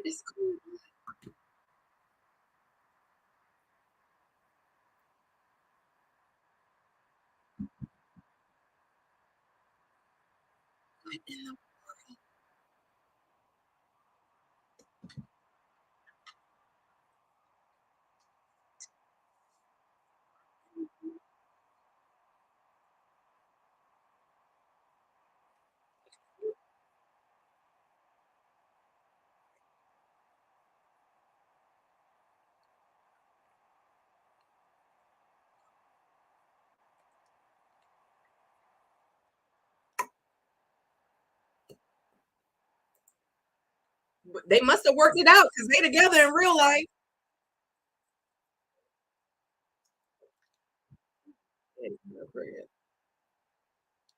What is going on? What in the They must have worked it out because they together in real life.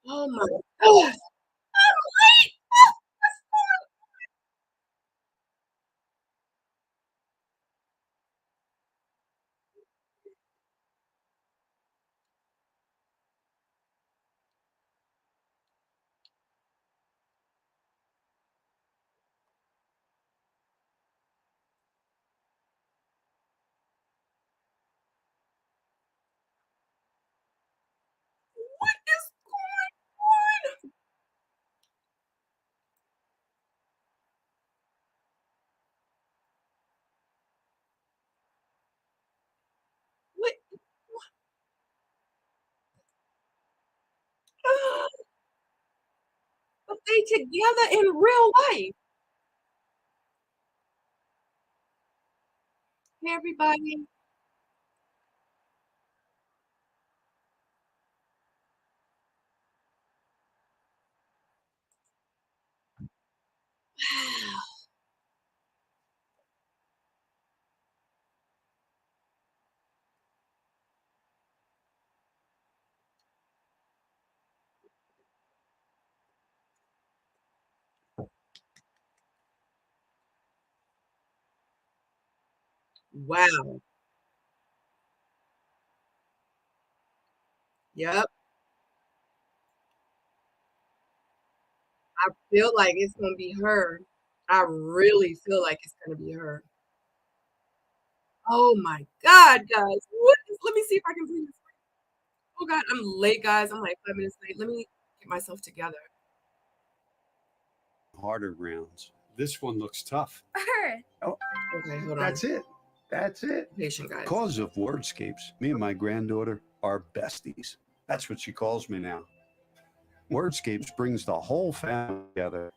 Oh my god. What is going on? What? But they together in real life. Hey, everybody. Wow. Yep. I feel like it's gonna be her. I really feel like it's gonna be her. Oh my god, guys. What is let me see if I can bring this. Oh god, I'm late, guys. I'm like 5 minutes late. Let me get myself together. Harder rounds. This one looks tough. Oh, Okay, hold on. that's it. That's it. Patient, guys. Cause of wordscapes. Me and my granddaughter are besties. That's what she calls me now. Wordscapes brings the whole family together.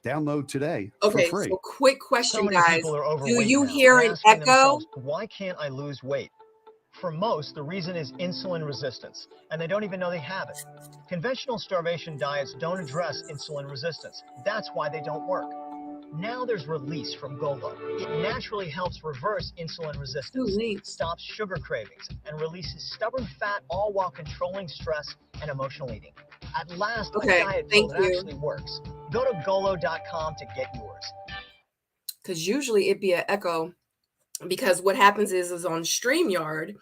Download today for Okay, free. so quick So question, many guys. people are Do overweight you now hear and an asking echo? themselves, why can't I lose weight? For most, the reason is insulin resistance, and they don't even know they have it. Conventional starvation diets don't address insulin resistance. That's why they don't work. Now there's release from Golo. It naturally helps reverse insulin resistance, late. stops sugar cravings, and releases stubborn fat, all while controlling stress and emotional eating. At last, Okay, a diet thank pill that you. actually works. Go to golo.com to get yours. Because usually it'd be an echo. Because what happens is on StreamYard,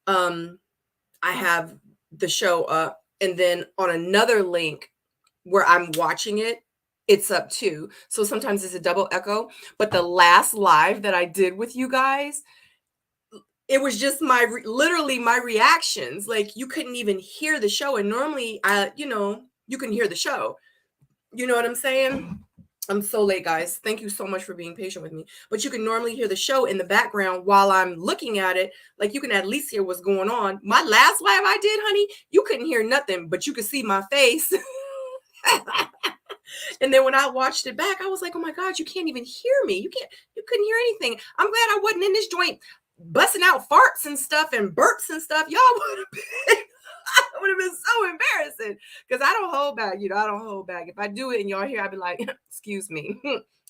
um, I have the show up, and then on another link where I'm watching it, it's up too. So sometimes it's a double echo. But the last live that I did with you guys, it was just literally my reactions. Like you couldn't even hear the show. And normally you can hear the show. You know what I'm saying? I'm so late, guys. Thank you so much for being patient with me. But you can normally hear the show in the background while I'm looking at it. Like you can at least hear what's going on. My last live I did, honey, you couldn't hear nothing, but you could see my face. And then when I watched it back, I was like, oh my God, you can't even hear me. You couldn't hear anything. I'm glad I wasn't in this joint busting out farts and stuff and burps and stuff. Y'all would have been, it would have been so embarrassing because I don't hold back. I don't hold back. If I do it and y'all hear, I'd be like, excuse me,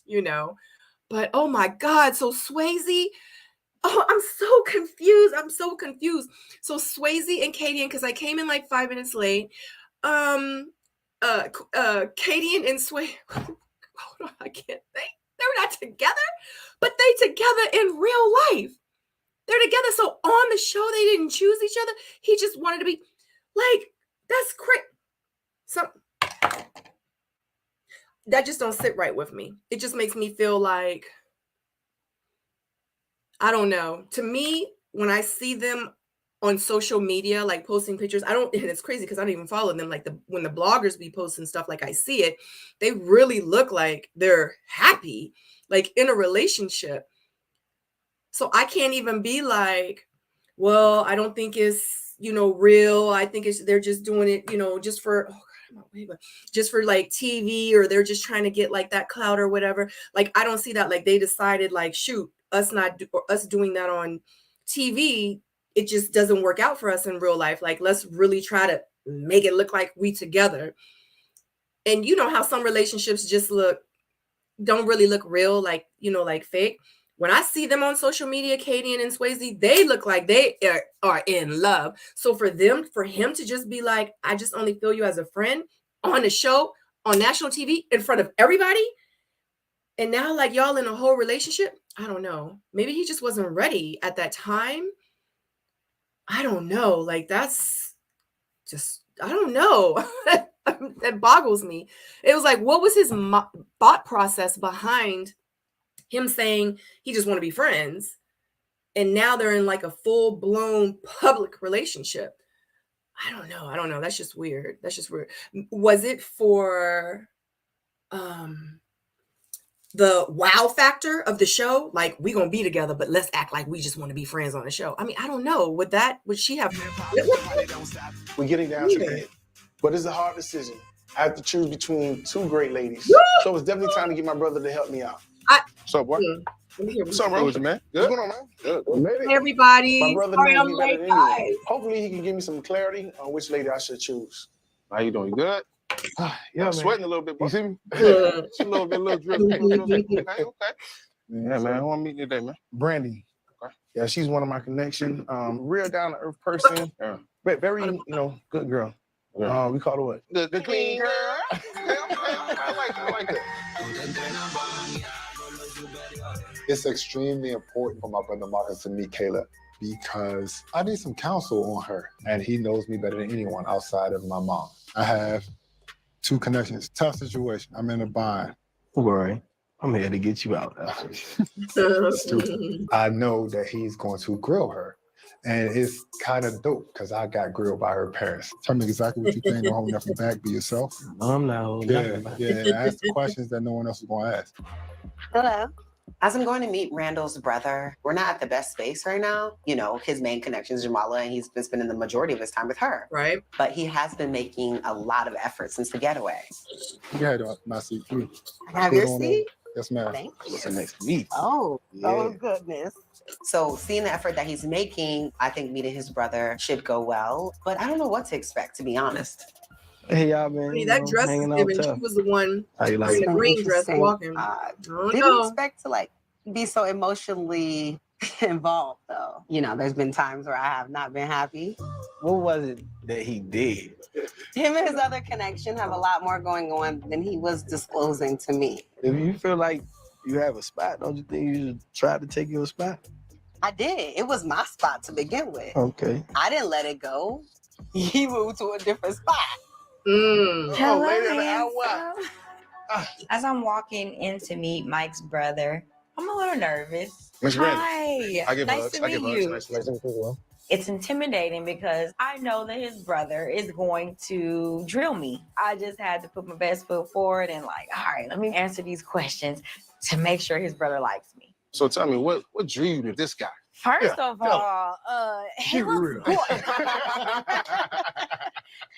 you know. But oh my God, so Swayze, oh, I'm so confused. I'm so confused. So Swayze and Katie, because I came in like 5 minutes late. Um, Katie and Sway. Hold on, I can't think. They're not together, but they together in real life. They're together. So on the show, they didn't choose each other. He just wanted to be like, that's crazy. So that just don't sit right with me. It just makes me feel like I don't know. To me, when I see them on social media, like posting pictures, I don't, and it's crazy because I don't even follow them. Like when the bloggers be posting stuff, like I see it, they really look like they're happy, like in a relationship. So I can't even be like, well, I don't think it's, real. I think they're just doing it, just for, oh God, I'm not waving, just for like TV, or they're just trying to get like that clout or whatever. Like, I don't see that. Like they decided like, shoot, us doing that on TV, it just doesn't work out for us in real life. Like, let's really try to make it look like we together. And you know how some relationships just don't really look real, like, like fake. When I see them on social media, Katie and Swayze, they look like they are in love. So for him to just be like, I just only feel you as a friend on a show, on national TV, in front of everybody, and now like y'all in a whole relationship, I don't know. Maybe he just wasn't ready at that time. I don't know. Like that's just, I don't know. That boggles me. It was like, what was his thought process behind him saying he just want to be friends, and now they're in like a full-blown public relationship? I don't know. That's just weird. Was it for the wow factor of the show, like we gonna be together but let's act like we just want to be friends on the show? I mean, I don't know. Would she have? We're getting down to it, but it's a hard decision. I have to choose between two great ladies. So it's definitely time to get my brother to help me out. What's up, boy? What's up, bro? What's man? Good? What's going on, man? Good. Hey, everybody. My brother knows me better than anyone. Hopefully he can give me some clarity on which lady I should choose. How you doing? You good? Yeah, I'm man. sweating a little bit, bro. You see me? Just a little drip. Okay. Yeah, man. Who I'm meeting today, man? Brandy. Okay. Yeah, she's one of my connections. Real down to earth person. Yeah. But very, good girl. Yeah. We call her what? The clean girl. I like that. It's extremely important for my brother Marcus to meet Kayla because I need some counsel on her, and he knows me better than anyone outside of my mom. I have two connections. Tough situation. I'm in a bind. Don't worry. I'm here to get you out. I know that he's going to grill her, and it's kind of dope because I got grilled by her parents. Tell me exactly what you think. Don't hold nothing back. Be yourself. I'm not holding nothing back. Yeah. Ask the questions that no one else is going to ask. Hello. As I'm going to meet Randall's brother, we're not at the best space right now. His main connection is Jamala, and he's been spending the majority of his time with her. Right. But he has been making a lot of effort since the getaway. You had my seat, too. Have your seat? Yes, ma'am. Thank you. What's the next meet? Oh goodness. So seeing the effort that he's making, I think meeting his brother should go well. But I don't know what to expect, to be honest. Hey, y'all, man. I mean, that dress is given. She was the one How you like in it? the green dress walking. Didn't expect to be so emotionally involved, though. There's been times where I have not been happy. What was it that he did? Him and his other connection have a lot more going on than he was disclosing to me. If you feel like you have a spot, don't you think you should try to take your spot? I did. It was my spot to begin with. Okay. I didn't let it go. He moved to a different spot. Hello, later in the hour. handsome. As I'm walking in to meet Mike's brother, I'm a little nervous. Miss Randy. Hi. I give nice hugs. to meet you. Nice to meet you as well. It's intimidating because I know that his brother is going to drill me. I just had to put my best foot forward and all right, let me answer these questions to make sure his brother likes me. So tell me, what drew you to this guy? First of all, he looks good.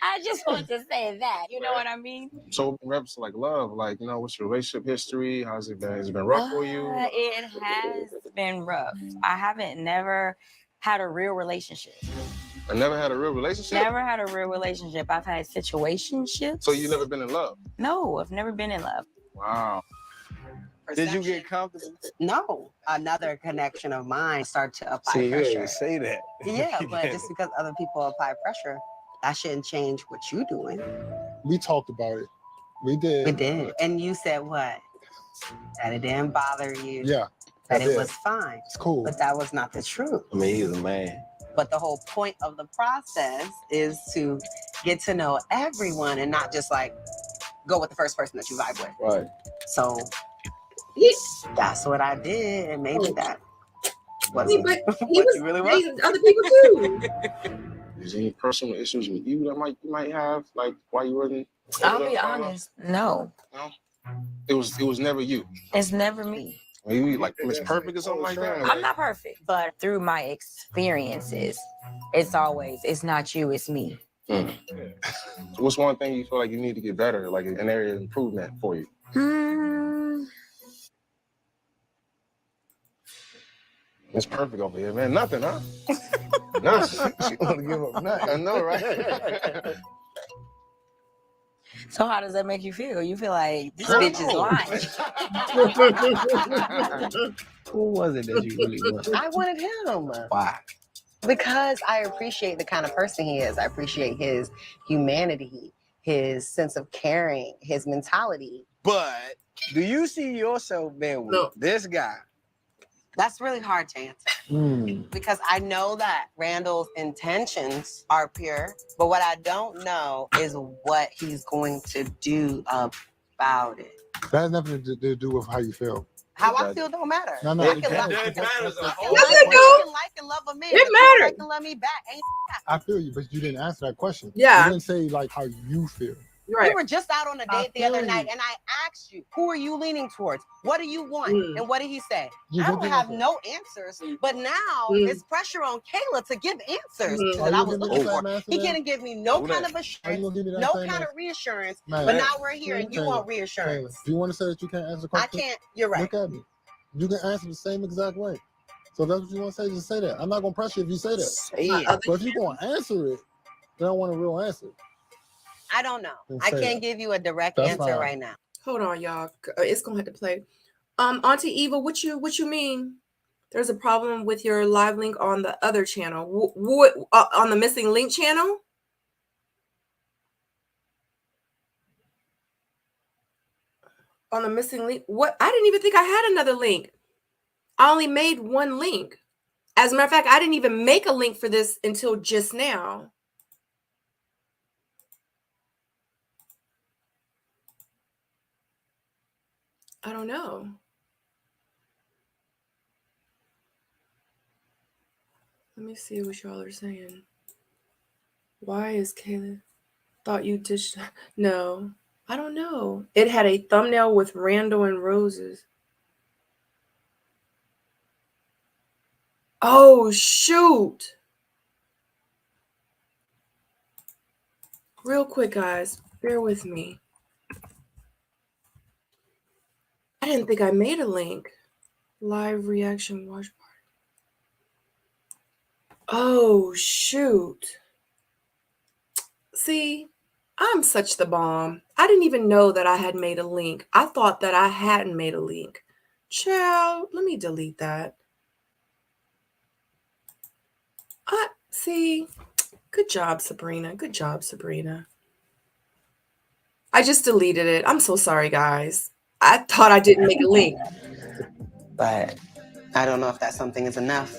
I just want to say that. You know what I mean? So in reference to love, what's your relationship history? How's it been? Has it been rough for you? It has been rough. I haven't never had a real relationship. I never had a real relationship? Never had a real relationship. I've had situationships. So you never been in love? No, I've never been in love. Wow. Did you get comfortable? No. Another connection of mine started to apply pressure. Say that. Yeah, but just because other people apply pressure, that shouldn't change what you're doing. We talked about it. We did. We did. And you said what? That it didn't bother you. Yeah. That I it did. was fine. It's cool. But that was not the truth. I mean, he's a man. But the whole point of the process is to get to know everyone and not just go with the first person that you vibe with. Right. So that's what I did and made it that. I mean, but he What, was you really dating other people too. Is there any personal issues with you that you might have, like why you wasn't? I'll be honest. No, No, it was never you. it's never me. Maybe like Miss Perfect or something like that. I'm not perfect, but through my experiences, it's not you, it's me. So what's one thing you feel like you need to get better, like an area of improvement for you? It's perfect over here, man. Nothing, huh? Nothing. She want to give up nothing. I know, right? So how does that make you feel? You feel like this bitch is lying. Who was it that you really wanted? I wanted him. Why? Because I appreciate the kind of person he is. I appreciate his humanity, his sense of caring, his mentality. But do you see yourself being with this guy? That's really hard to answer. Because I know that Randall's intentions are pure, but what I don't know is what he's going to do about it. That has nothing to do with how you feel. How I feel don't matter. No, I it can matters. love, It matters a whole Yes, lot. it do. I can like and love a man. It Like matters. and love me back. Ain't I feel you, but you didn't answer that question. Yeah. You didn't say like how you feel. Right. We were just out on a date the feel other you. night, and I asked you, who are you leaning towards? What do you want? And what did he say? You I didn't don't have answer. no answers, but now it's pressure on Kayla to give answers Are that you I was giving me looking the for. same answer He then? can't give me no kind of Are you assurance, gonna give me that no same kind answer? of reassurance, Man, but now we're here and you Kayla, want reassurance. Kayla, do you want to say that you can't answer the I question? can't, you're right. Look at me. You can answer the same exact way. So that's what you want to say, just say that. I'm not going to pressure you if you say that. Say it. But if you're going to answer it, then I want a real answer. I don't know. Then I say can't that. give you a direct That's answer fine. right now. Hold on, y'all. It's gonna have to play. Auntie Eva, what you mean? There's a problem with your live link on the other channel. What on the missing link channel? On the missing link? What? I didn't even think I had another link. I only made one link. As a matter of fact, I didn't even make a link for this until just now. I don't know. Let me see what y'all are saying. Why is Kayla? Thought you just no. I don't know. It had a thumbnail with Randall and roses. Oh shoot. Real quick, guys. Bear with me. I didn't think I made a link. Live reaction watch party. Oh shoot. See, I'm such the bomb. I didn't even know that I had made a link. I thought that I hadn't made a link. Child, let me delete that. See. Good job, Sabrina. Good job, Sabrina. I just deleted it. I'm so sorry, guys. I thought I didn't make a link. But I don't know if that something is enough.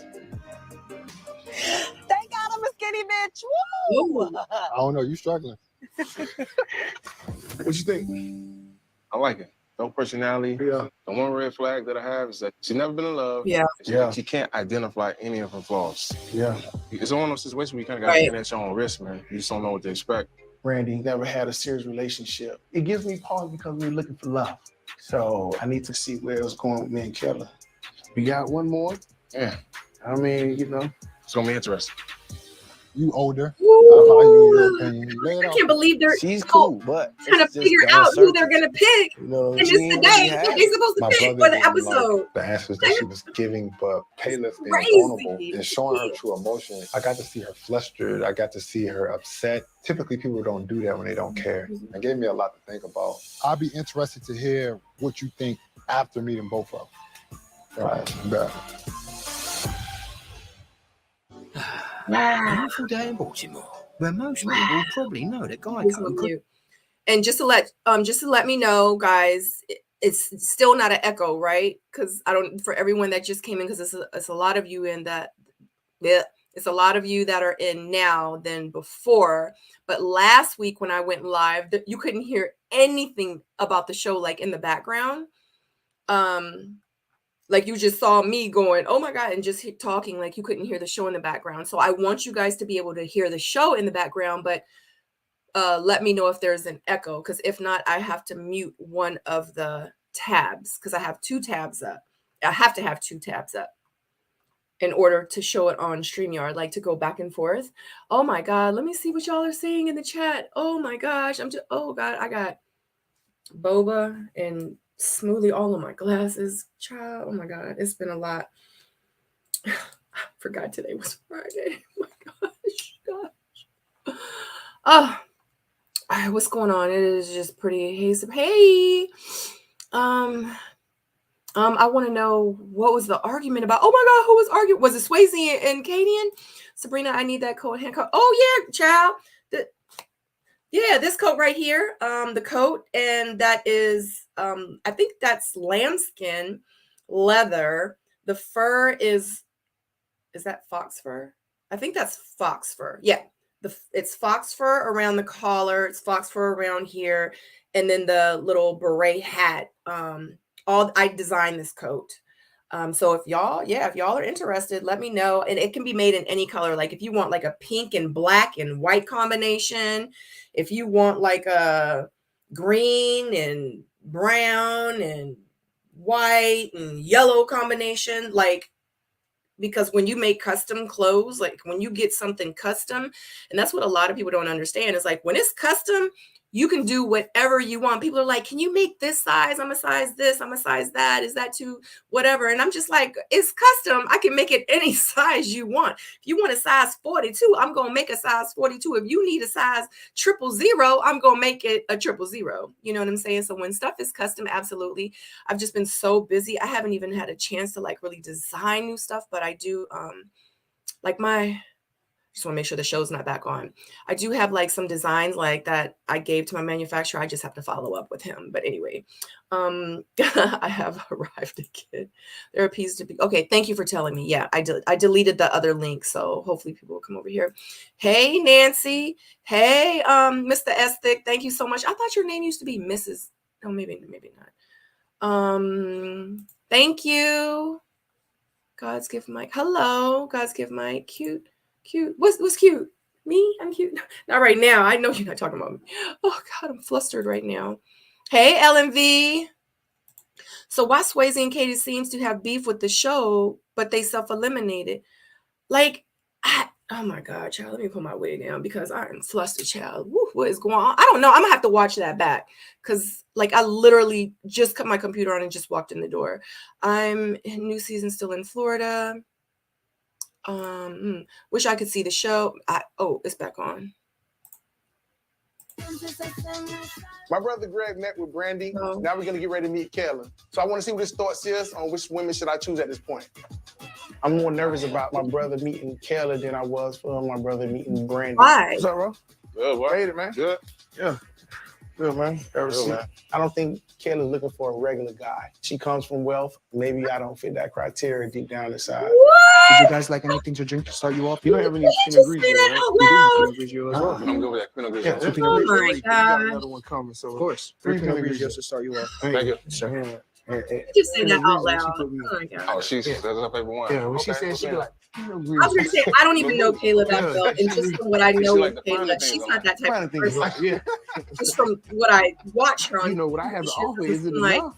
Thank God I'm a skinny bitch. Woo! I don't know. You struggling. What you think? I like it. No personality. Yeah. The one red flag that I have is that she's never been in love. Yeah. She can't identify any of her flaws. Yeah. It's one of those situations where you kind of got to get at your own risk, man. You just don't know what to expect. Randy never had a serious relationship. It gives me pause because we're looking for love. So I need to see where it's going with me and Kayla. We got one more. Yeah. I mean, you know. It's going to be interesting. You older. Ooh. I I can't believe they're She's cool, but trying to it's just figure the out who they're uncertainty. gonna pick. You know, And she it's ain't the day really had that they're supposed to My pick brother for the didn't episode. like the answers that she was giving, but Kayla's being Crazy. vulnerable and showing her true emotion. I got to see her flustered. I got to see her upset. Typically, people don't do that when they don't care. It gave me a lot to think about. I'll be interested to hear what you think after meeting both of them. All right, bet. Beautiful day in Baltimore, where most people probably know that Geico could. And just to let me know, guys, it's still not an echo, right? Because I don't, for everyone that just came in, because it's a lot of you in that. Yeah, it's a lot of you that are in now than before. But last week when I went live, you couldn't hear anything about the show like in the background. Like you just saw me going, oh my God, and just talking like you couldn't hear the show in the background. So I want you guys to be able to hear the show in the background, but let me know if there's an echo, because if not, I have to mute one of the tabs because I have 2 tabs up. I have to have 2 tabs up in order to show it on StreamYard, like to go back and forth. Oh my God, let me see what y'all are saying in the chat. Oh my gosh, oh God, I got boba and smoothie all on my glasses. Child, oh my God, it's been a lot. I forgot today was Friday. Oh my gosh. Oh, what's going on? It is just pretty hazy. Hey, I want to know what was the argument about. Oh my God, who was arguing? Was it Swayze and Kadian? Sabrina, I need that coat handcuff. Oh yeah, child. Yeah, this coat right here, the coat, and that is, I think that's lambskin leather. The fur is that fox fur? I think that's fox fur. Yeah, it's fox fur around the collar. It's fox fur around here, and then the little beret hat. I designed this coat. So if y'all are interested, let me know. And it can be made in any color. Like if you want like a pink and black and white combination, if you want like a green and brown and white and yellow combination, like, because when you make custom clothes, like when you get something custom, and that's what a lot of people don't understand, is like when it's custom, you can do whatever you want. People are like, can you make this size? I'm a size this, I'm a size that. Is that too whatever? And I'm just like, it's custom. I can make it any size you want. If you want a size 42, I'm going to make a size 42. If you need a size 000, I'm going to make it a 000. You know what I'm saying? So when stuff is custom, absolutely. I've just been so busy. I haven't even had a chance to like really design new stuff, but I do like just want to make sure the show's not back on. I do have like some designs like that I gave to my manufacturer. I just have to follow up with him. But anyway, I have arrived again. There appears to be, okay, thank you for telling me. Yeah, I deleted the other link. So hopefully people will come over here. Hey, Nancy. Hey, Mr. Estic. Thank you so much. I thought your name used to be Mrs. Oh, maybe not. Thank you. God's gift Mike. Hello, God's gift Mike. Cute. What's cute? Me? I'm cute. Not right now. I know you're not talking about me. Oh God, I'm flustered right now. Hey, LMV. So why Swayze and Katie seems to have beef with the show, but they self-eliminated? Like, oh my God, child. Let me put my wig down because I am flustered, child. Woo, what is going on? I don't know. I'm gonna have to watch that back because, like, I literally just cut my computer on and just walked in the door. I'm in new season still in Florida. Wish I could see the show. It's back on. My brother Greg met with Brandy. Oh. Now we're gonna get ready to meet Kayla. So I want to see what his thoughts is on which women should I choose at this point. I'm more nervous about my brother meeting Kayla than I was for my brother meeting Brandy. Why? What's up, bro? Good, what? Made it, man. Good. Yeah. Good, man. Good, man. I don't think Kayla's looking for a regular guy. She comes from wealth. Maybe I don't fit that criteria deep down inside. What? Would you guys like anything to drink to start you off? You don't have any Pinot Grigio, right? We do Pinot Grigio as well. I'm good with that Pinot Grigio. Yeah, Two Pinot Oh Grigio. my We got God. another one coming, so Of course. 3 Pinot Pinot Grigios to start you off. Thank you. Sure. You just say that out loud. Oh my God. Oh, that's her favorite one. Yeah, when she Okay, said, she'd be like, Pinot I was gonna Grigio. say I don't even know Kayla that well, and just from what I know like of the finer Kayla, things she's on not that type Finer of things, person. like, yeah. Just from what I watch her on. You know what I have to She's offer, is it like, enough?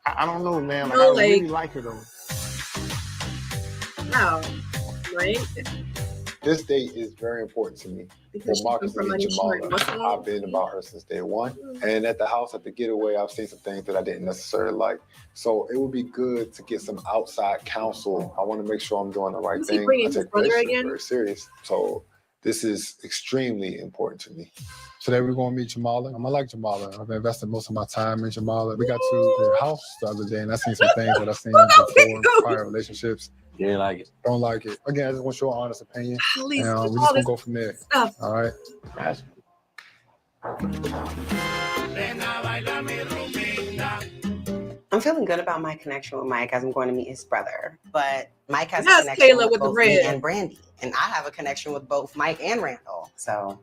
I don't know, man. Like, No, I really like- like her, though. wow, right? This date is very important to me. Because For Marcus she's from and money, Jamala, I've been about her since day one. And at the house, at the getaway, I've seen some things that I didn't necessarily like. So it would be good to get some outside counsel. I want to make sure I'm doing the right Was he thing. bringing I his take brother relationships again? very serious. So this is extremely important to me. Today we're going to meet Jamala. I like Jamala. I've invested most of my time in Jamala. We got to her house the other day, and I seen some things that I've seen before, prior relationships. You didn't like it. Don't like it. Again, I just want your honest opinion. Please, And we all just this going to go from there. stuff. All right? I'm feeling good about my connection with Mike as I'm going to meet his brother. But Mike has Yes, a connection Kayla with the both me red. and Brandy. And I have a connection with both Mike and Randall. So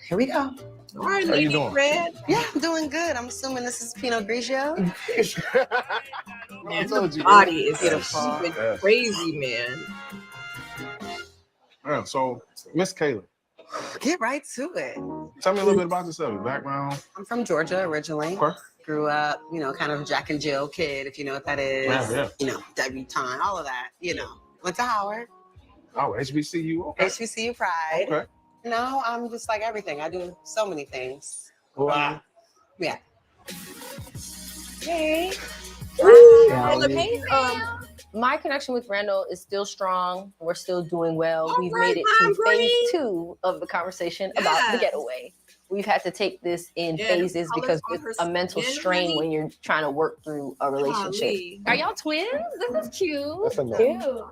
here we go. All right, How you Lady doing? Red. Yeah, I'm doing good. I'm assuming this is Pinot Grigio. I Man, told her you, body man. is Beautiful. stupid Yes. crazy, man. Yeah, so, Miss Kayla, Get right to it. tell me a little bit about yourself, your background. I'm from Georgia originally. Okay. Grew up, kind of Jack and Jill kid, if you know what that is. Yeah. Debutante, all of that, Went to Howard, Oh, HBCU. Okay. HBCU Pride. Okay. No, I'm just like everything. I do so many things. Wow. Yeah. Hey. Hey, My connection with Randall is still strong. We're still doing well. We've right, made it to Mom, phase Bree. 2 of the conversation about the Yes. getaway. We've had to take this in Yeah, phases the because colors it's on a her mental skin, strain honey. when you're trying to work through a relationship. Golly. Are y'all twins? This is cute. That's a no. Cute.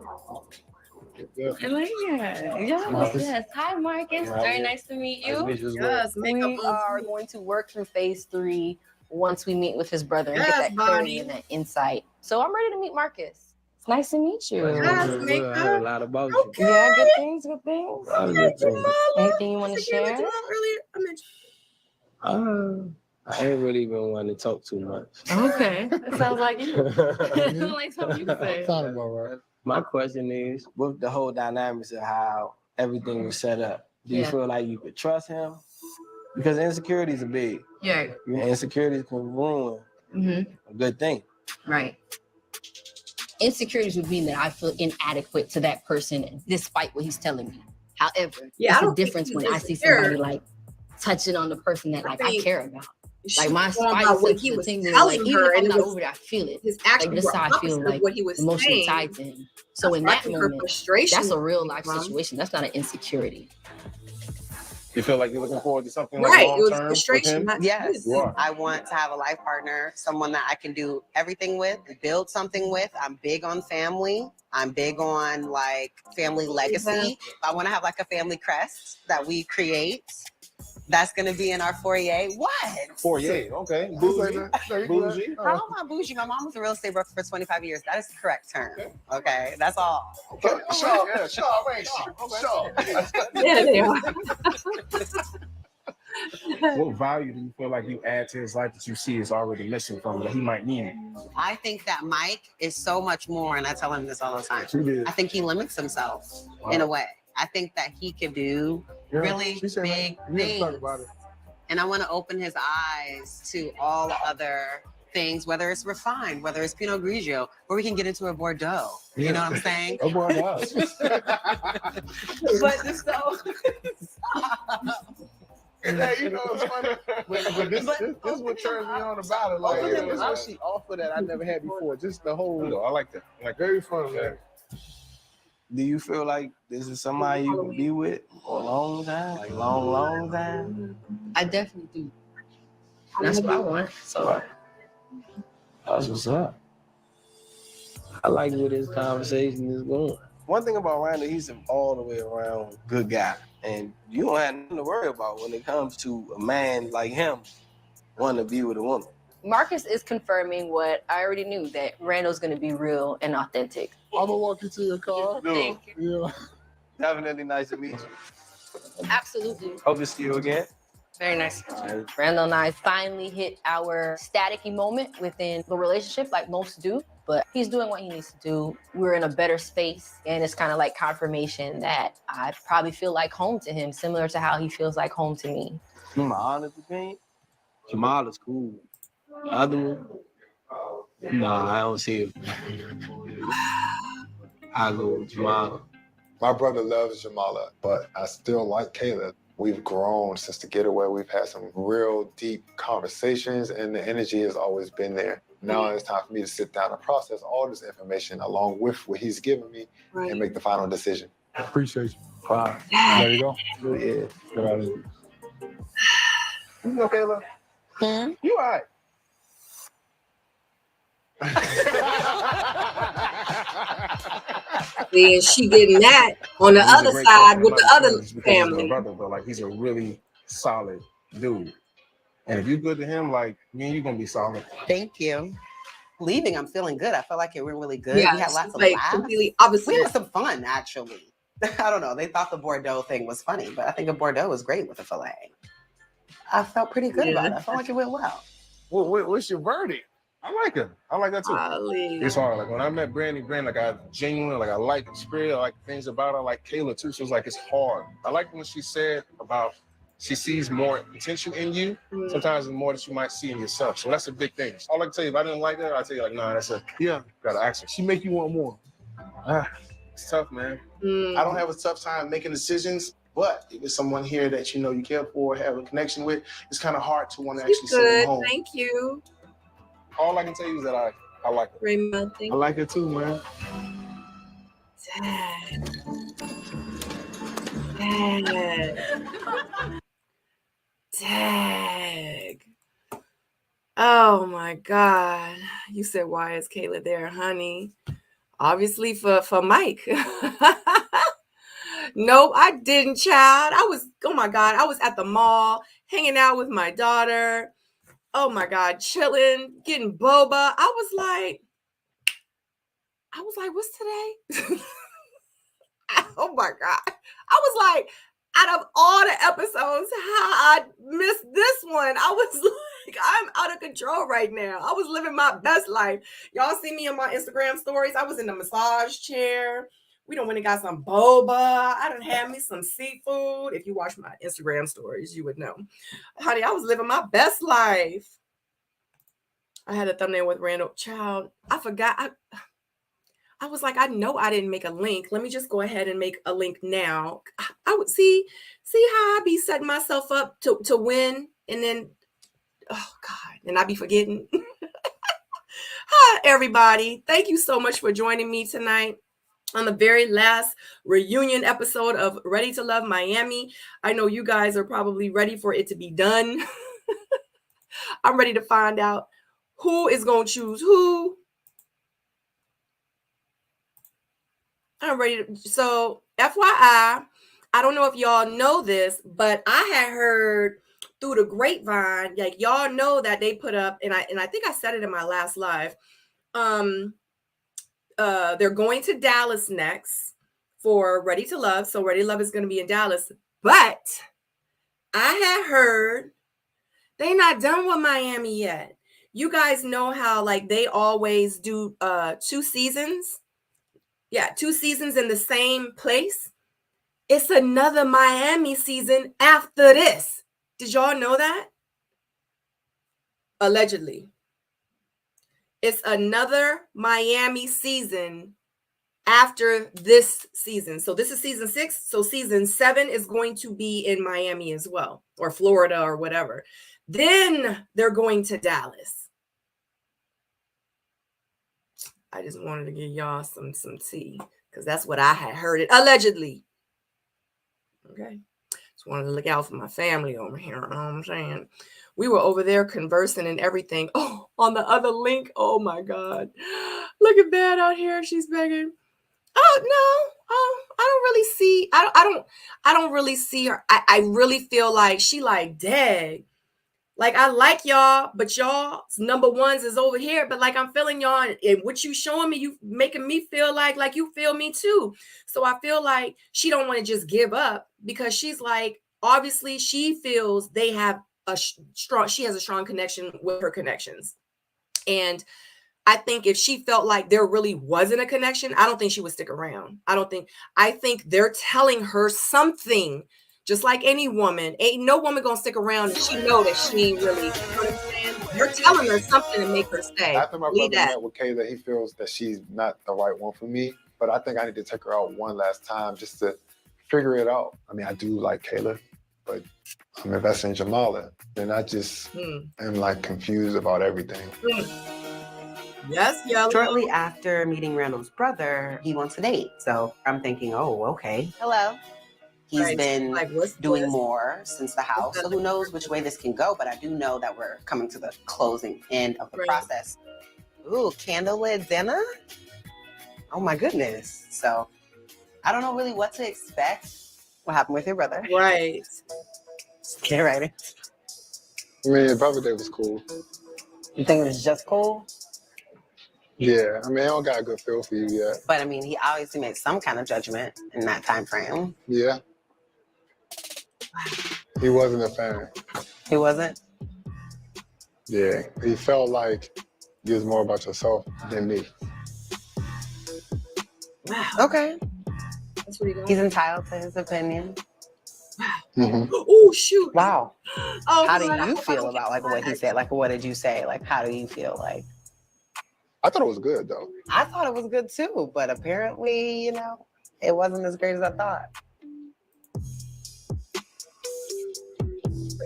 I like it. Yes, Marcus. yes. Hi, Marcus. Very nice to meet you. Yes, makeup We on are fleek. going to work through phase 3 once we meet with his brother and Yes, get that clarity Bonnie. and that insight. So I'm ready to meet Marcus. It's nice to meet you. Yes, I heard a makeup. lot about Okay. Yeah, good things, good things. Okay, Jamala. Anything you want to I gave it share? to her earlier. I mentioned. I ain't really been wanting to talk too much. Okay, that sounds like you. Like something you can say. Sound about right. My question is, with the whole dynamics of how everything was set up, do you Yeah. feel like you could trust him? Because insecurities are big. Yeah. And insecurities can ruin a good thing. Right. Insecurities would mean that I feel inadequate to that person despite what he's telling me. However, Yeah, I it's a don't think difference he's when I see insecure. somebody like touching on the person that like I think care about. She Like my was going spidey about what senses he are was tingling. telling Like even her, if I'm and not it was over it, I feel it. his Like actions this is were how I feel opposite of like what he was emotionally saying. tied to him. So in That's where I that think her moment, frustration that's a real life from. situation. That's not an insecurity. You feel like you're looking forward to something Right, like it long was term with frustration. him? Not Yes, You are. I want to have a life partner, someone that I can do everything with, build something with. I'm big on family. I'm big on like family legacy. I want to have like a family crest that we create. That's going to be in our foyer. What? Foyer, okay. Say Bougie. that. No, you Bougie. good. How am I bougie? My mom was a real estate broker for 25 years. That is the correct term. Okay, that's all. Sure, yeah, sure, ain't she? Sure. Yeah, they are. What value do you feel like you add to his life that you see is already missing from him that he might need? I think that Mike is so much more, and I tell him this all the time. I think he limits himself in a way. I think that he could do really she said big that. We didn't talk things. about it. And I want to open his eyes to all other things, whether it's refined, whether it's Pinot Grigio, or we can get into a Bordeaux. You know what I'm saying? Oh boy, does. But just so. Yeah, you know it's funny, but this is what turns me on about it. Like, This what she offered that I never had before. Just the whole, I like that. Like, very fun, man. Do you feel like this is somebody you can be with for a long time? Like long time? I definitely do. That's what I want. So That's what's up. I like where this conversation is going. One thing about Randall, he's an all the way around good guy. And you don't have nothing to worry about when it comes to a man like him wanting to be with a woman. Marcus is confirming what I already knew, that Randall's gonna be real and authentic. I'm gonna walk you to your car. Thank you. Yeah. Definitely nice to meet you. Absolutely. Hope to see you again. Very nice. Randall and I finally hit our staticky moment within the relationship, like most do, but he's doing what he needs to do. We're in a better space, and it's kind of like confirmation that I probably feel like home to him, similar to how he feels like home to me. In my honest opinion, Jamala's cool. The other one, no, I don't see it. I go with Jamala. My brother loves Jamala, but I still like Kayla. We've grown since the getaway. We've had some real deep conversations, and the energy has always been there. Now it's time for me to sit down and process all this information along with what he's given me and make the final decision. Appreciate you. Wow. There you go. Yeah. Get out of here. You know, Kayla? You all right. Then she getting that on the He's a other great side person. with the I'm not other just because he's my family. brother, but like he's a really solid dude. And if you're good to him, like me, you're gonna be solid. Thank you. Leaving, I'm feeling good. I felt like it went really good. Yeah, We had lots of like laughs. completely opposite. We had some fun, actually. I don't know. They thought the Bordeaux thing was funny, but I think a Bordeaux was great with a filet. I felt pretty good about it. I felt like it went well. What's your verdict? I like her. I like her too. Holly. It's hard. Like when I met Brandy, like I genuinely, like I like the spirit, I like things about her. I like Kayla too. So it's like it's hard. I like when she said about she sees more potential in you, sometimes more than you might see in yourself. So that's a big thing. All I can tell you, if I didn't like her, I'd tell you like, nah, that's a gotta ask her. She make you want more. It's tough, man. I don't have a tough time making decisions, but if it's someone here that you know you care for, have a connection with, it's kind of hard to want to actually send them home. Thank you. All I can tell you is that I like her. Raymond, thank I like her too, man. Tag. Oh my God. You said, why is Kayla there, honey? Obviously for Mike. Nope, I didn't, child. Oh my God, I was at the mall hanging out with my daughter. Oh my God, chilling, getting boba. I was like, what's today? Oh my God. I was like, out of all the episodes, how I missed this one. I was like, I'm out of control right now. I was living my best life. Y'all see me on my Instagram stories. I was in the massage chair. We done went and got some boba. I done had me some seafood. If you watch my Instagram stories, you would know. Honey, I was living my best life. I had a thumbnail with Randall. Child, I forgot. I was like, I know I didn't make a link. Let me just go ahead and make a link now. I would see how I be setting myself up to win. And then, oh God, and I be forgetting. Hi, everybody. Thank you so much for joining me tonight on the very last reunion episode of Ready to Love Miami. I know you guys are probably ready for it to be done. I'm ready to find out who is going to choose who. I'm ready to, so FYI, I don't know if y'all know this, but I had heard through the grapevine, like y'all know that they put up, and I think I said it in my last live. They're going to Dallas next for Ready to Love. So Ready to Love is going to be in Dallas, but I had heard they not done with Miami yet. You guys know how like they always do 2 seasons. Yeah, 2 seasons in the same place. It's another Miami season after this. Did y'all know that? Allegedly. It's another Miami season after this season. So this is season 6. So season 7 is going to be in Miami as well, or Florida or whatever. Then they're going to Dallas. I just wanted to give y'all some tea because that's what I had heard it allegedly. Okay. Just wanted to look out for my family over here. You know what I'm saying? We were over there conversing and everything. Oh, on the other link. Oh my God. Look at that out here. She's begging. Oh no. Oh, I don't really see. I don't really see her. I really feel like she like, dang. Like, I like y'all, but y'all's number ones is over here. But like, I'm feeling y'all, and what you showing me, you making me feel like you feel me too. So I feel like she don't want to just give up because she's like, obviously she feels they have she has a strong connection with her connections. And I think if she felt like there really wasn't a connection, I don't think she would stick around. I think they're telling her something. Just like any woman, ain't no woman gonna stick around and she know that she ain't really, you know what I'm saying? They're telling her something to make her stay. After my brother met with Kayla, he feels that she's not the right one for me. But I think I need to take her out one last time just to figure it out. I mean, I do like Kayla, but I'm investing in Jamala. And I just am like confused about everything. Yes, yeah. Shortly after meeting Randall's brother, he wants to date. So I'm thinking, oh, okay. Hello. He's Right. been Like, what's doing this? more since the house. So who knows which way this can go, but I do know that we're coming to the closing end of the process. Ooh, candlelit dinner? Oh my goodness. So I don't know really what to expect. What happened with your brother? Right. Get ready. I mean, brother day was cool. You think it was just cool? Yeah, I mean, I don't got a good feel for you yet. But I mean, he obviously made some kind of judgment in that time frame. Yeah. He wasn't a fan. He wasn't? Yeah, he felt like gives more about yourself than me. Wow. Okay. That's what he got. He's entitled to his opinion. Oh shoot. Wow. Oh, How do God, I you hope I feel don't about get like what he said? Like, what did you say? Like, how do you feel like? I thought it was good though. I thought it was good too, but apparently, you know, it wasn't as great as I thought.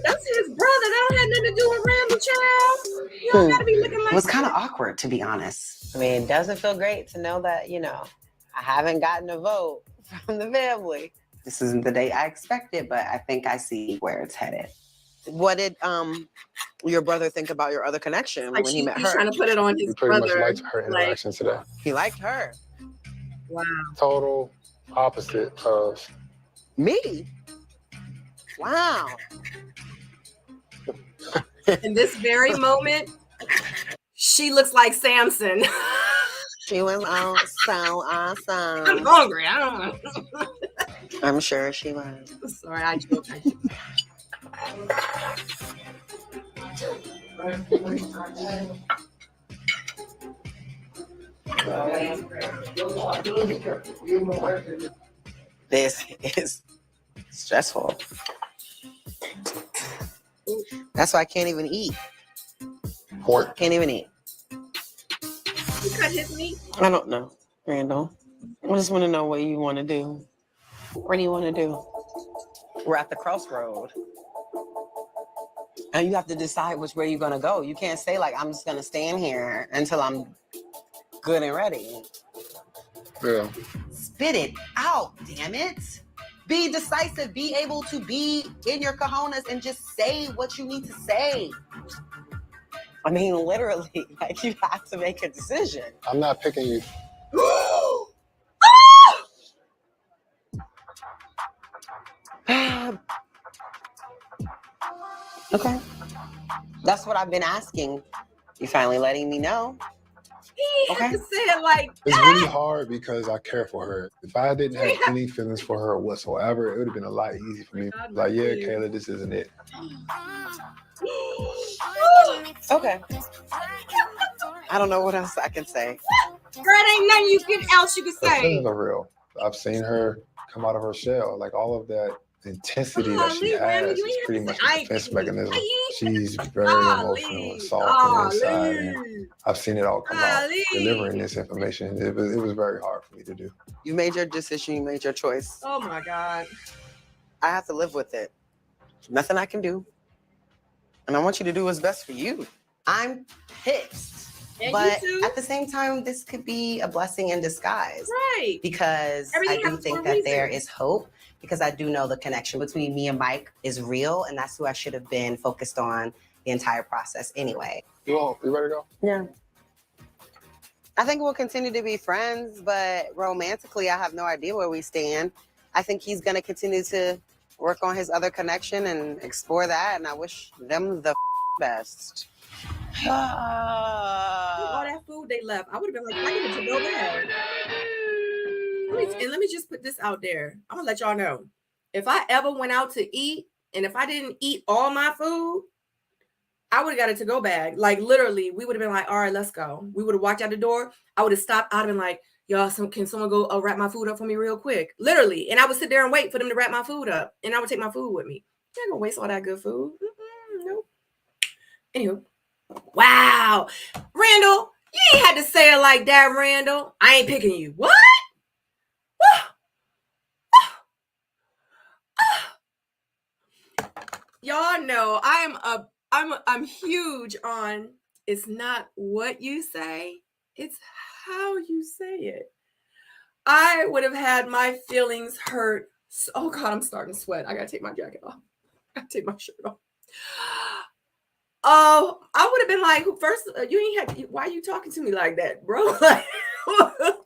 That's his brother. That don't have nothing to do with Randall, child. You don't gotta be looking like It was kind of awkward, to be honest. I mean, it doesn't feel great to know that, you know, I haven't gotten a vote from the family. This isn't the date I expected, but I think I see where it's headed. What did your brother think about your other connection Like when he met he's her? trying to put it on We his pretty brother. much liked her interaction today. He liked her. Wow. Total opposite of Me? Wow. In this very moment, she looks like Samson. She was so awesome. I'm hungry. I don't know. I'm sure she was. Sorry, I joke. This is stressful. That's why I can't even eat. pork. Can't even eat. You cut his meat? I don't know, Randall. I just want to know what you want to do. What do you want to do? We're at the crossroad. And you have to decide which way you're going to go. You can't say, like, I'm just going to stand here until I'm good and ready. Yeah. Spit it out, damn it. Be decisive. Be able to be in your cojones and just say what you need to say. I mean, literally, like, you have to make a decision. I'm not picking you. Okay. That's what I've been asking. You finally letting me know. He had to say it like It's that. really hard because I care for her. If I didn't have any feelings for her whatsoever, it would have been a lot easier for me. Like, yeah, Kayla, this isn't it. Okay. I don't know what else I can say. Girl, ain't nothing else you can Her say. feelings are real. I've seen her come out of her shell. Like, all of that intensity that she has is pretty much a defense mechanism. She's very emotional and soft on the inside. And I've seen it all come out. Delivering this information, it was very hard for me to do. You made your decision. You made your choice. Oh my God. I have to live with it. Nothing I can do. And I want you to do what's best for you. I'm pissed. And but you too? at the same time, this could be a blessing in disguise. Right. Because Everything I do happens think for a that there reason. is hope. Because I do know the connection between me and Mike is real. And that's who I should have been focused on the entire process anyway. You ready to go? Yeah. I think we'll continue to be friends, but romantically, I have no idea where we stand. I think he's going to continue to work on his other connection and explore that. And I wish them the best. All that food they left, I would have been like, I need to go there. And let me just put this out there. I'm gonna let y'all know. If I ever went out to eat and if I didn't eat all my food, I would have got a to-go bag. Like literally, we would have been like, all right, let's go. We would have walked out the door. I would have stopped. I'd have been like, y'all, can someone go wrap my food up for me real quick? Literally. And I would sit there and wait for them to wrap my food up. And I would take my food with me. I'm not gonna waste all that good food. Nope. Anywho. Wow. Randall, you ain't had to say it like that, Randall. I ain't picking you. What? Y'all know I'm huge on it's not what you say, it's how you say it. I would have had my feelings hurt. Oh God, I'm starting to sweat. I gotta take my jacket off. I gotta take my shirt off. Oh, I would have been like, first, you ain't had. Why are you talking to me like that, bro? Like,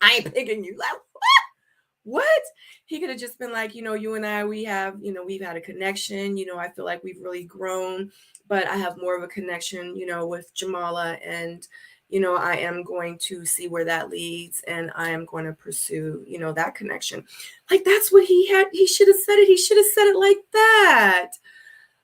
I ain't picking you. Like, what? He could have just been like, you and I, we've had a connection. I feel like we've really grown, but I have more of a connection, with Jamala, and I am going to see where that leads, and I am going to pursue, that connection. Like, that's what he had. He should have said it. He should have said it like that.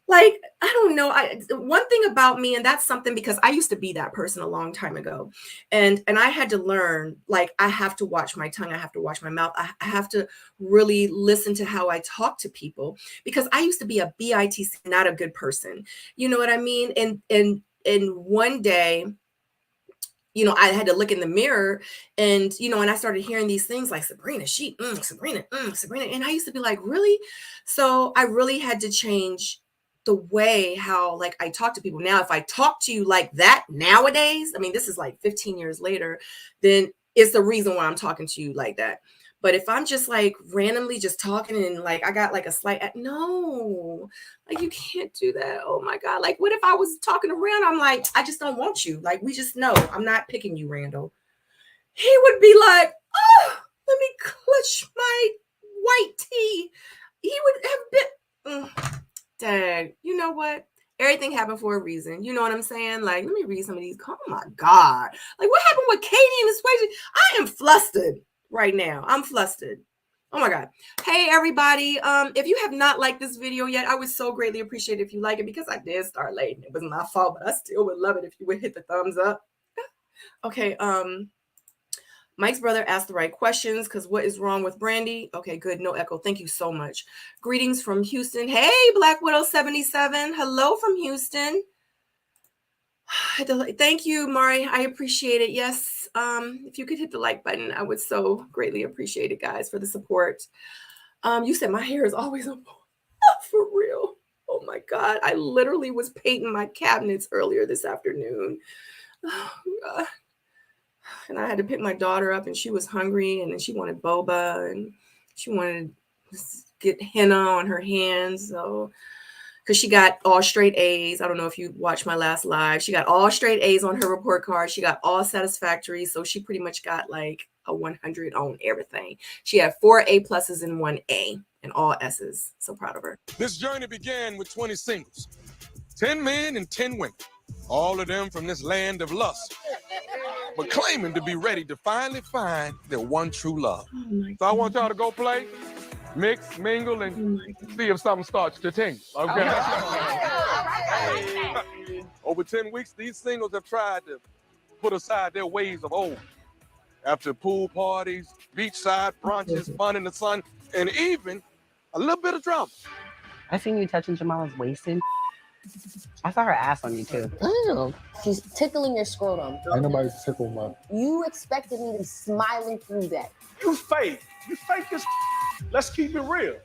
like, I don't know. One thing about me, and that's something because I used to be that person a long time ago. And I had to learn, like, I have to watch my tongue, I have to watch my mouth. I have to really listen to how I talk to people because I used to be a BITC, not a good person. You know what I mean? And one day, I had to look in the mirror and I started hearing these things like Sabrina, Sabrina. And I used to be like, really? So I really had to change the way how like I talk to people. Now, if I talk to you like that nowadays, I mean, this is like 15 years later, then it's the reason why I'm talking to you like that. But if I'm just like randomly just talking and like I got like a slight, no, like you can't do that. Oh my God. Like, what if I was talking around? I'm like, I just don't want you. Like, we just know I'm not picking you, Randall. He would be like, oh, let me clutch my white tea. He would have been, dang, you know what? Everything happened for a reason. You know what I'm saying? Like, let me read some of these. Oh my God. Like, what happened with Katie and this way? I am flustered right now. I'm flustered. Oh my God. Hey, everybody. If you have not liked this video yet, I would so greatly appreciate it if you like it because I did start late and it wasn't my fault, but I still would love it if you would hit the thumbs up. Okay. Mike's brother asked the right questions because what is wrong with Brandy? Okay, good. No echo. Thank you so much. Greetings from Houston. Hey, Black Widow 77. Hello from Houston. Thank you, Mari. I appreciate it. Yes. If you could hit the like button, I would so greatly appreciate it, guys, for the support. You said my hair is always up. For real. Oh my God. I literally was painting my cabinets earlier this afternoon. Oh God. And I had to pick my daughter up and she was hungry and then she wanted boba and she wanted to get henna on her hands. So, because she got all straight A's. I don't know if you watched my last live. She got all straight A's on her report card. She got all satisfactory. So she pretty much got like a 100 on everything. She had 4 A pluses and 1 A and all S's. So proud of her. This journey began with 20 singles, 10 men and 10 women, all of them from this land of lust, but claiming to be ready to finally find their one true love. So I want y'all to go play, mix, mingle, and see if something starts to tingle, okay? Over 10 weeks, these singles have tried to put aside their ways of old. After pool parties, beachside brunches, fun in the sun, and even a little bit of drama. I seen you touching Jamala's waist. I saw her ass on you too. Damn. She's tickling your scrotum. Ain't nobody tickle my. You expected me to be smiling through that. You fake. You fake this. Let's keep it real.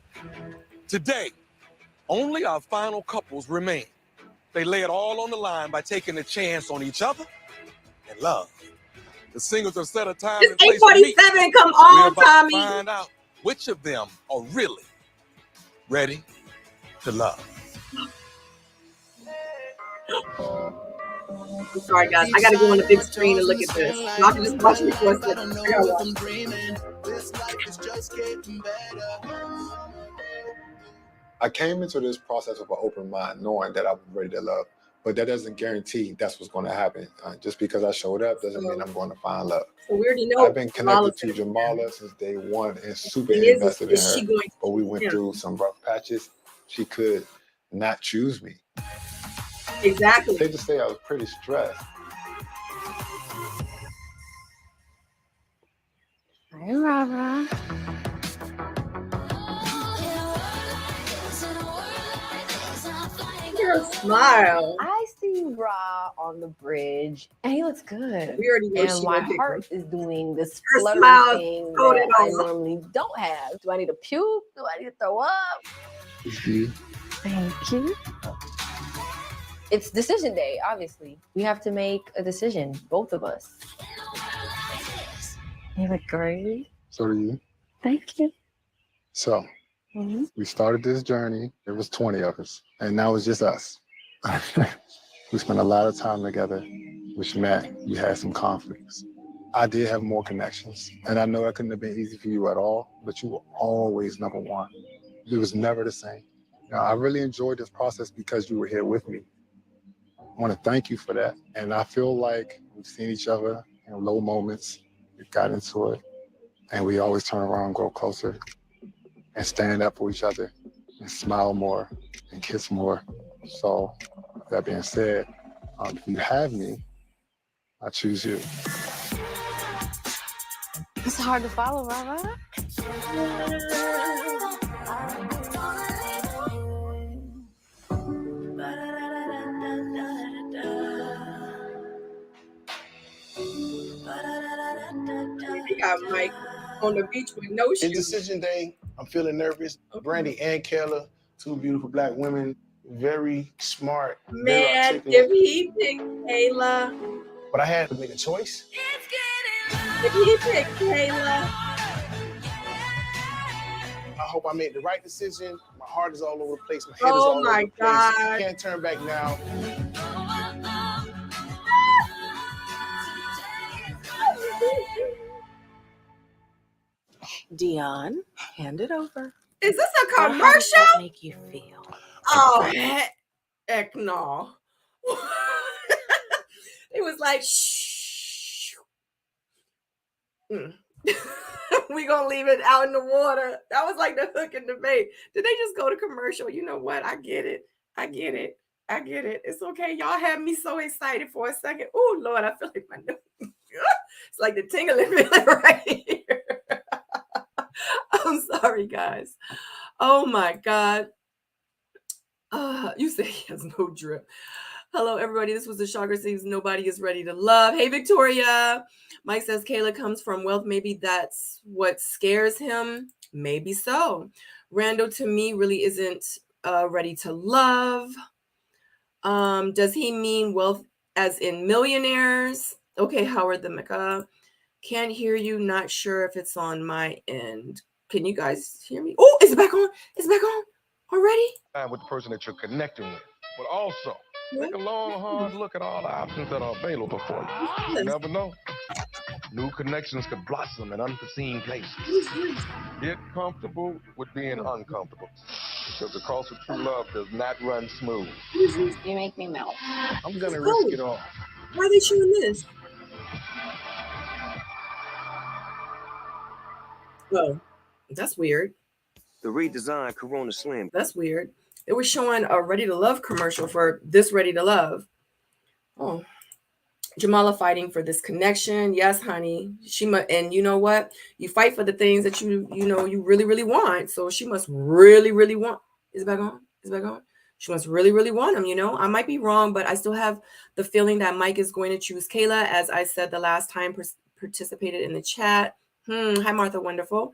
Today, only our final couples remain. They lay it all on the line by taking a chance on each other and love. The singles have set a time and place to meet. 8:47. Come on, We're about Tommy. to find out which of them are really ready to love. I'm sorry, guys. I gotta go on the big screen and look at this. Y'all can just watch me for a second. I gotta watch. I came into this process with an open mind, knowing that I was ready to love. But that doesn't guarantee that's what's going to happen. Just because I showed up doesn't mean I'm going to find love. So we already know I've been connected to Jamala since day one and super invested in her. But we went through some rough patches. She could not choose me. Exactly. They just say I was pretty stressed. Hi, Rara. Your smile. I see Ra on the bridge, and he looks good. We already know and she my gonna pick heart is doing this Her fluttering smile thing told that it I all. normally don't have. Do I need to puke? Do I need to throw up? Thank you. It's decision day, obviously. We have to make a decision, both of us. You look great. So do you. Thank you. So we started this journey. There was 20 of us, and now it's just us. We spent a lot of time together, which meant we had some conflicts. I did have more connections, and I know that couldn't have been easy for you at all, but you were always number one. It was never the same. Now, I really enjoyed this process because you were here with me. I want to thank you for that. And I feel like we've seen each other in low moments. We got into it, and we always turn around and grow closer and stand up for each other and smile more and kiss more. So that being said, if you have me, I choose you. It's hard to follow, Rara. We got Mike on the beach with no It's shoes. decision day. I'm feeling nervous. Brandy and Kayla, two beautiful black women, very smart, very Man, articulate. if he picked Kayla, But I had to make a choice. if he picked Kayla, I hope I made the right decision. My heart is all over the place. My head is oh all over my the place. God. Can't turn back now. Dion, hand it over. Is this a How does that commercial? make you feel? Oh, heck no. It was like, shh. We gonna leave it out in the water. That was like the hook in the bait. Did they just go to commercial? You know what? I get it. I get it. I get it. It's okay. Y'all had me so excited for a second. Oh Lord, I feel like my nose. It's like the tingling feeling right here. I'm sorry, guys. Oh my God. You say he has no drip. Hello, everybody. This was the shocker. Seems nobody is ready to love. Hey, Victoria. Mike says Kayla comes from wealth. Maybe that's what scares him. Maybe so. Rando to me really isn't ready to love. Does he mean wealth as in millionaires? Okay, Howard the Mecca. Can't hear you. Not sure if it's on my end. Can you guys hear me? Oh, is it back on? Is it back on already? With the person that you're connecting with, but also take a long, hard look at all the options that are available for you. You never know. New connections could blossom in unforeseen places. Get comfortable with being uncomfortable, because the course of true love does not run smooth. You make me melt. I'm gonna risk it all. Why are they showing this? Oh, that's weird. The redesigned Corona Slim. That's weird. It was showing a Ready to Love commercial for this Ready to Love. Oh, Jamala fighting for this connection. Yes, honey. And you know what? You fight for the things that you really, really want. So she must really, really want. Is it back on? Is it back on? She must really, really want him. I might be wrong, but I still have the feeling that Mike is going to choose Kayla, as I said the last time participated in the chat. Hi, Martha. Wonderful.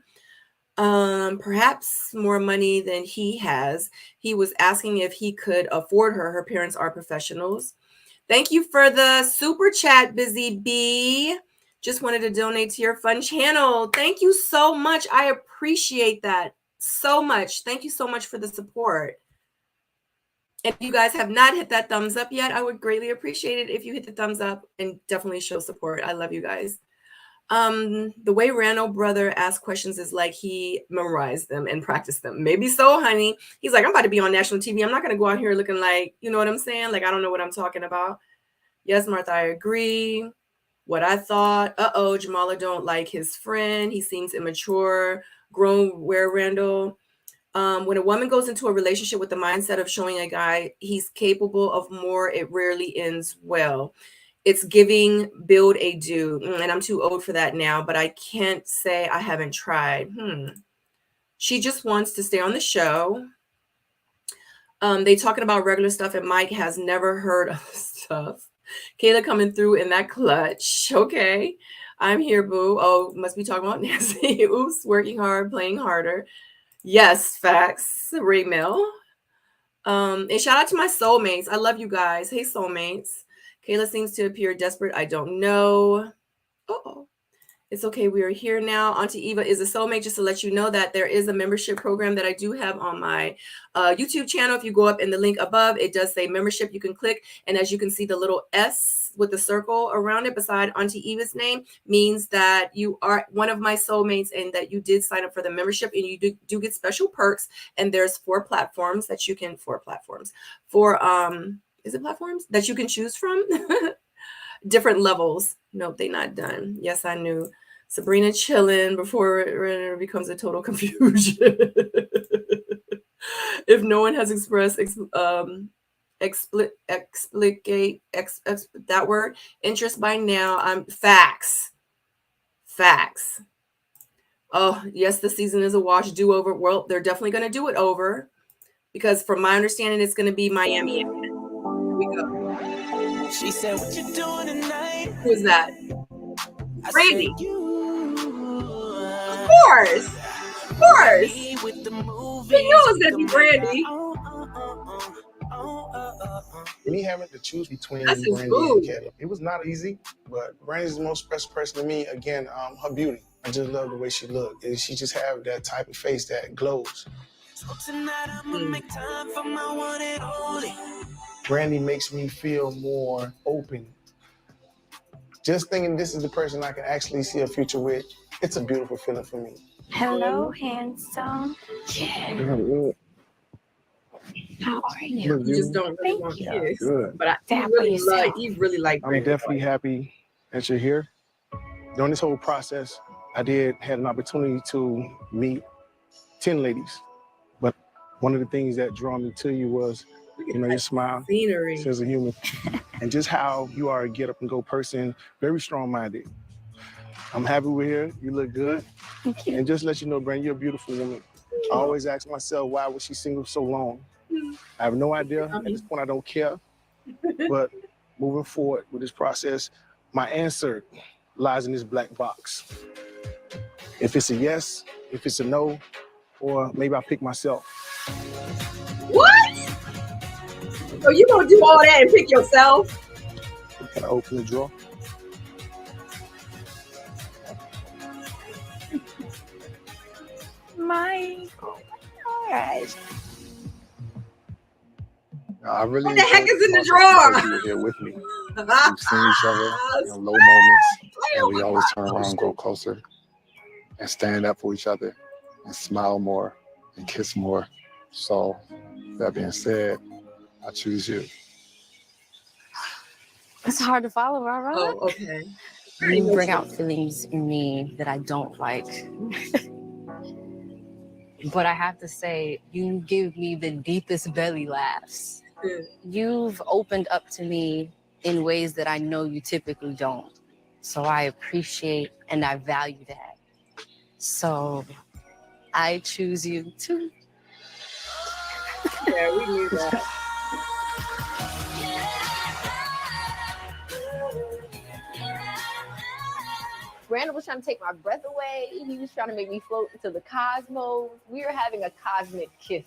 Perhaps more money than he has. He was asking if he could afford her. Her parents are professionals. Thank you for the super chat, Busy Bee. Just wanted to donate to your fun channel. Thank you so much. I appreciate that so much. Thank you so much for the support. If you guys have not hit that thumbs up yet, I would greatly appreciate it if you hit the thumbs up and definitely show support. I love you guys. The way Rano brother asks questions is like he memorized them and practiced them. Maybe so, honey. He's like, I'm about to be on national TV. I'm not going to go out here looking like, you know what I'm saying? Like, I don't know what I'm talking about. Yes, Martha, I agree. What I thought. Jamala don't like his friend. He seems immature. Grown where Randall. When a woman goes into a relationship with the mindset of showing a guy he's capable of more, it rarely ends well. It's giving build a dude. And I'm too old for that now, but I can't say I haven't tried. She just wants to stay on the show. They talking about regular stuff, and Mike has never heard of the stuff. Kayla coming through in that clutch. Okay. I'm here, boo. Oh, must be talking about Nancy. Oops, working hard, playing harder. Yes, facts. Ray Mill. And shout out to my soulmates. I love you guys. Hey, soulmates. Kayla seems to appear desperate. I don't know. Oh, it's okay. We are here now. Auntie Eva is a soulmate. Just to let you know that there is a membership program that I do have on my YouTube channel. If you go up in the link above, it does say membership. You can click. And as you can see, the little S with the circle around it beside Auntie Eva's name means that you are one of my soulmates and that you did sign up for the membership, and you do get special perks. And there's 4 platforms that you can, 4 platforms for, is it platforms that you can choose from? Different levels. Nope, they not done. Yes, I knew. Sabrina chilling before it becomes a total confusion. If no one has expressed explicate that word interest by now. Facts. Oh yes, the season is a wash. Do over. Well, they're definitely going to do it over because from my understanding, it's going to be Miami. Here we go. She said, "What you doing tonight?" Who is that? Brandy. Of course. You know it's going to be Brandy. Me having to choose between That's his Brandy boo. and Kelly, it was not easy, but Brandy's the most special person to me. Again, her beauty. I just love the way she looked. And she just have that type of face that glows. So tonight I'ma make time for my one and only. Brandy makes me feel more open. Just thinking this is the person I can actually see a future with, it's a beautiful feeling for me. Hello, handsome. Yeah. How are you? You just don't really want kids. Good. But you really like I'm Brandy. definitely happy that you're here. During this whole process, I had an opportunity to meet 10 ladies. But one of the things that drew me to you was, your smile, scenery, sense of humor, and just how you are a get up and go person, very strong-minded. I'm happy we're here. You look good. Thank you. And just let you know, Brand, you're a beautiful woman. I always ask myself, why was she single so long? I have no idea. At this point, I don't care. But moving forward with this process, my answer lies in this black box. If it's a yes, if it's a no, or maybe I pick myself. What? So you gonna do all that and pick yourself? Can I open the drawer? Michael. All right. I really What the heck is in the enjoyed drawer? because you were here with me. We've seen each other in low moments, and we always turn around, grow closer, and stand up for each other, and smile more, and kiss more. So, that being said, I choose you. It's hard to follow, all right? Oh, okay. You bring out feelings in me that I don't like. But I have to say, you give me the deepest belly laughs. You've opened up to me in ways that I know you typically don't. So I appreciate and I value that. So I choose you too. Yeah, we knew that. Brandon was trying to take my breath away. He was trying to make me float into the cosmos. We are having a cosmic kiss.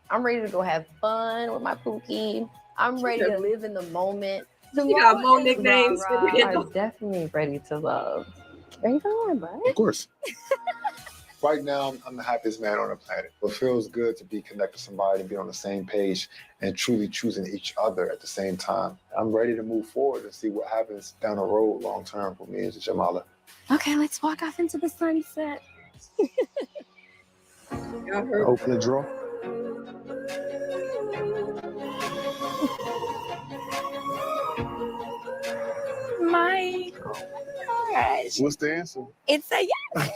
I'm ready to go have fun with my Pookie. I'm ready to live in the moment. You got more nicknames. I'm definitely ready to love. Where you going, bud? Of course. Right now, I'm the happiest man on the planet. It feels good to be connected to somebody, to be on the same page, and truly choosing each other at the same time. I'm ready to move forward and see what happens down the road long term for me and Jamala. Okay, let's walk off into the sunset. Open the drawer. Michael. All right. What's the answer? It's a yes.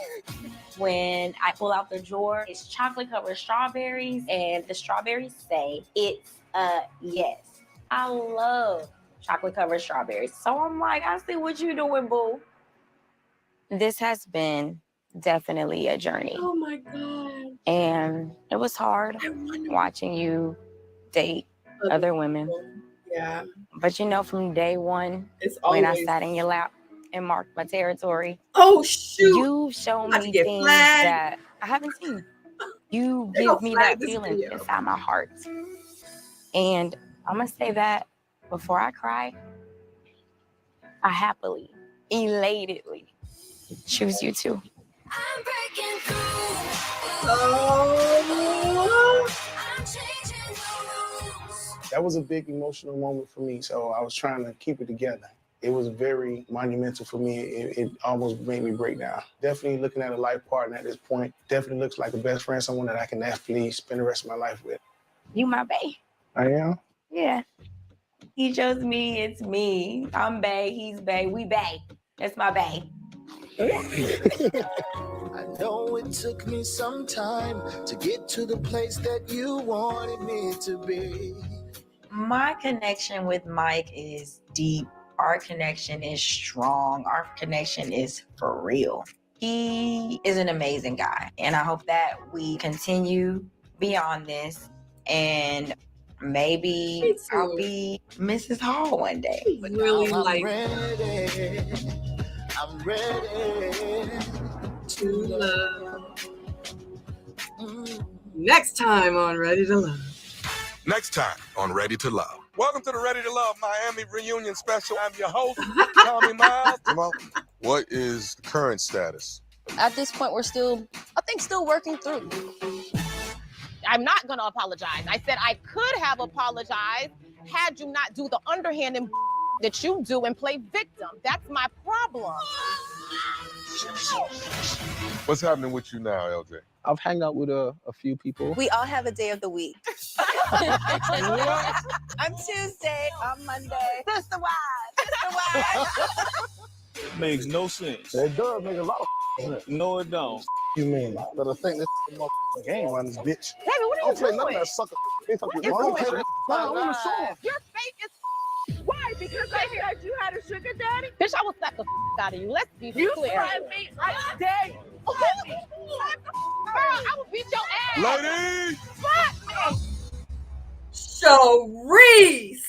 When I pull out the drawer, it's chocolate covered strawberries, and the strawberries say it's a yes. I love chocolate covered strawberries. So I'm like, I see what you're doing, boo. This has been definitely a journey. Oh my God. And it was hard watching you date other women. Yeah. But from day one, it's when I always... sat in your lap and marked my territory. Oh, shoot. You've shown me things that I haven't seen. You give me that feeling inside my heart. And I'm going to say that before I cry, I happily, elatedly choose you too. That was a big emotional moment for me, so I was trying to keep it together. It was very monumental for me. It almost made me break down. Definitely looking at a life partner at this point. Definitely looks like a best friend, someone that I can actually spend the rest of my life with. You my bae. I am? Yeah. He chose me, it's me. I'm bae, he's bae, we bae. That's my bae. I know it took me some time to get to the place that you wanted me to be. My connection with Mike is deep. Our connection is strong. Our connection is for real. He is an amazing guy, and I hope that we continue beyond this, and maybe I'll be Mrs. Hall one day. But really I'm like ready. I'm ready to love. Next time on Ready to Love. Next time on Ready to Love. Welcome to the Ready to Love Miami reunion special. I'm your host, Tommy Miles. What is the current status? At this point, we're still working through. I'm not gonna apologize. I said I could have apologized had you not do the underhanded that you do and play victim. That's my problem. What's happening with you now, LJ? I've hung out with a few people. We all have a day of the week. I'm Tuesday. I'm Monday. Sister wives. Makes no sense. It does make a lot of sense. No, it don't. You mean? But I think this motherfucking game on this bitch. David, what are you Don't play doing? none of that sucker. What is going on? I'm sure. Your face is. Why? Because I heard you had a sugar daddy? Bitch, I will slap the out of you. Let's be clear. You slap me. I dare you. Girl, I will beat your ass. Ladies! Fuck me. Sharice!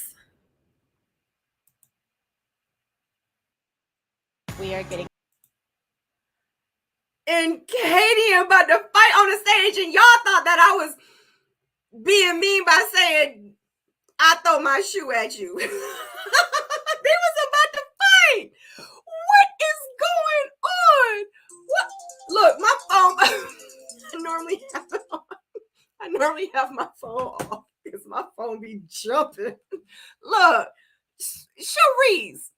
We are getting. And Katie about to fight on the stage, and y'all thought that I was being mean by saying I throw my shoe at you. They was about to fight. What is going on? What? Look, my phone. I normally have my phone off because my phone be jumping. Look, Sharice.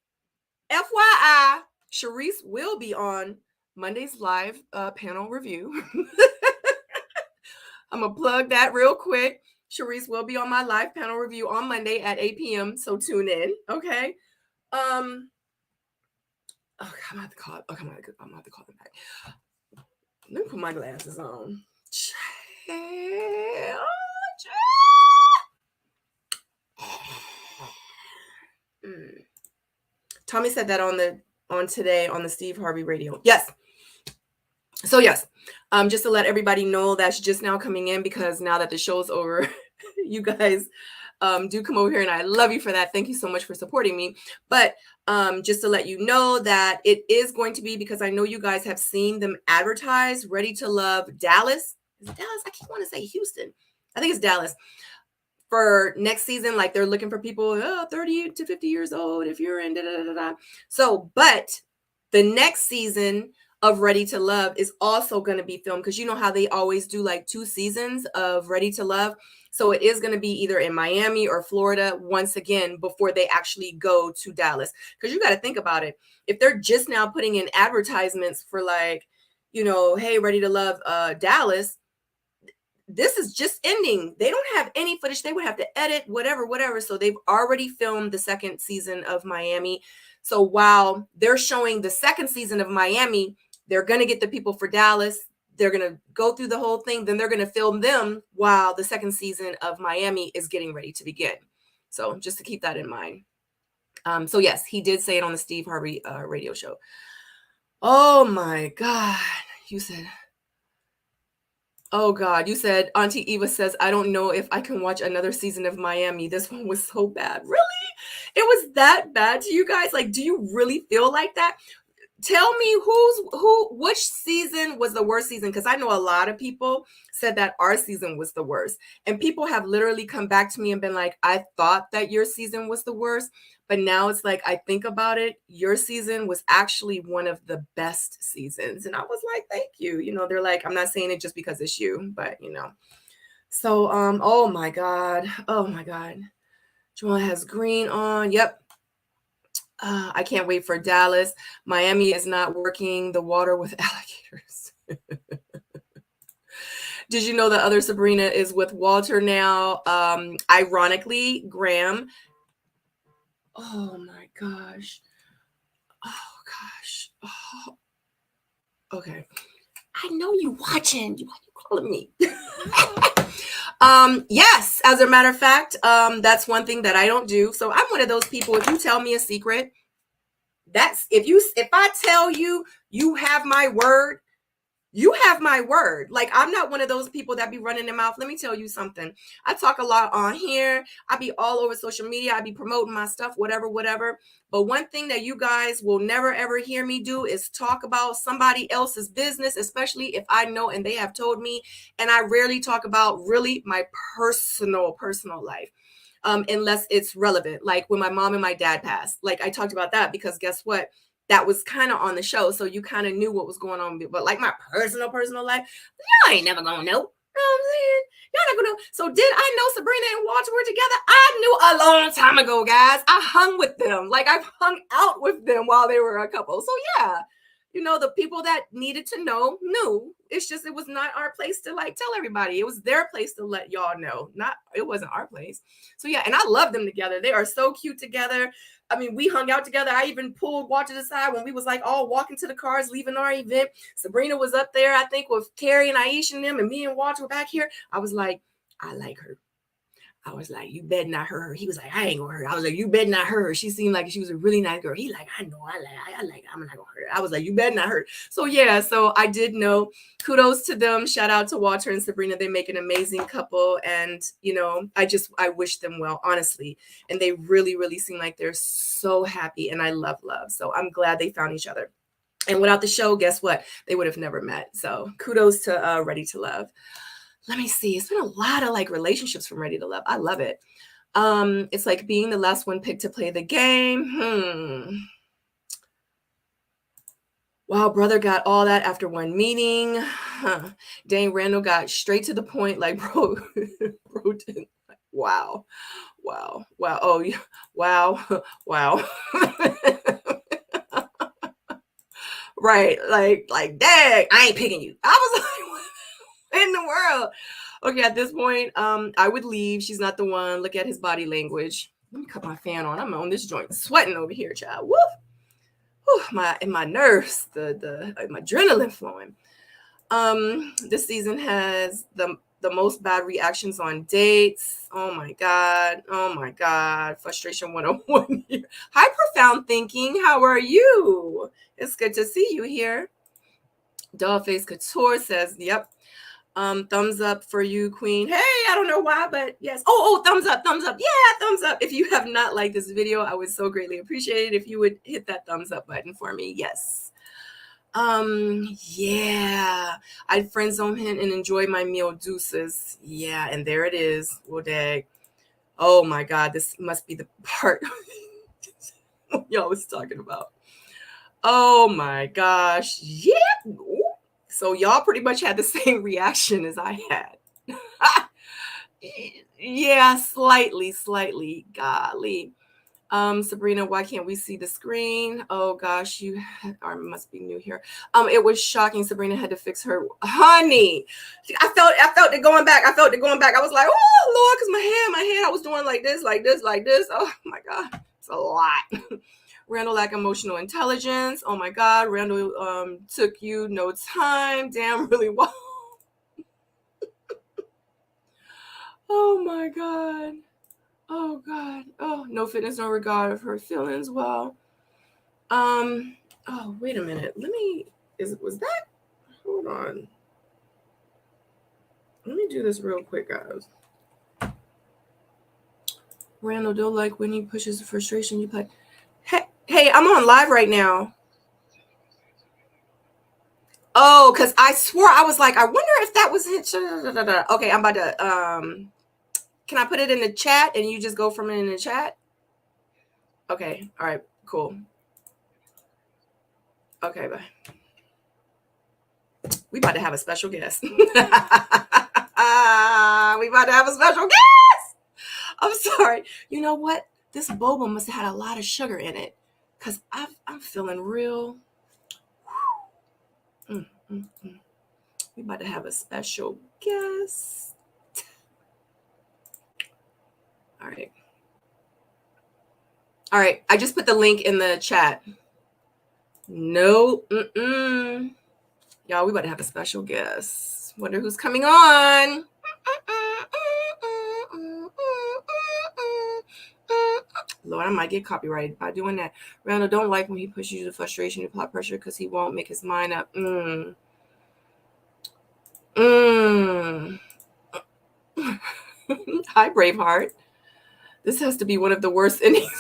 FYI, Sharice will be on Monday's live panel review. I'm gonna plug that real quick. Sharice will be on my live panel review on Monday at 8 p.m. So tune in, okay? I'm gonna have to call. Okay, I'm gonna have to call them back. Let me put my glasses on. Tommy said that on today on the Steve Harvey radio. Yes. So yes, just to let everybody know that's just now coming in, because now that the show's over, you guys do come over here, and I love you for that. Thank you so much for supporting me. But just to let you know that it is going to be, because I know you guys have seen them advertise, Ready to Love Dallas. Is it Dallas? I keep wanting to say Houston. I think it's Dallas. For next season, like they're looking for people 30 to 50 years old if you're in da-da-da-da-da. So, but the next season of Ready to Love is also going to be filmed, because you know how they always do like 2 seasons of Ready to Love. So it is going to be either in Miami or Florida once again before they actually go to Dallas. Because you got to think about it. If they're just now putting in advertisements for like, you know, hey, Ready to Love Dallas, this is just ending. They don't have any footage. They would have to edit whatever. So they've already filmed the 2nd season of Miami. So while they're showing the 2nd season of Miami, they're going to get the people for Dallas. They're going to go through the whole thing. Then they're going to film them while the 2nd season of Miami is getting ready to begin. So just to keep that in mind. So yes, he did say it on the Steve Harvey radio show. Oh my God. You said, oh God, you said, Auntie Eva says, I don't know if I can watch another season of Miami. This one was so bad. Really? It was that bad to you guys? Like, do you really feel like that? Tell me which season was the worst season? Because I know a lot of people said that our season was the worst. And people have literally come back to me and been like, I thought that your season was the worst. But now it's like, I think about it, your season was actually one of the best seasons. And I was like, thank you. You know, they're like, I'm not saying it just because it's you, but you know. So, oh my God. Oh my God. Joanne has green on. Yep. I can't wait for Dallas. Miami is not working the water with alligators. Did you know the other Sabrina is with Walter now? Ironically, Graham. Oh my gosh. Oh gosh. Oh. Okay. I know you watching. You calling me. Yes, as a matter of fact, that's one thing that I don't do. So I'm one of those people, if you tell me a secret, if I tell you, you have my word, you have my word. Like, I'm not one of those people that be running their mouth. Let me tell you something. I talk a lot on here. I be all over social media. I be promoting my stuff, whatever. But one thing that you guys will never, ever hear me do is talk about somebody else's business, especially if I know and they have told me. And I rarely talk about really my personal life. Unless it's relevant, like when my mom and my dad passed. Like, I talked about that because guess what? That was kind of on the show, so you kind of knew what was going on. But like my personal life, y'all ain't never gonna know. You know what I'm saying? Y'all not gonna know. So did I know Sabrina and Walter were together? I knew a long time ago, guys. I hung with them. Like, I've hung out with them while they were a couple. So yeah, you know, the people that needed to know knew. It's just, it was not our place to like tell everybody. It was their place to let y'all know. It wasn't our place. So yeah, and I love them together. They are so cute together. I mean, we hung out together. I even pulled Walter to the side when we was like all walking to the cars, leaving our event. Sabrina was up there, I think, with Carrie and Aisha and them, and me and Walter were back here. I was like, I like her. I was like, you better not hurt her. He was like, I ain't gonna hurt her. I was like, you better not hurt her. She seemed like she was a really nice girl. He like, I know, I like her. I'm not gonna hurt her. I was like, you better not hurt her. So yeah, so I did know. Kudos to them. Shout out to Walter and Sabrina. They make an amazing couple. And you know, I wish them well, honestly. And they really, really seem like they're so happy. And I love. So I'm glad they found each other. And without the show, guess what? They would have never met. So kudos to Ready to Love. Let me see. It's been a lot of like relationships from Ready to Love. I love it. It's like being the last one picked to play the game. Wow, brother got all that after one meeting. Dang, Randall got straight to the point. Like, bro didn't. Wow. Oh, yeah. Wow. Right. Like, dang, I ain't picking you. I was like, what in the world? Okay, at this point, I would leave. She's not the one. Look at his body language. Let me cut my fan on. I'm on this joint sweating over here, child. Woof. My nerves, my adrenaline flowing. This season has the most bad reactions on dates. Oh my God. Frustration 101 here. Hi, Profound Thinking. How are you? It's good to see you here. Dollface Couture says, yep. Thumbs up for you, Queen. Hey, I don't know why, but yes. Oh, thumbs up. Yeah, thumbs up. If you have not liked this video, I would so greatly appreciate it if you would hit that thumbs up button for me. Yes. Yeah. I'd friend zone him and enjoy my meal deuces. Yeah, and there it is. Well, dag. Oh my God, this must be the part y'all was talking about. Oh my gosh. Yeah. So y'all pretty much had the same reaction as I had. Yeah, slightly. Golly. Sabrina, why can't we see the screen? Oh gosh, you must be new here. It was shocking. Sabrina had to fix her. Honey, I felt it going back. I was like, oh Lord, because my head, I was doing like this. Oh my God, it's a lot. Randall lack emotional intelligence. Oh my God, Randall took you no time. Damn, really well. Oh my God. Oh God. Oh, no fitness, no regard of her feelings. Well, oh, wait a minute. Was that? Hold on. Let me do this real quick, guys. Randall don't like when he pushes the frustration you play. Hey, I'm on live right now. Oh, because I swore I was like, I wonder if that was it. Okay, I'm about to can I put it in the chat and you just go from it in the chat? Okay, all right, cool. Okay, bye. We about to have a special guest. I'm sorry. You know what? This boba must have had a lot of sugar in it because I'm feeling real. We about to have a special guest. All right. I just put the link in the chat. No. Y'all, we about to have a special guest. Wonder who's coming on. Lord, I might get copyrighted by doing that. Randall don't like when he pushes you to frustration and apply pressure because he won't make his mind up. Hi, Braveheart. This has to be one of the worst endings.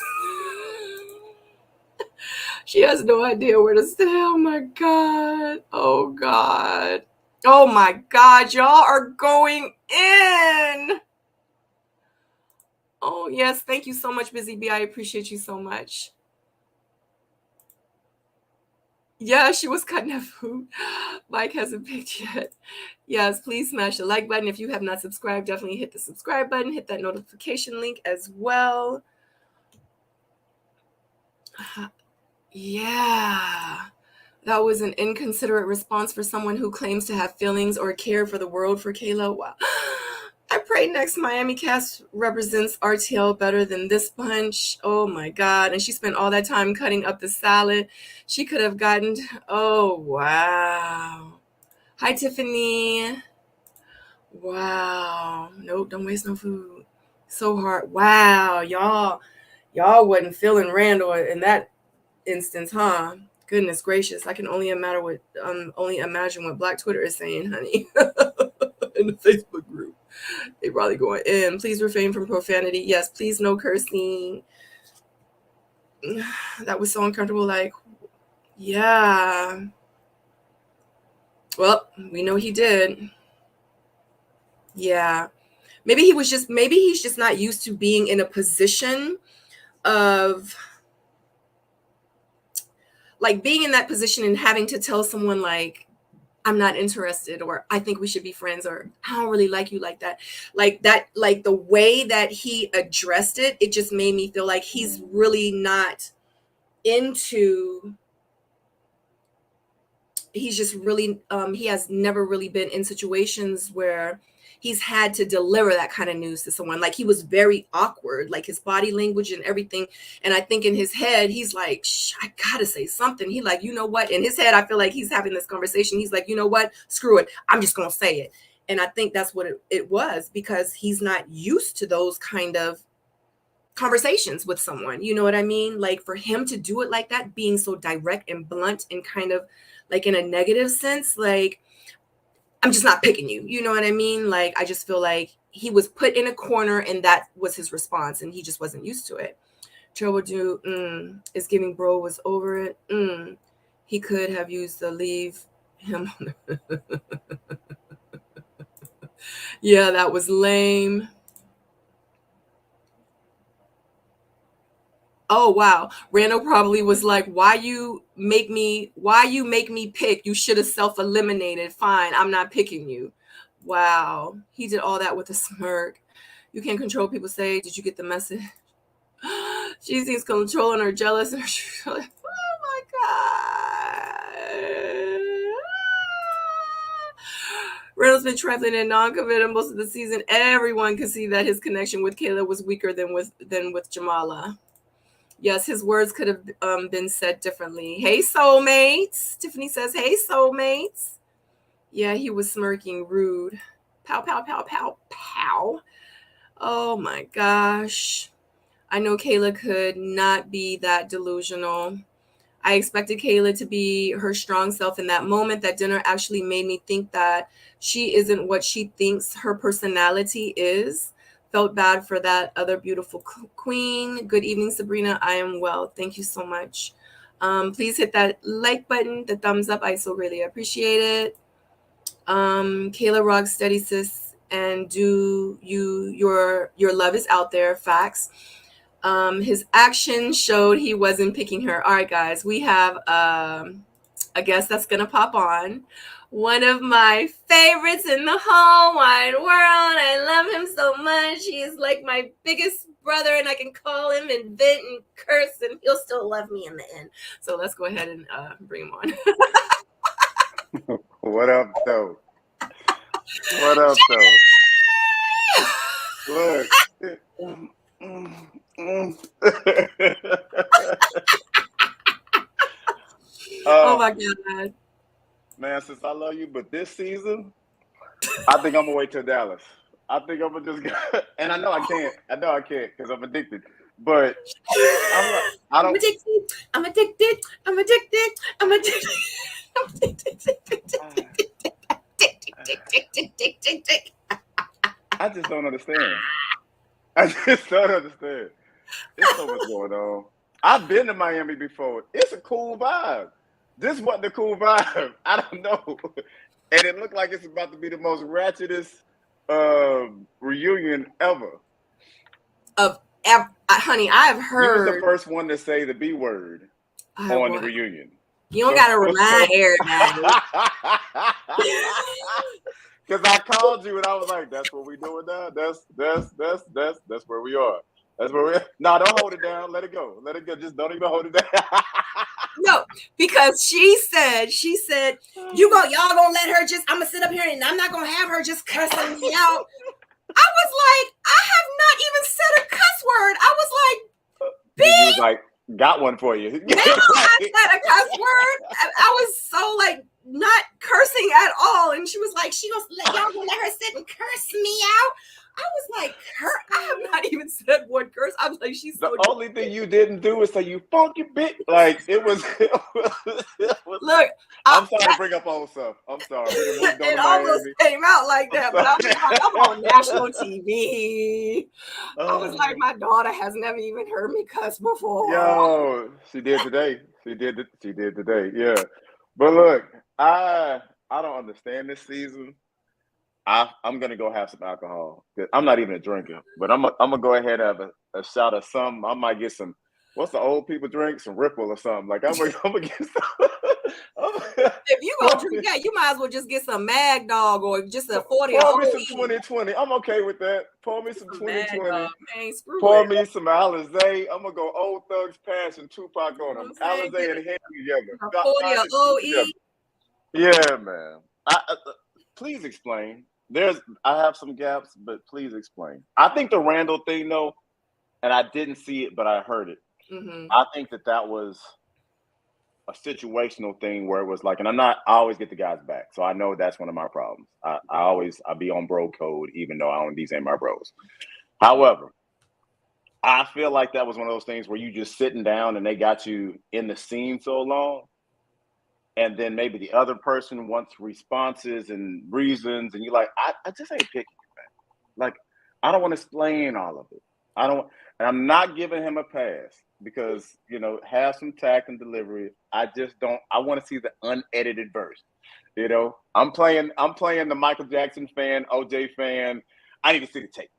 She has no idea where to stand. Oh my God. Oh God. Oh my God. Y'all are going in. Oh, yes. Thank you so much, Busy Bee. I appreciate you so much. Yeah, she was cutting that food. Mike hasn't picked yet. Yes, please smash the like button. If you have not subscribed, definitely hit the subscribe button. Hit that notification link as well. Yeah. That was an inconsiderate response for someone who claims to have feelings or care for the world for Kayla. Wow. I pray next Miami cast represents RTL better than this bunch. Oh my God. And she spent all that time cutting up the salad. She could have gotten, oh wow. Hi, Tiffany. Wow. Nope, don't waste no food. So hard. Wow. Y'all wasn't feeling Randall in that instance, huh? Goodness gracious. I can only imagine what Black Twitter is saying, honey. In the Facebook group. They probably going in. Please refrain from profanity. Yes, please no cursing. That was so uncomfortable. Like, yeah. Well, we know he did. Yeah. Maybe he's just not used to being in a position of like being in that position and having to tell someone like, I'm not interested, or I think we should be friends, or I don't really like you like that. Like the way that he addressed it, it just made me feel like he's really not into, he's just really, he has never really been in situations where he's had to deliver that kind of news to someone. Like he was very awkward, like his body language and everything. And I think in his head, he's like, I gotta say something. He like, you know what? In his head, I feel like he's having this conversation. He's like, you know what? Screw it. I'm just gonna say it. And I think that's what it was, because he's not used to those kind of conversations with someone. You know what I mean? Like for him to do it like that, being so direct and blunt and kind of like in a negative sense, like, I'm just not picking you. You know what I mean? Like, I just feel like he was put in a corner and that was his response and he just wasn't used to it. Trouble do is giving bro was over it. He could have used the leave him. Yeah, that was lame. Oh wow. Randall probably was like, why you make me pick? You should have self-eliminated. Fine, I'm not picking you. Wow. He did all that with a smirk. You can't control people say, did you get the message? She seems controlling or jealous. Oh my God. Reynolds been trifling and non-committed most of the season. Everyone could see that his connection with Kayla was weaker than with Jamala. Yes, his words could have been said differently. Hey, soulmates. Tiffany says, hey, soulmates. Yeah, he was smirking, rude. Pow, pow, pow, pow, pow. Oh my gosh. I know Kayla could not be that delusional. I expected Kayla to be her strong self in that moment. That dinner actually made me think that she isn't what she thinks her personality is. Felt bad for that other beautiful queen. Good evening, Sabrina. I am well. Thank you so much. Please hit that like button, the thumbs up. I so really appreciate it. Kayla rocks steady, sis, and your love is out there. Facts. His action showed he wasn't picking her. All right, guys, we have a guest that's gonna pop on. One of my favorites in the whole wide world. I love him so much. He's like my biggest brother, and I can call him and vent and curse, and he'll still love me in the end. So let's go ahead and bring him on. What up, though? What up, though? Look. Oh my God. Man, since I love you, but this season, I think I'm gonna wait till Dallas. I think I'm gonna just go, and I know I can't because I'm addicted. But I'm like, I I'm don't. addicted. I'm addicted. I'm addicted. I'm addicted. I'm addicted. I just don't understand. I just don't understand. There's so much going on. I've been to Miami before. It's a cool vibe. This wasn't the cool vibe. I don't know. And it looked like it's about to be the most ratchetest reunion ever. Honey, I have You was the heard. first one to say the B word on the reunion. You don't gotta remind everybody. Because I called you and I was like, "That's what we doing now. That's where we are. That's where we are." No, don't hold it down. Let it go. Let it go. Just don't even hold it down. No, because she said, y'all gonna let her just, I'm gonna sit up here and I'm not gonna have her just cussing me out. I was like, I have not even said a cuss word. I was like, He was like, got one for you. now I said a cuss word. I was so like not cursing at all. And she was like, y'all gonna let her sit and curse me out. I was like, I have not even said one curse. I was like, she's so. The only thing you didn't do is say you funky bitch. Like it was. Look, I'm sorry to bring up old stuff. I'm sorry. It almost came out like that, but I was like, I'm on national TV. I was like, my daughter has never even heard me cuss before. Yo, she did today. She did today. Yeah, but look, I don't understand this season. I'm gonna go have some alcohol. I'm not even a drinker, but I'm gonna go ahead and have a shot of something. I might get some. What's the old people drink? Some Ripple or something. Like I'm gonna get some. If you gonna drink that, you might as well just get some Mad Dog or just a 40. Pour me some 2020. I'm okay with that. Pour me some 2020. Pour me some Alizé. I'm gonna go Old Thugs Passion, Tupac on them. Alizé and Henry together. 40 OE. Yeah, man. Please explain. I have some gaps, but please explain. I think the Randall thing, though, and I didn't see it, but I heard it. Mm-hmm. I think that was a situational thing where it was like, and I always get the guys back, so I know that's one of my problems. I be on bro code, even though these ain't my bros. However, I feel like that was one of those things where you just sitting down and they got you in the scene so long. And then maybe the other person wants responses and reasons, and you're like, I just ain't picking you, man. Like, I don't want to explain all of it. And I'm not giving him a pass because, have some tact and delivery. I just don't. I want to see the unedited version. I'm playing the Michael Jackson fan, OJ fan. I need to see the tape.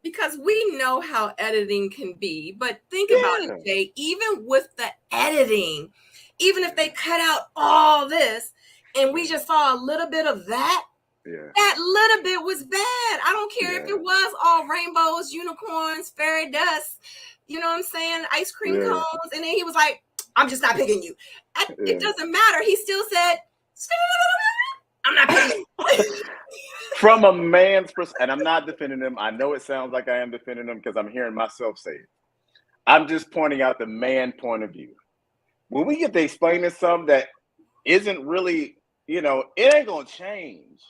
Because we know how editing can be, but think about it, Jay. Even with the editing, even if they cut out all this and we just saw a little bit of that, that little bit was bad. I don't care if it was all rainbows, unicorns, fairy dust, you know what I'm saying? Ice cream cones. And then he was like, I'm just not picking you. It doesn't matter. He still said, I'm not picking you. From a man's perspective, and I'm not defending him. I know it sounds like I am defending him because I'm hearing myself say it. I'm just pointing out the man point of view. When we get to explaining something that isn't really, it ain't gonna change.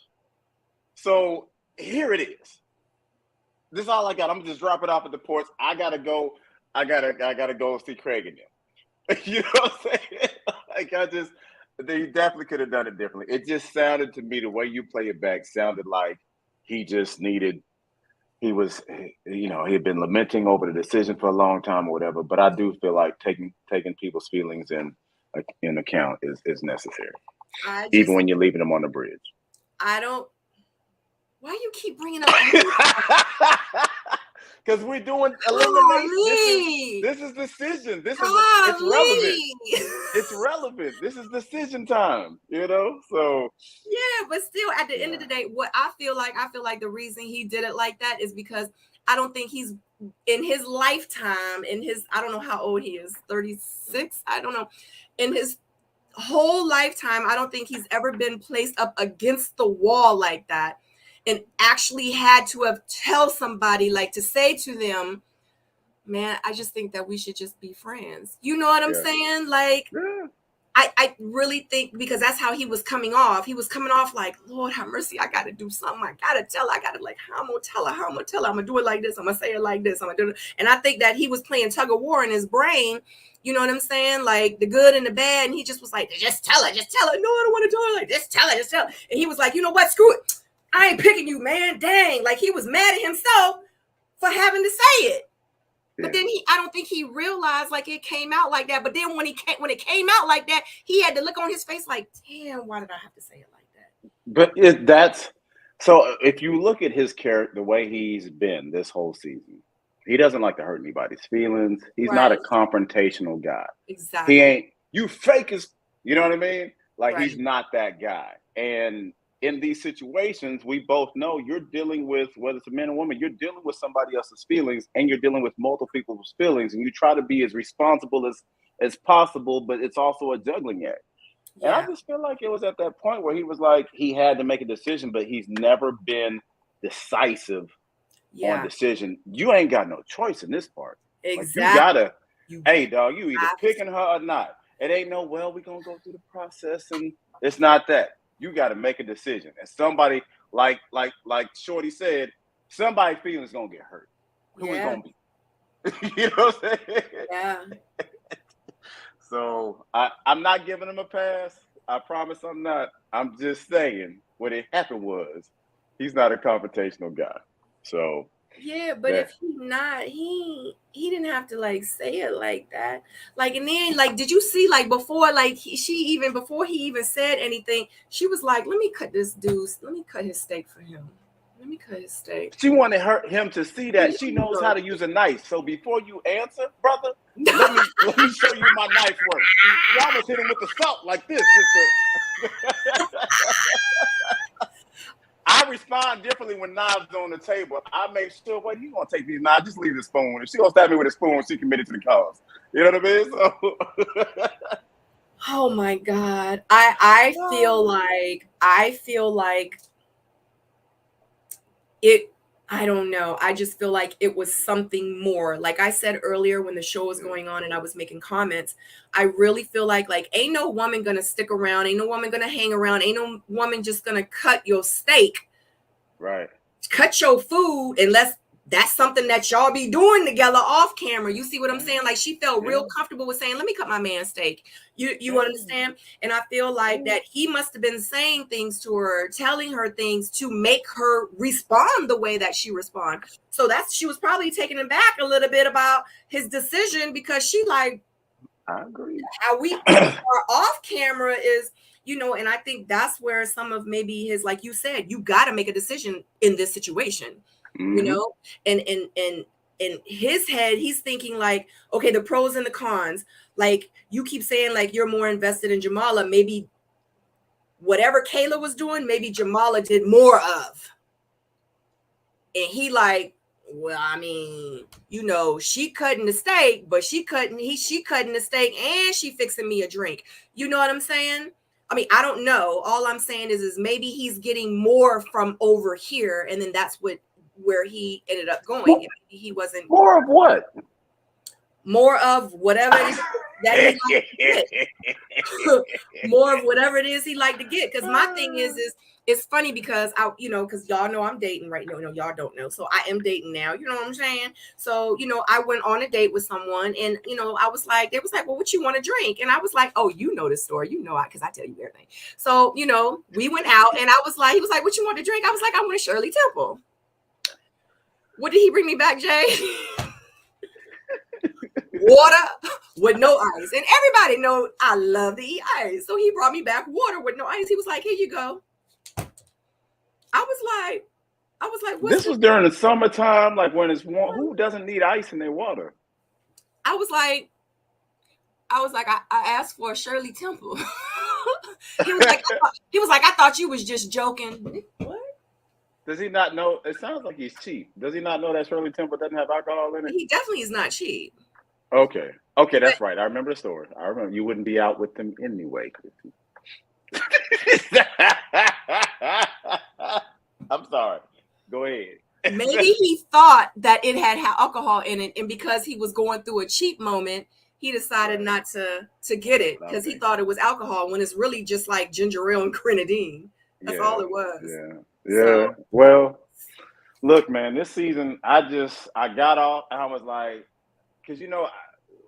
So here it is. This is all I got. I'm gonna just drop it off at the porch. I gotta go. I gotta go see Craig and them. You know what I'm saying? They definitely could have done it differently. It just sounded to me, the way you play it back, sounded like he just needed. He had been lamenting over the decision for a long time or whatever. But I do feel like taking people's feelings in account is necessary, even when you're leaving them on the bridge. Why you keep bringing up? Because we're doing elimination. This is decision. It's relevant. It's relevant. This is decision time. So yeah, but still, at the end of the day, what I feel like the reason he did it like that is because I don't think he's in his lifetime. I don't know how old he is, 36. I don't know. In his whole lifetime, I don't think he's ever been placed up against the wall like that. And actually had to tell somebody, like, to say to them, man, I just think that we should just be friends. You know what I'm saying? Like, I really think because that's how he was coming off. He was coming off like, Lord have mercy, I gotta do something. I gotta tell her. I gotta like, how I'm gonna tell her, I'm gonna do it like this, I'm gonna say it like this, I'm gonna do it. And I think that he was playing tug of war in his brain, you know what I'm saying? Like the good and the bad. And he just was like, just tell her. No, I don't want to tell her. Like, just tell her. And he was like, you know what? Screw it. I ain't picking you, man. Dang. Like he was mad at himself for having to say it. But then I don't think he realized like it came out like that. But then when it came out like that, he had to look on his face like, damn, why did I have to say it like that? But so if you look at his character, the way he's been this whole season, he doesn't like to hurt anybody's feelings. He's not a confrontational guy. Exactly. He ain't, you fake as, you know what I mean? Like he's not that guy. And in these situations, we both know you're dealing with, whether it's a man or woman, you're dealing with somebody else's feelings and you're dealing with multiple people's feelings, and you try to be as responsible as possible, but it's also a juggling act. And I just feel like it was at that point where he was like, he had to make a decision, but he's never been decisive on decision. You ain't got no choice in this part. Exactly. Like, you gotta, hey dog, you either picking her or not. It ain't no, well, we're gonna go through the process, and it's not that. You got to make a decision, and somebody like Shorty said, somebody's feelings gonna get hurt. Who is gonna be? You know what I'm saying? Yeah. So I'm not giving him a pass. I promise I'm not. I'm just saying what it happened was he's not a confrontational guy. So yeah, but if he's not, he didn't have to like say it like that. Like, and then like, did you see like before like before he even said anything, she was like, let me cut his steak for him. Let me cut his steak. She wanted him to see that she knows how to use a knife. So before you answer, brother, let me show you my knife work. You almost hit him with the salt like this. I respond differently when knives on the table. I make sure, well, you gonna take these knives, just leave the spoon. If she gonna stab me with a spoon, she committed to the cause. You know what I mean? So oh my God. I feel like it, I don't know. I just feel like it was something more. Like I said earlier when the show was going on and I was making comments, I really feel like ain't no woman gonna stick around, ain't no woman gonna hang around, ain't no woman just gonna cut your steak. Right. Cut your food unless that's something that y'all be doing together off camera. You see what I'm saying? Like she felt real comfortable with saying, let me cut my man's steak. You understand? And I feel like that he must have been saying things to her, telling her things to make her respond the way that she respond. So she was probably taken aback a little bit about his decision because she like, I agree. How we are off camera is, you know, and I think that's where some of maybe his, like you said, you got to make a decision in this situation. You know, and in his head, he's thinking like, okay, the pros and the cons. Like you keep saying, like you're more invested in Jamala. Maybe whatever Kayla was doing, maybe Jamala did more of. And he like, well, I mean, you know, she cutting the steak, but she cutting the steak and she fixing me a drink. You know what I'm saying? I mean, I don't know. All I'm saying is maybe he's getting more from over here, and then that's where he ended up going. He wasn't more of what? More of whatever it is that he liked to get. More of whatever it is he liked to get. Because my thing is it's funny because because y'all know I'm dating right now. No, y'all don't know. So I am dating now. You know what I'm saying? So, I went on a date with someone and, they was like, well, what you want to drink? And I was like, oh, you know the story. Because I tell you everything. So, we went out and he was like, what you want to drink? I was like, I want a Shirley Temple. What did he bring me back, Jay? Water with no ice. And everybody knows I love to eat ice. So he brought me back water with no ice. He was like, here you go. I was like, what's this was during the summertime, like when it's warm. Who doesn't need ice in their water? I was like, I asked for a Shirley Temple. He was like, I thought you was just joking. What? Does he not know? It sounds like he's cheap. Does he not know that Shirley Temple doesn't have alcohol in it? He definitely is not cheap. Okay, that's right. I remember the story. I remember you wouldn't be out with them anyway. I'm sorry. Go ahead. Maybe he thought that it had alcohol in it, and because he was going through a cheap moment, he decided not to get it because he thought it was alcohol when it's really just like ginger ale and grenadine. That's all it was. Yeah. Well, look, man, this season I got off and I was like, because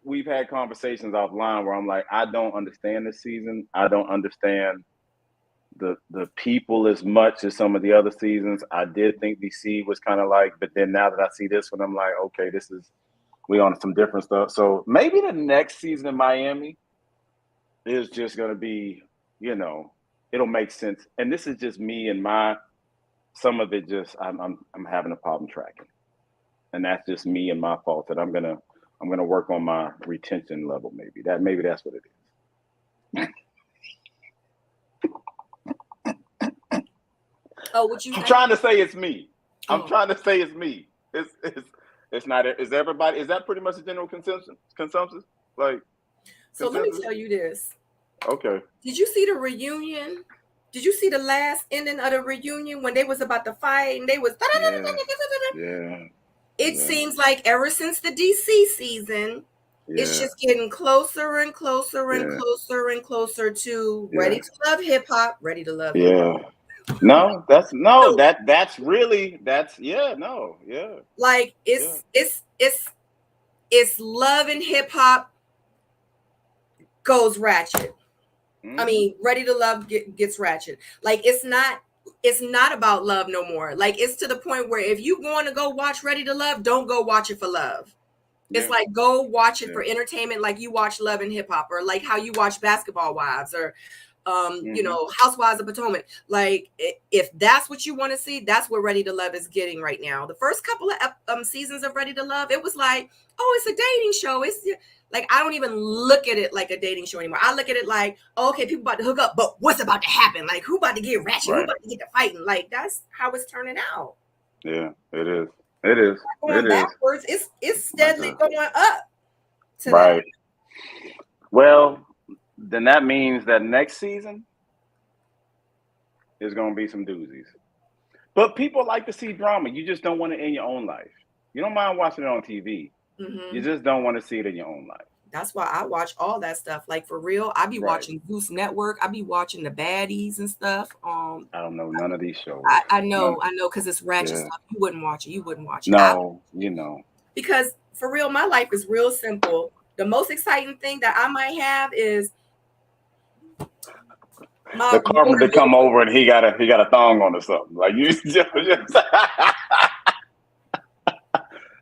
we've had conversations offline where I'm like, I don't understand this season. I don't understand the people as much as some of the other seasons. I did think DC was kind of like, but then now that I see this one, I'm like, okay, we on some different stuff. So maybe the next season in Miami is just gonna be, it'll make sense. And this is just me and some of it just I'm having a problem tracking, and that's just me and my fault. That I'm gonna work on my retention level. Maybe that's what it is. Oh, what you? I'm trying to say it's me. I'm trying to say it's me. It's not. Is everybody? Is that pretty much the general consensus? Like. So let me tell you this. Okay. Did you see the reunion? Did you see the last ending of the reunion when they was about to fight and they was? Yeah. It seems like ever since the DC season, it's just getting closer and closer and closer and closer to Ready to Love Hip Hop. Ready to Love Hip Hop. No, that's really. Like it's love and hip hop goes ratchet. I mean, Ready to Love gets ratchet. Like it's not about love no more. Like it's to the point where if you want to go watch Ready to Love, don't go watch it for love. It's like go watch it for entertainment, like you watch Love and Hip Hop, or like how you watch Basketball Wives, or Housewives of Potomac. Like if that's what you want to see, that's what Ready to Love is getting right now. The first couple of seasons of Ready to Love, it was like, oh, it's a dating show. It's like I don't even look at it like a dating show anymore. I look at it like, oh, okay, people about to hook up, but what's about to happen? Like who about to get ratchet? Who about to get to fighting? Like that's how it's turning out. Yeah, it is. It is. Going backwards, it's steadily going up. Right. Well, then that means that next season is going to be some doozies. But people like to see drama. You just don't want it in your own life. You don't mind watching it on TV. You just don't want to see it in your own life. That's why I watch all that stuff. Like for real, I be watching Goose Network. I be watching the baddies and stuff. I don't know none of these shows. I know, because it's ratchet stuff. You wouldn't watch it. No, because for real, my life is real simple. The most exciting thing that I might have is the carpenter come over and he got a thong on or something. Like you just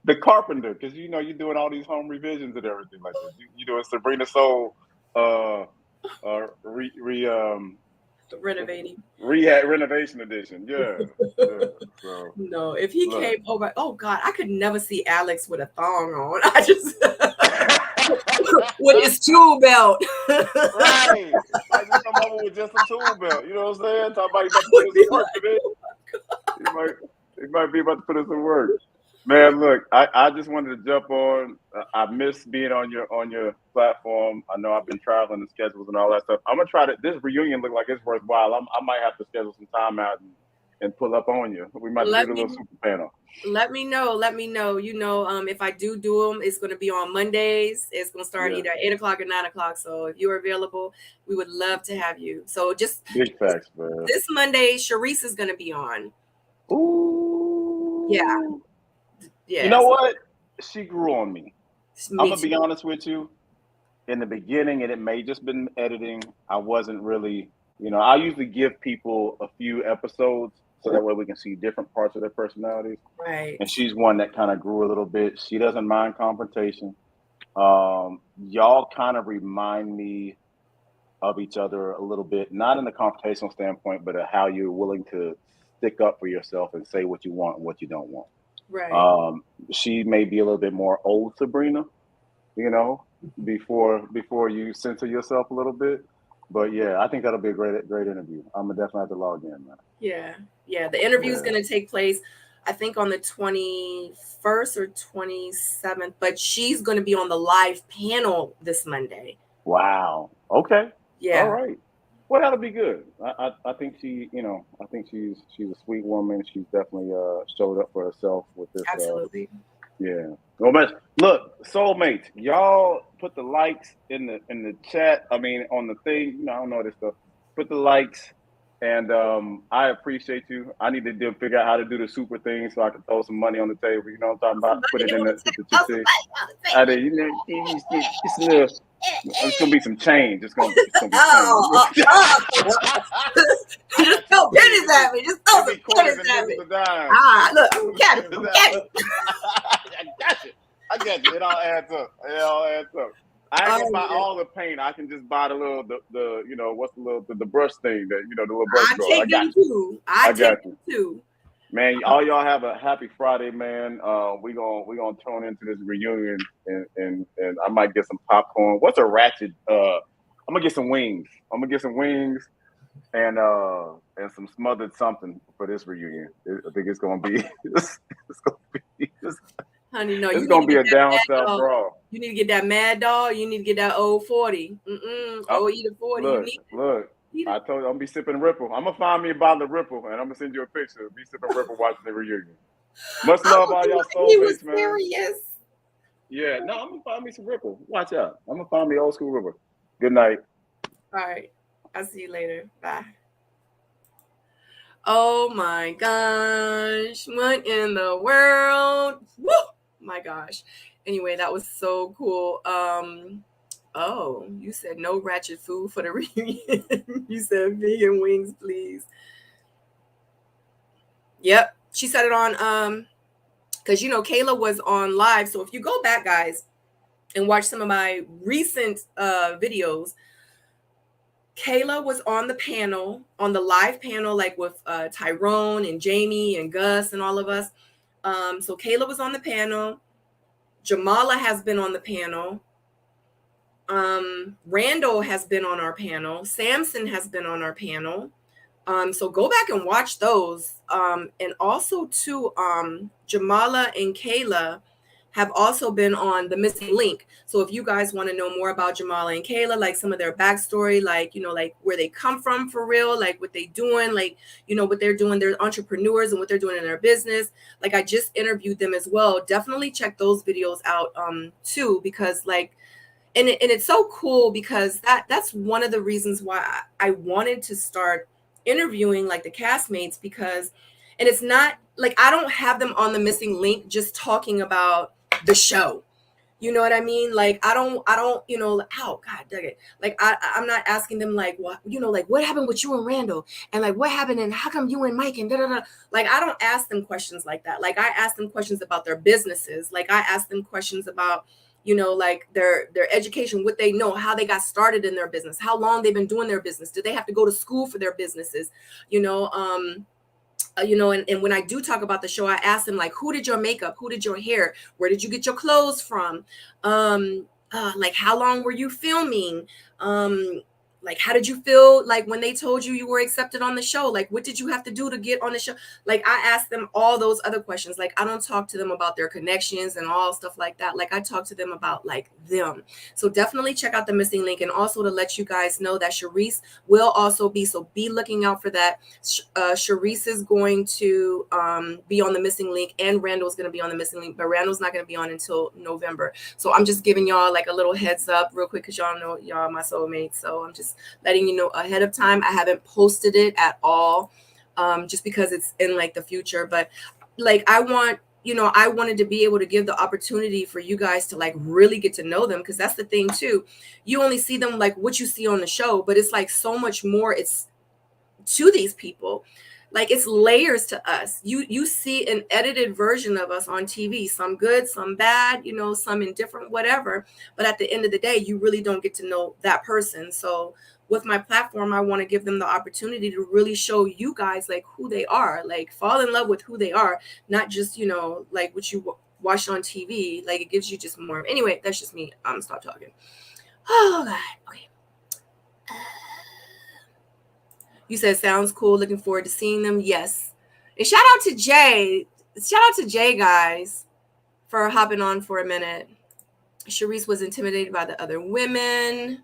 the carpenter, because you're doing all these home revisions and everything like that. You doing Sabrina Soul renovation edition. So, no, if he came over, oh God, I could never see Alex with a thong on. I just with his tool belt. Right. Like you come over with just a tool belt. You know what I'm saying? Talk about he might be about to put in some work. Man, look, I just wanted to jump on. I miss being on your platform. I know I've been traveling and schedules and all that stuff. I'm gonna try to. This reunion look like it's worthwhile. I might have to schedule some time out and pull up on you. We might do a little super panel. Let me know. If I do them, it's gonna be on Mondays. It's gonna start either at 8 o'clock or 9 o'clock. So if you're available, we would love to have you. So just big facts, man. This Monday, Sharice is gonna be on. Ooh. Yeah. You know what? She grew on me. I'm gonna be honest with you. In the beginning, and it may just been editing, I wasn't really, I usually give people a few episodes so that way we can see different parts of their personalities. Right. And she's one that kind of grew a little bit. She doesn't mind confrontation. Y'all kind of remind me of each other a little bit, not in the confrontational standpoint, but how you're willing to stick up for yourself and say what you want and what you don't want. Right. She may be a little bit more old Sabrina, before you censor yourself a little bit. But yeah, I think that'll be a great interview. I'm gonna definitely have to log in, man. Yeah. The interview is gonna take place, I think, on the 21st or 27th. But she's gonna be on the live panel this Monday. Wow. Okay. Yeah. All right. Well, that'll be good. I think she's a sweet woman. She's definitely showed up for herself with this. Absolutely. Yeah. Well, man, look, soulmates, y'all put the likes in the chat. I mean, on the thing. I don't know this stuff. Put the likes, and I appreciate you. I need to figure out how to do the super thing so I can throw some money on the table. You know what I'm talking about? Put it in the thing. I did. It's a little. It's gonna be some change. It's gonna be change. Just throw pennies at me. Just throw some pennies at me. Look, I'm Captain. I got you. It all adds up. I ain't gonna buy all the paint. I can just buy the little the what's the brush thing that the little brush. I take them too. I got you too. Man, all y'all have a happy Friday, man. We gonna tune into this reunion and I might get some popcorn. What's a ratchet? I'm gonna get some wings. And some smothered something for this reunion. I think it's gonna be Honey, no, it's gonna be a down south brawl. You need to get that Mad Dog. You need to get that old 40. Old Eater 40. Look. I told you I'm gonna be sipping Ripple. I'm gonna find me a bottle of Ripple and I'm gonna send you a picture. Be sipping Ripple watching the reunion. Much love, all y'all soulmates, man. Serious. Yeah, no, I'm gonna find me some Ripple. Watch out. I'm gonna find me old school Ripple. Good night. All right. I'll see you later. Bye. Oh my gosh. What in the world? Woo! My gosh. Anyway, that was so cool. Oh, you said no ratchet food for the reunion. You said vegan wings, please. Yep. She said it on because Kayla was on live. So if you go back, guys, and watch some of my recent videos, Kayla was on the panel, on the live panel, like with Tyrone and Jamie and Gus and all of us. So Kayla was on the panel. Jamala has been on the panel. Randall has been on our panel. Samson has been on our panel. So go back and watch those. And also too, Jamala and Kayla have also been on The Missing Link. So if you guys want to know more about Jamala and Kayla, like some of their backstory, like, like where they come from for real, like what they doing, like, what they're doing, they're entrepreneurs and what they're doing in their business. Like I just interviewed them as well. Definitely check those videos out too, because like, and it's so cool because that's one of the reasons why I wanted to start interviewing like the castmates, because, and it's not like I don't have them on The Missing Link just talking about the show. You know what I mean? Like I don't, oh God dang it. Like I'm not asking them like what, like what happened with you and Randall, and like what happened and how come you and Mike and da-da-da. Like I don't ask them questions like that. Like I ask them questions about their businesses. Like I ask them questions about like their education, what they know, how they got started in their business, how long they've been doing their business. Did they have to go to school for their businesses? And when I do talk about the show, I ask them like, who did your makeup? Who did your hair? Where did you get your clothes from? Like how long were you filming? Like, how did you feel like when they told you were accepted on the show? Like, what did you have to do to get on the show? Like, I asked them all those other questions. Like, I don't talk to them about their connections and all stuff like that. Like, I talk to them about like them. So definitely check out The Missing Link. And also to let you guys know that Sharice will also be, so be looking out for that. Sharice is going to be on The Missing Link, and Randall's going to be on The Missing Link, but Randall's not going to be on until November. So I'm just giving y'all like a little heads up real quick, because y'all know y'all are my soulmates. So I'm just letting you know ahead of time. I haven't posted it at all, just because it's in like the future. But like I wanted to be able to give the opportunity for you guys to like really get to know them, because that's the thing too. You only see them like what you see on the show, but it's like so much more. It's to these people. Like it's layers to us. You see an edited version of us on TV, some good, some bad, some indifferent, whatever. But at the end of the day, you really don't get to know that person. So with my platform, I want to give them the opportunity to really show you guys like who they are, like fall in love with who they are, not just, like what you watch on TV. Like it gives you just more. Anyway, that's just me. I'm stop talking. Oh God. Okay. You said sounds cool. Looking forward to seeing them. Yes. And shout out to Jay. Shout out to Jay, guys, for hopping on for a minute. Sharice was intimidated by the other women.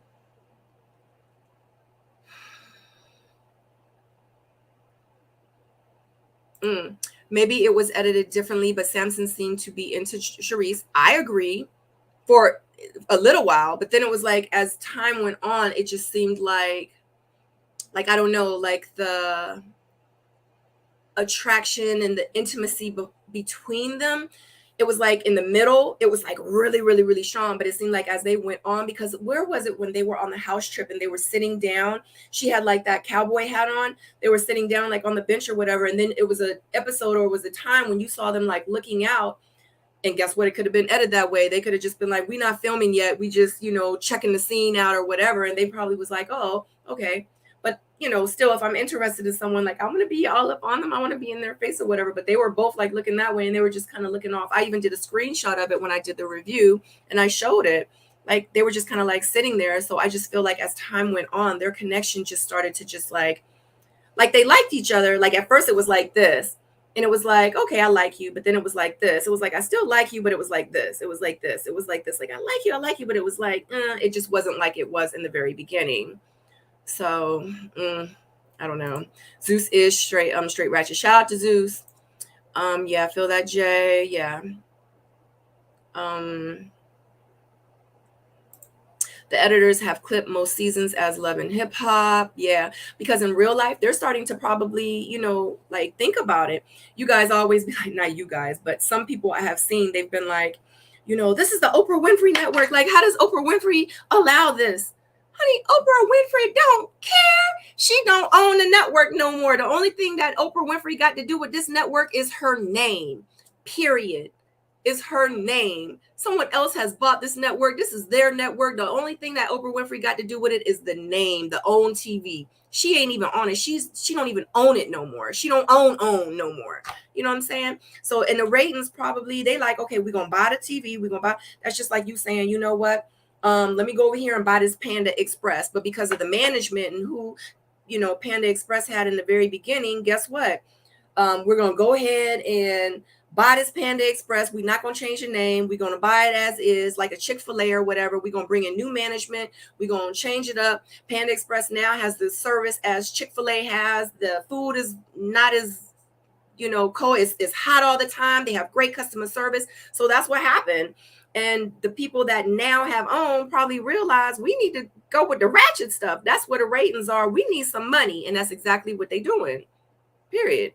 Maybe it was edited differently, but Samson seemed to be into Charisse. I agree for a little while, but then it was like as time went on, it just seemed like I don't know, like the attraction and the intimacy between them, it was like in the middle, it was like really, really, really strong. But it seemed like as they went on, because where was it when they were on the house trip and they were sitting down? She had like that cowboy hat on. They were sitting down like on the bench or whatever. And then it was an episode or was a time when you saw them like looking out. And guess what? It could have been edited that way. They could have just been like, we're not filming yet. We just, checking the scene out or whatever. And they probably was like, oh, okay. But, still, if I'm interested in someone, like, I want to be all up on them. I want to be in their face or whatever. But they were both like looking that way and they were just kind of looking off. I even did a screenshot of it when I did the review and I showed it. Like, they were just kind of like sitting there. So I just feel like as time went on, their connection just started to just like they liked each other. Like, at first it was like this. And it was like, okay, I like you. But then it was like this. It was like, I still like you, but it was like this. It was like this. It was like this. Like, I like you. But it was like, it just wasn't like it was in the very beginning. So, I don't know. Zeus is straight ratchet. Shout out to Zeus. Yeah, feel that, Jay. Yeah. The editors have clipped most seasons as Love and Hip Hop. Yeah, because in real life, they're starting to probably, like think about it. You guys always be like, not you guys, but some people I have seen, they've been like, this is the Oprah Winfrey Network. Like, how does Oprah Winfrey allow this? Honey, Oprah Winfrey don't care. She don't own the network no more. The only thing that Oprah Winfrey got to do with this network is her name, period. Is her name. Someone else has bought this network. This is their network. The only thing that Oprah Winfrey got to do with it is the name, the OWN TV. She ain't even on it. She don't even own it no more. She don't own no more. You know what I'm saying? So, and the ratings probably, they like, okay, we're going to buy the TV. We're going to buy, that's just like you saying, you know what? Let me go over here and buy this Panda Express. But because of the management and who, Panda Express had in the very beginning, guess what? We're going to go ahead and buy this Panda Express. We're not going to change the name. We're going to buy it as is, like a Chick-fil-A or whatever. We're going to bring in new management. We're going to change it up. Panda Express now has the service as Chick-fil-A has. The food is not as, it's hot all the time. They have great customer service. So that's what happened. And the people that now have OWN probably realize we need to go with the ratchet stuff. That's where the ratings are. We need some money. And that's exactly what they're doing. Period.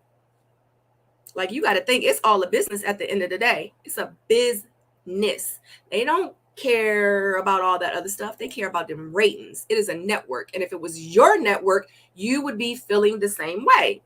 Like, you got to think it's all a business at the end of the day. It's a business. They don't care about all that other stuff. They care about them ratings. It is a network. And if it was your network, you would be feeling the same way.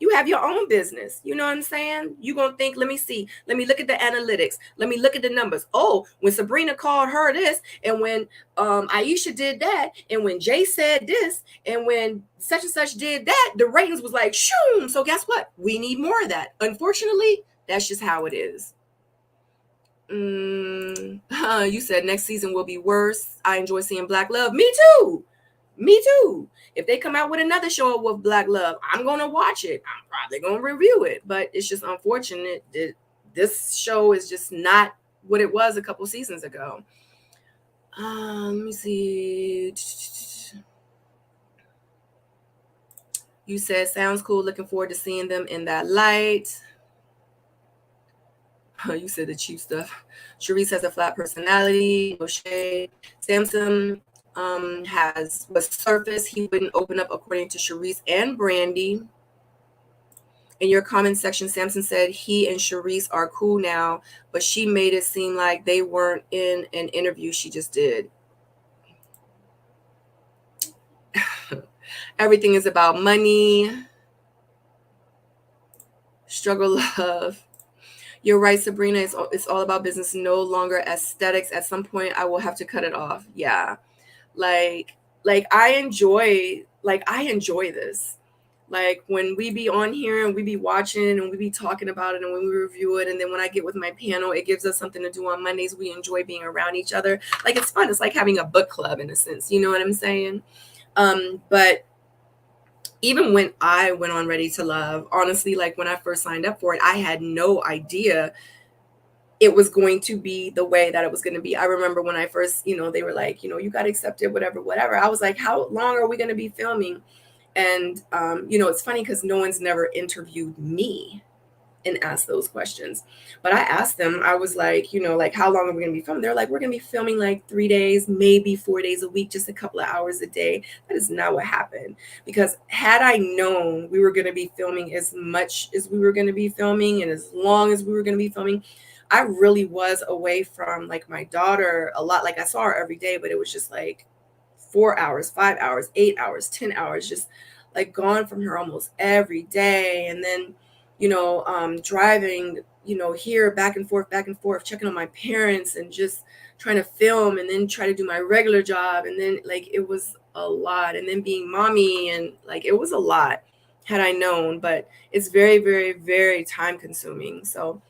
You have your own business. You know what I'm saying? You're going to think, let me see. Let me look at the analytics. Let me look at the numbers. Oh, when Sabrina called her this, and when Aisha did that, and when Jay said this, and when such and such did that, the ratings was like, shoom. So guess what? We need more of that. Unfortunately, that's just how it is. You said next season will be worse. I enjoy seeing Black Love. Me too. Me too. If they come out with another show with Black Love, I'm going to watch it. I'm probably going to review it. But it's just unfortunate that this show is just not what it was a couple seasons ago. Let me see. You said, sounds cool. Looking forward to seeing them in that light. You said the cheap stuff. Charisse has a flat personality. No shade. Samson was surface. He wouldn't open up, according to Charisse and Brandy. In your comment section, Samson said he and Charisse are cool now, but she made it seem like they weren't in an interview she just did. Everything is about money. Struggle love. You're right, Sabrina. It's all about business, no longer aesthetics. At some point, I will have to cut it off. Yeah. Like I enjoy this. Like, when we be on here and we be watching and we be talking about it and when we review it, and then when I get with my panel, it gives us something to do on Mondays. We enjoy being around each other. Like, it's fun. It's like having a book club in a sense. You know what I'm saying? But even when I went on Ready to Love, honestly, like when I first signed up for it, I had no idea it was going to be the way that it was going to be. I remember when I first, they were like, you got to accept it, whatever. I was like, how long are we going to be filming? And, it's funny because no one's never interviewed me. and ask those questions. But I asked them, I was like, you know, like, how long are we going to be filming? They're like, we're going to be filming like 3 days, maybe 4 days a week, just a couple of hours a day. That is not what happened. Because had I known we were going to be filming as much as we were going to be filming and as long as we were going to be filming, I really was away from like my daughter a lot. Like I saw her every day, but it was just like 4 hours, 5 hours, 8 hours, 10 hours, just like gone from her almost every day. And then, you know, driving, you know, here back and forth, checking on my parents and just trying to film and then try to do my regular job. And then like, it was a lot. And then being mommy and like, it was a lot had I known, but it's very, very, very time consuming. So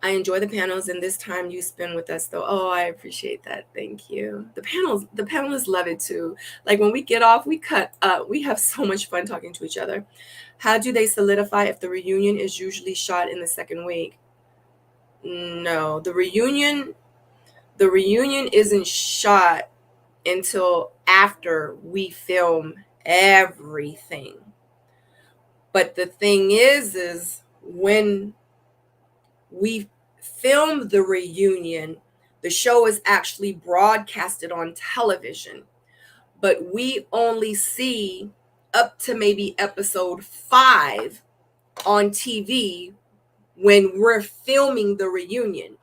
I enjoy the panels and this time you spend with us though. Oh, I appreciate that. Thank you. The panelists love it too. Like when we get off, we cut up. We have so much fun talking to each other. How do they solidify if the reunion is usually shot in the second week? No, the reunion isn't shot until after we film everything. But the thing is when we film the reunion, the show is actually broadcasted on television, but we only see up to maybe episode 5 on TV when we're filming the reunion.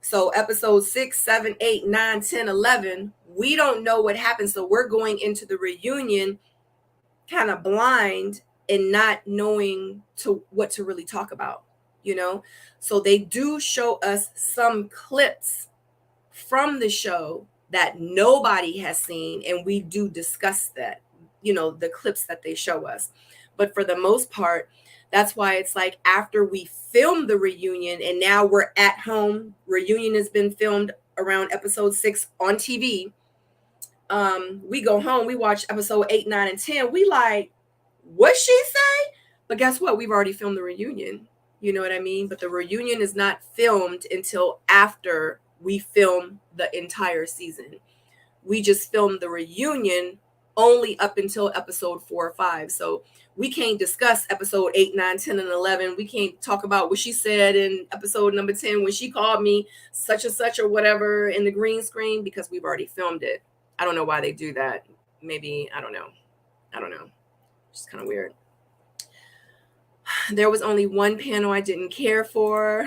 So episode 6, 7, 8, 9, 10, 11, we don't know what happened. So we're going into the reunion kind of blind and not knowing what to really talk about, you know? So they do show us some clips from the show that nobody has seen, and we do discuss that, you know, the clips that they show us. But for the most part, that's why it's like after we film the reunion and now we're at home, reunion has been filmed around episode 6 on TV. We go home, we watch episode 8, 9, and 10. We like, what she say? But guess what? We've already filmed the reunion. You know what I mean? But the reunion is not filmed until after we film the entire season. We just filmed the reunion only up until episode 4 or 5. So we can't discuss episode 8, 9, 10, and 11. We can't talk about what she said in episode number 10 when she called me such and such or whatever in the green screen because we've already filmed it. I don't know why they do that. Maybe, I don't know. It's kind of weird. There was only one panel I didn't care for.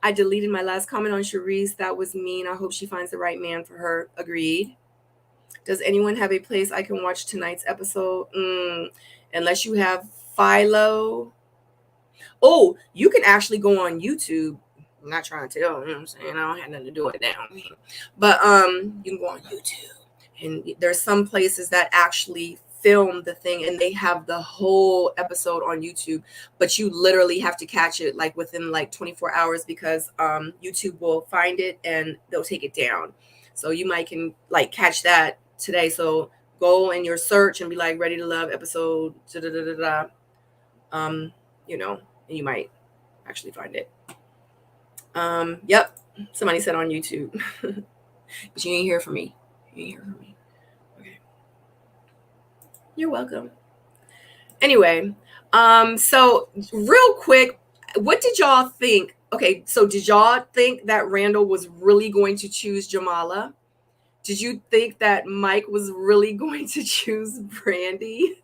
I deleted my last comment on Charisse. That was mean. I hope she finds the right man for her. Agreed. Does anyone have a place I can watch tonight's episode? Unless you have Philo. Oh, you can actually go on YouTube. I'm not trying to tell, you know what I'm saying? I don't have nothing to do with it now. But you can go on YouTube. And there's some places that actually film the thing and they have the whole episode on YouTube, but you literally have to catch it like within like 24 hours because YouTube will find it and they'll take it down. So you might can like catch that today. So go in your search and be like Ready to Love episode you know, and you might actually find it. Yep, somebody said on YouTube. But you ain't hear from me. Okay. You're welcome. Anyway, so real quick, what did y'all think? Okay, so did y'all think that Randall was really going to choose Jamala? Did you think that Mike was really going to choose Brandy?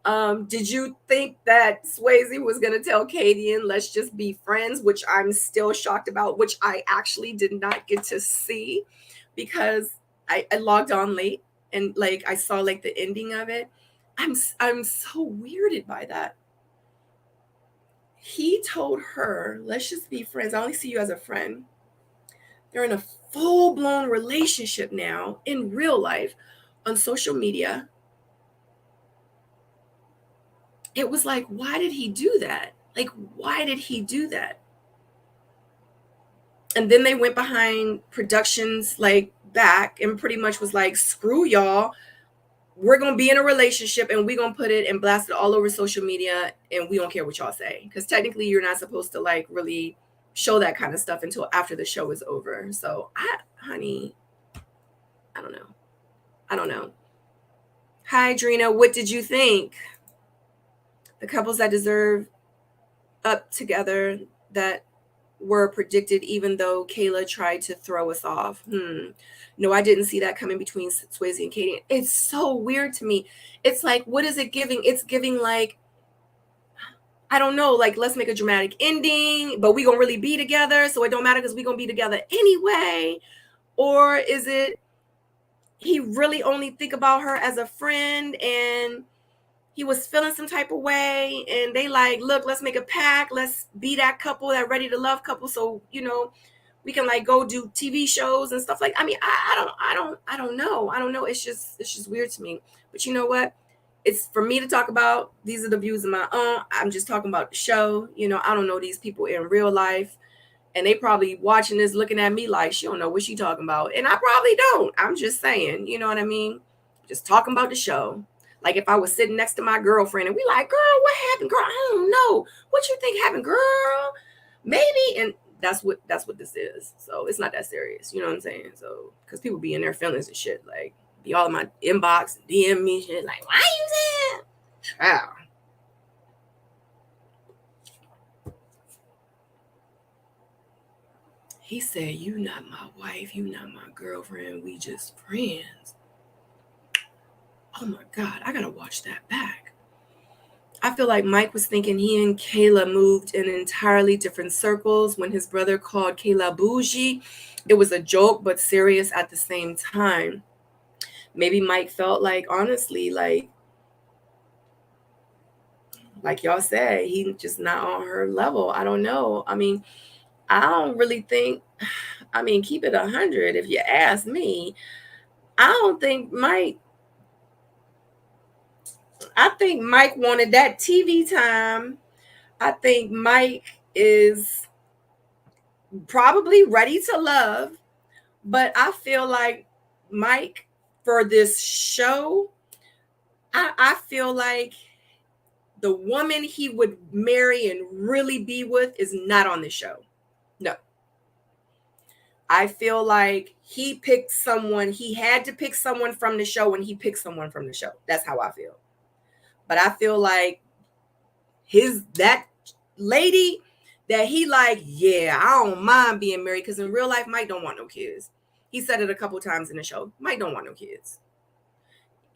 Did you think that Swayze was going to tell Kadian, let's just be friends, which I'm still shocked about, which I actually did not get to see because I logged on late and like I saw like the ending of it. I'm so weirded by that. He told her, let's just be friends. I only see you as a friend. They're in a full-blown relationship now in real life on social media. It was like, why did he do that? Like, why did he do that? And then they went behind productions like back and pretty much was like, screw y'all. We're going to be in a relationship and we're going to put it and blast it all over social media and we don't care what y'all say. Because technically you're not supposed to like really show that kind of stuff until after the show is over. So, honey, I don't know. Hi, Drina. What did you think? The couples that deserve up together that were predicted, even though Kayla tried to throw us off. No, I didn't see that coming between Swayze and Katie. It's so weird to me. It's like, what is it giving? It's giving like, I don't know, like, let's make a dramatic ending, but we gonna really be together, so it don't matter because we gonna be together anyway. Or is it he really only think about her as a friend, and he was feeling some type of way, and they like, look, let's make a pact, let's be that couple, that ready to love couple, so we can like go do TV shows and stuff like. I mean, I don't know. It's just weird to me. But you know what? It's for me to talk about. These are the views of my own. I'm just talking about the show. I don't know these people in real life, and they probably watching this, looking at me like she don't know what she talking about, and I probably don't. I'm just saying, you know what I mean? Just talking about the show. Like if I was sitting next to my girlfriend and we like, girl, what happened, girl? I don't know. What you think happened, girl? Maybe. And that's what this is. So it's not that serious. You know what I'm saying? So because people be in their feelings and shit, like be all in my inbox, DM me shit, like, why you saying? Wow. He said, you not my wife, you not my girlfriend, we just friends. Oh my God, I gotta watch that back. I feel like Mike was thinking he and Kayla moved in entirely different circles when his brother called Kayla bougie. It was a joke, but serious at the same time. Maybe Mike felt like, honestly, like y'all said, he just not on her level. I don't know. I mean, I don't really think, keep it 100 if you ask me. I don't think I think Mike wanted that TV time. I think Mike is probably ready to love, but I feel like Mike, for this show, I feel like the woman he would marry and really be with is not on the show. No. I feel like he had to pick someone from the show, and he picked someone from the show. That's how I feel. But I feel like that lady that he like, yeah, I don't mind being married, because in real life, Mike don't want no kids. He said it a couple times in the show. Mike don't want no kids.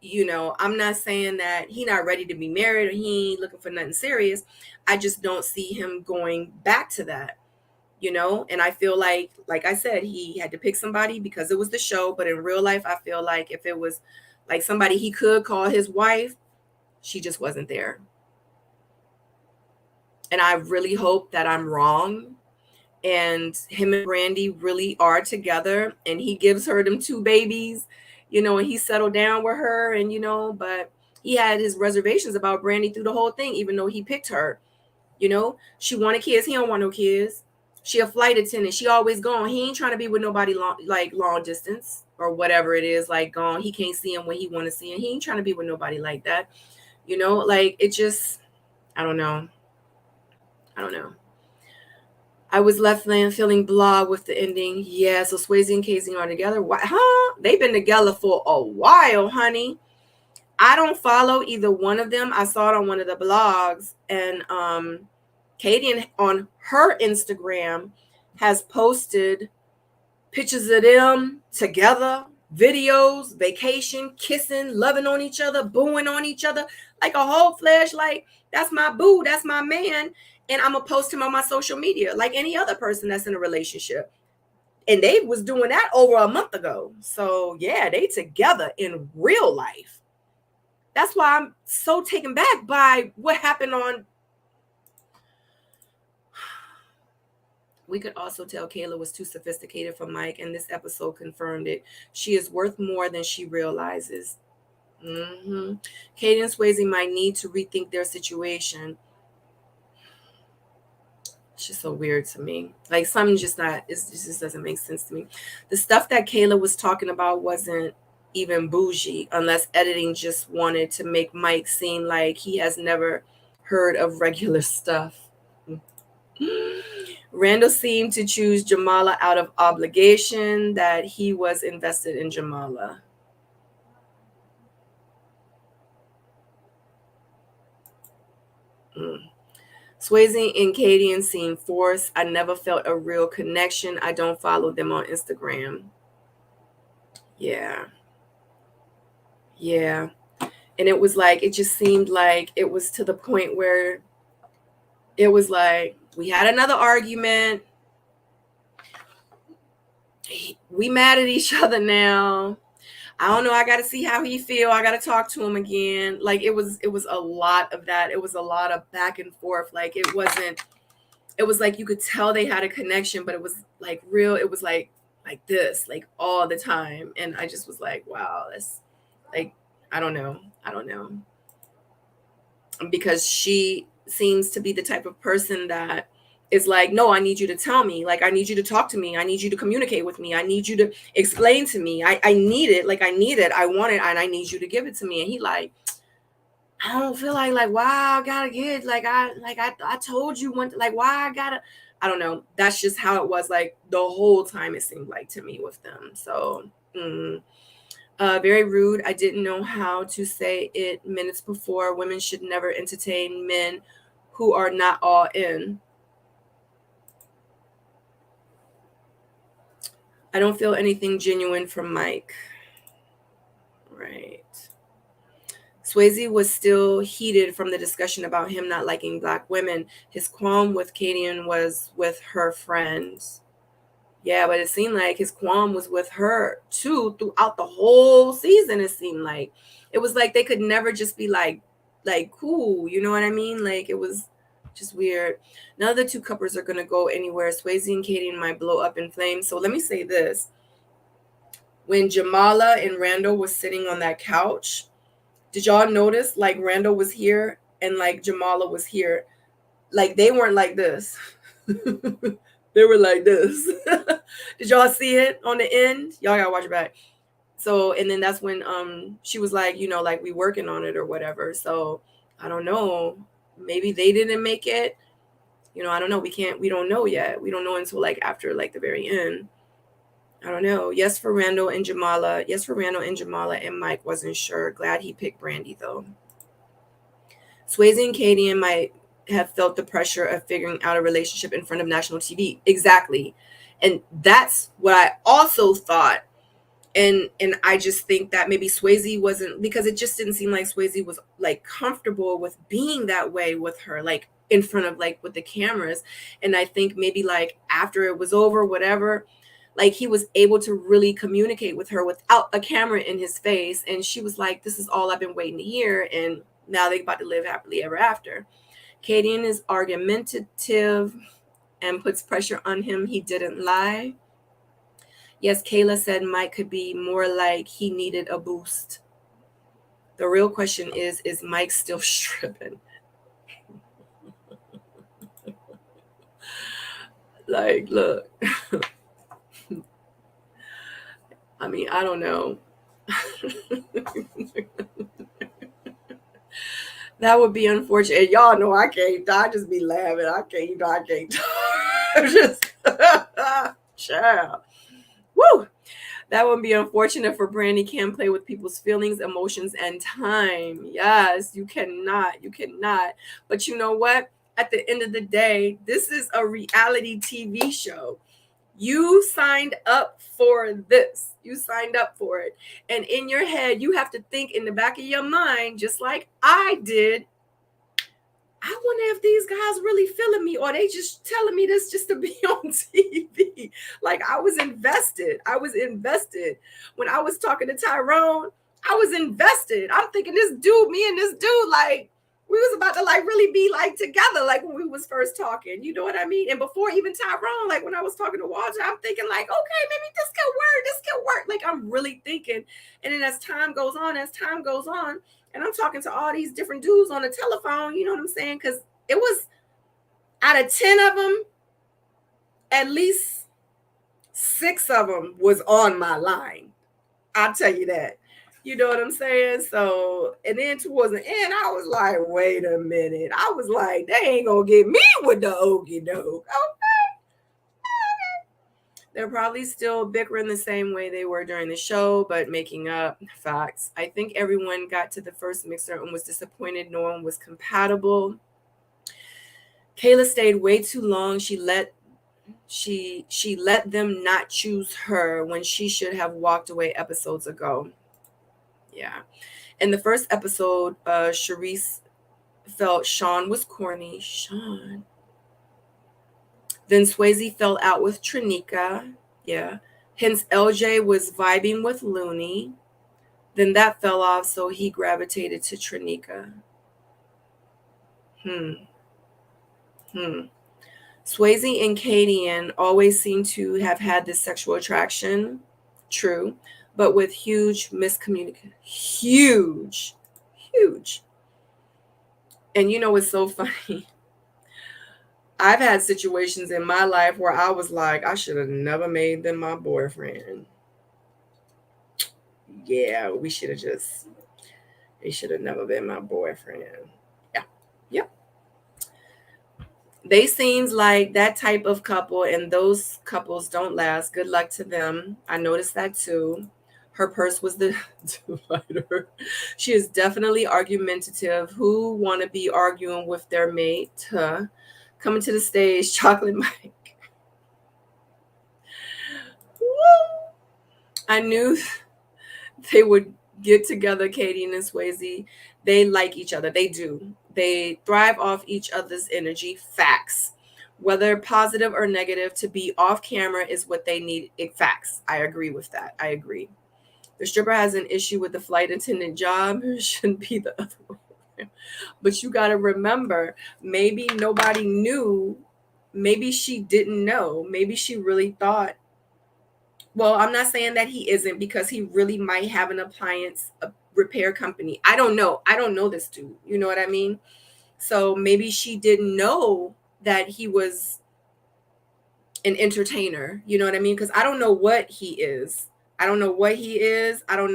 I'm not saying that he not ready to be married or he ain't looking for nothing serious. I just don't see him going back to that. And I feel like I said, he had to pick somebody because it was the show. But in real life, I feel like if it was like somebody he could call his wife, she just wasn't there. And I really hope that I'm wrong, and him and Brandy really are together, and he gives her them 2 babies, and he settled down with her, and but he had his reservations about Brandy through the whole thing, even though he picked her. She wanted kids, he don't want no kids. She a flight attendant, she always gone. He ain't trying to be with nobody long distance or whatever it is, like gone. He can't see him when he want to see him. He ain't trying to be with nobody like that. Like it just, I don't know. I was left feeling blah with the ending. Yeah, so Swayze and Casey are together. What? Huh? They've been together for a while, honey. I don't follow either one of them. I saw it on one of the blogs, and Katie on her Instagram has posted pictures of them together, videos, vacation, kissing, loving on each other, booing on each other, like a whole flesh. Like, that's my boo, that's my man, and I'm gonna post him on my social media like any other person that's in a relationship. And they was doing that over a month ago. So yeah, they together in real life. That's why I'm so taken back by what happened on. We could also tell Kayla was too sophisticated for Mike, and this episode confirmed it. She is worth more than she realizes. Katie and Swayze might need to rethink their situation. It's just so weird to me. Like, something just not, it just doesn't make sense to me. The stuff that Kayla was talking about wasn't even bougie, unless editing just wanted to make Mike seem like he has never heard of regular stuff. Randall seemed to choose Jamala out of obligation, that he was invested in Jamala. Swayze and Katie seem forced. I never felt a real connection. I don't follow them on Instagram. Yeah. Yeah. And it was like, it just seemed like it was to the point where it was like, we had another argument. We mad at each other now. I don't know. I got to see how he feel. I got to talk to him again. Like it was a lot of that. It was a lot of back and forth. Like it was like you could tell they had a connection, but it was like real. It was like this, like all the time. And I just was like, wow, that's like, I don't know. Because she seems to be the type of person that is like, no, I need you to tell me. Like, I need you to talk to me. I need you to communicate with me. I need you to explain to me. I need it. Like, I need it. I want it. And I need you to give it to me. And he like, I don't feel like, why I gotta get, I told you one, like, why I gotta, I don't know. That's just how it was. Like the whole time it seemed like to me with them. So, very rude. I didn't know how to say it minutes before. Women should never entertain men who are not all in. I don't feel anything genuine from Mike. Right. Swayze was still heated from the discussion about him not liking Black women. His qualm with Kadian was with her friends. Yeah, but it seemed like his qualm was with her too throughout the whole season. It seemed like it was like they could never just be like cool. You know what I mean? Like it was just weird. None of the two couples are gonna go anywhere. Swayze and Katie might blow up in flames. So let me say this: when Jamala and Randall was sitting on that couch, did y'all notice like Randall was here and like Jamala was here? Like they weren't like this. They were like this. Did y'all see it on the end? Y'all gotta watch it back. So, and then that's when she was like, you know, like we working on it or whatever. So I don't know. Maybe they didn't make it. You know, I don't know. We don't know yet. We don't know until like after like the very end. I don't know. Yes for Randall and Jamala. Yes for Randall and Jamala, and Mike wasn't sure. Glad he picked Brandy though. Swayze and Katie might have felt the pressure of figuring out a relationship in front of national TV. Exactly. And that's what I also thought. And I just think that maybe Swayze wasn't, because it just didn't seem like Swayze was like comfortable with being that way with her, like in front of like with the cameras. And I think maybe like after it was over, whatever, like he was able to really communicate with her without a camera in his face. And she was like, this is all I've been waiting to hear. And now they're about to live happily ever after. Kadian is argumentative and puts pressure on him. He didn't lie. Yes, Kayla said Mike could be more like he needed a boost. The real question is Mike still stripping? Like, look. I mean, I don't know. That would be unfortunate. Y'all know I can't. I just be laughing. I can't. I'm just, child. Woo! That would be unfortunate for Brandy. Can't play with people's feelings, emotions, and time. Yes, you cannot. But you know what? At the end of the day, this is a reality TV show. You signed up for this. You signed up for it. And in your head, you have to think in the back of your mind, just like I did, I wonder if these guys really feeling me, or they just telling me this just to be on TV. Like I was invested. When I was talking to Tyrone, I was invested. I'm thinking me and this dude, like we was about to like really be like together, like when we was first talking. You know what I mean? And before even Tyrone, like when I was talking to Walter, I'm thinking like, okay, maybe this could work. Like I'm really thinking. And then as time goes on, and I'm talking to all these different dudes on the telephone, you know what I'm saying? Because it was out of 10 of them, at least 6 of them was on my line. I'll tell you that. You know what I'm saying? So, and then towards the end, I was like, wait a minute. I was like, they ain't going to get me with the okie doke. Okay. They're probably still bickering the same way they were during the show, but making up. Facts. I think everyone got to the first mixer and was disappointed no one was compatible. Kayla stayed way too long. She let them not choose her when she should have walked away episodes ago. Yeah. In the first episode, Charisse felt Sean was corny. Sean. Then Swayze fell out with Trinika. Yeah. Hence LJ was vibing with Looney. Then that fell off, so he gravitated to Trinika. Swayze and Kadian always seem to have had this sexual attraction. True. But with huge miscommunication. Huge. And you know what's so funny? I've had situations in my life where I was like, I should have never made them my boyfriend. Yeah, they should have never been my boyfriend. Yeah. Yep. They seems like that type of couple, and those couples don't last. Good luck to them. I noticed that too. Her purse was the divider. She is definitely argumentative. Who want to be arguing with their mate? Coming to the stage, Chocolate Mike. Woo! I knew they would get together, Katie and Swayze. They like each other. They do. They thrive off each other's energy. Facts. Whether positive or negative, to be off camera is what they need. Facts. I agree with that. I agree. The stripper has an issue with the flight attendant job. It shouldn't be the other way. But you got to remember, maybe nobody knew. Maybe she didn't know. Maybe she really thought. Well, I'm not saying that he isn't, because he really might have an appliance repair company. I don't know. I don't know this dude. You know what I mean? So maybe she didn't know that he was an entertainer. You know what I mean? Because I don't know what he is. I don't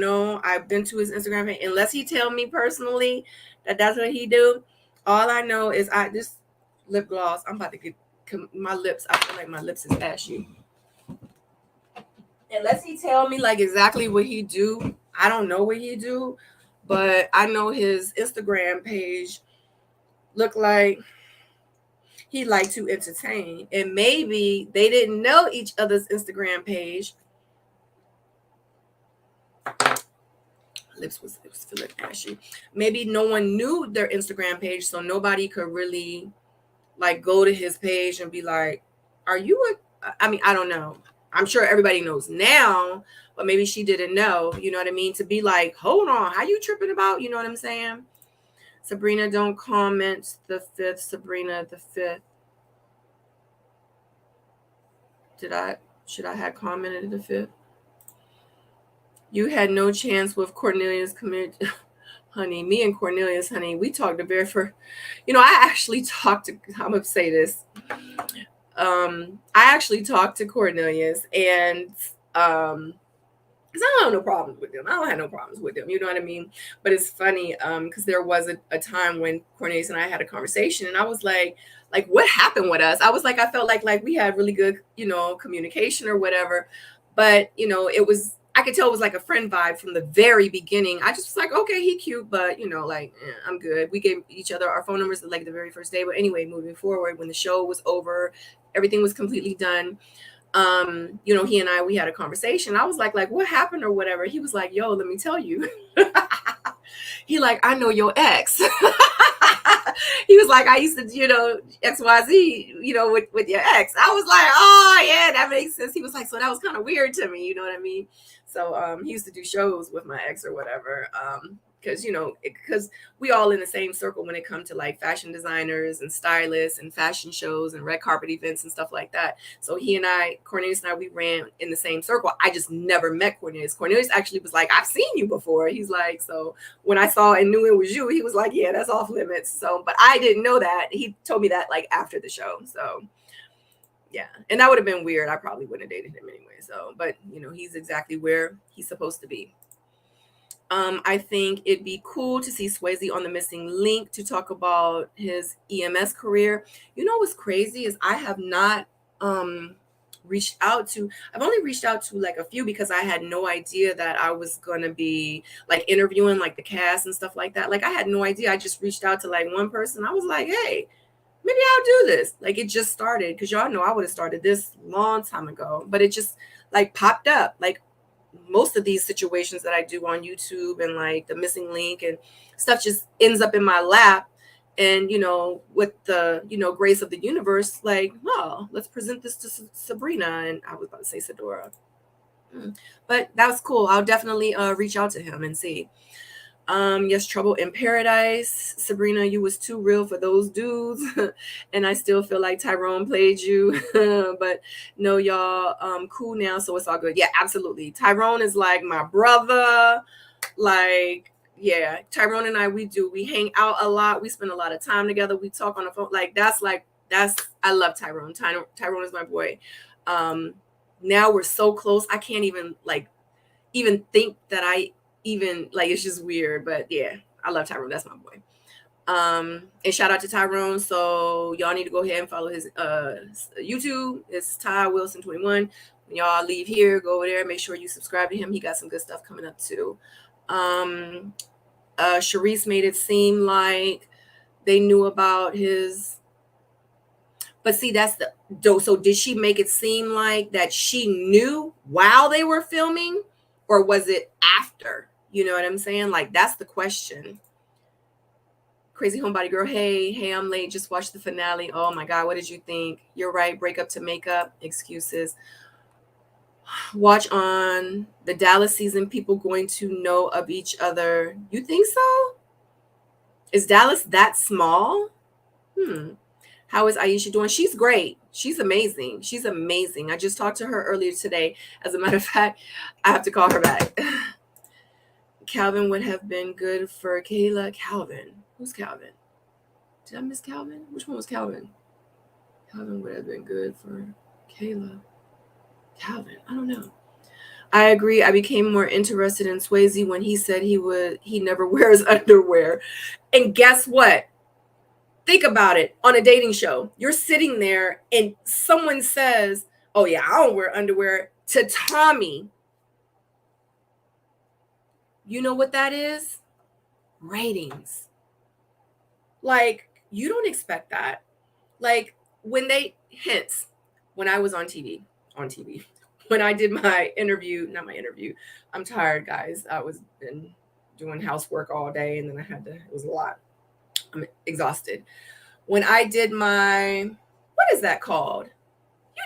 know. I've been to his Instagram page. Unless he tell me personally that that's what he do. All I know is this lip gloss. I'm about to get my lips. I feel like my lips is ashy. Unless he tell me like exactly what he do, I don't know what he do, but I know his Instagram page look like he like to entertain, and maybe they didn't know each other's Instagram page. Lips was feeling ashy. Maybe no one knew their Instagram page, so nobody could really like go to his page and be like, "Are you I mean, I don't know. I'm sure everybody knows now, but maybe she didn't know, you know what I mean? To be like, hold on, how you tripping about? You know what I'm saying? Sabrina, don't comment the 5th. Sabrina, the 5th. Should I have commented the 5th? You had no chance with Cornelius community. Honey, me and Cornelius, honey, we talked the very first, I actually talked to, I'm going to say this. I actually talked to Cornelius, and because I don't have no problems with them. I don't have no problems with them. You know what I mean? But it's funny because there was a time when Cornelius and I had a conversation, and I was like, what happened with us? I was like, I felt like we had really good, communication or whatever. But, I could tell it was like a friend vibe from the very beginning. I just was like, okay, he cute, but, I'm good. We gave each other our phone numbers like the very first day. But anyway, moving forward, when the show was over, everything was completely done. He and we had a conversation. I was like, what happened or whatever? He was like, yo, let me tell you. He like, I know your ex. He was like, I used to, XYZ, with your ex. I was like, oh yeah, that makes sense. He was like, so that was kind of weird to me. You know what I mean? So, he used to do shows with my ex or whatever. Because we all in the same circle when it comes to like fashion designers and stylists and fashion shows and red carpet events and stuff like that. So Cornelius and I, we ran in the same circle. I just never met Cornelius. Cornelius actually was like, I've seen you before. He's like, so when I saw and knew it was you, he was like, yeah, that's off limits. So, but I didn't know that. He told me that like after the show. So yeah. And that would have been weird. I probably wouldn't have dated him anyway. So, but he's exactly where he's supposed to be. I think it'd be cool to see Swayze on The Missing Link to talk about his EMS career. What's crazy is I have not I've only reached out to like a few because I had no idea that I was going to be like interviewing like the cast and stuff like that. Like I had no idea. I just reached out to like one person. I was like, hey, maybe I'll do this. Like it just started, because y'all know I would have started this long time ago, but it just like popped up. Like most of these situations that I do on YouTube and like the missing link and stuff just ends up in my lap. And, with the, grace of the universe, like, well, let's present this to Sabrina. And I was about to say Sadora. But that was cool. I'll definitely reach out to him and see. Yes, Trouble in Paradise. Sabrina, you was too real for those dudes. And I still feel like Tyrone played you. But no, y'all, cool now, so it's all good. Yeah, absolutely. Tyrone is like my brother. Like, yeah, Tyrone and we hang out a lot. We spend a lot of time together. We talk on the phone. Like, I love Tyrone. Tyrone is my boy. Now we're so close. I can't even think that it's just weird. But yeah, I love Tyrone. That's my boy. And shout out to Tyrone. So y'all need to go ahead and follow his YouTube. It's Ty Wilson 21. When y'all leave here, go over there. Make sure you subscribe to him. He got some good stuff coming up too. Sharice made it seem like they knew about his, but see, that's the so did she make it seem like that she knew while they were filming, or was it after? You know what I'm saying? Like, that's the question. Crazy Homebody Girl, hey, I'm late, just watched the finale. Oh my god, what did you think? You're right, break up to make up, excuses. Watch on the Dallas season, people going to know of each other. You think so? Is Dallas that small? How is Aisha doing? She's great. She's amazing. She's amazing. I just talked to her earlier today. As a matter of fact, I have to call her back. Calvin would have been good for Kayla. Calvin. Who's Calvin? Did I miss Calvin? Which one was Calvin? Calvin would have been good for Kayla. Calvin, I don't know. I agree. I became more interested in Swayze when he said he never wears underwear. And guess what? Think about it. On a dating show, you're sitting there and someone says, oh yeah, I don't wear underwear, to Tommy. You know what that is? Ratings. Like, you don't expect that. Like, when I was on TV, when I did my interview, not my interview, I'm tired, guys. I was been doing housework all day, and then it was a lot. I'm exhausted. When I did what is that called?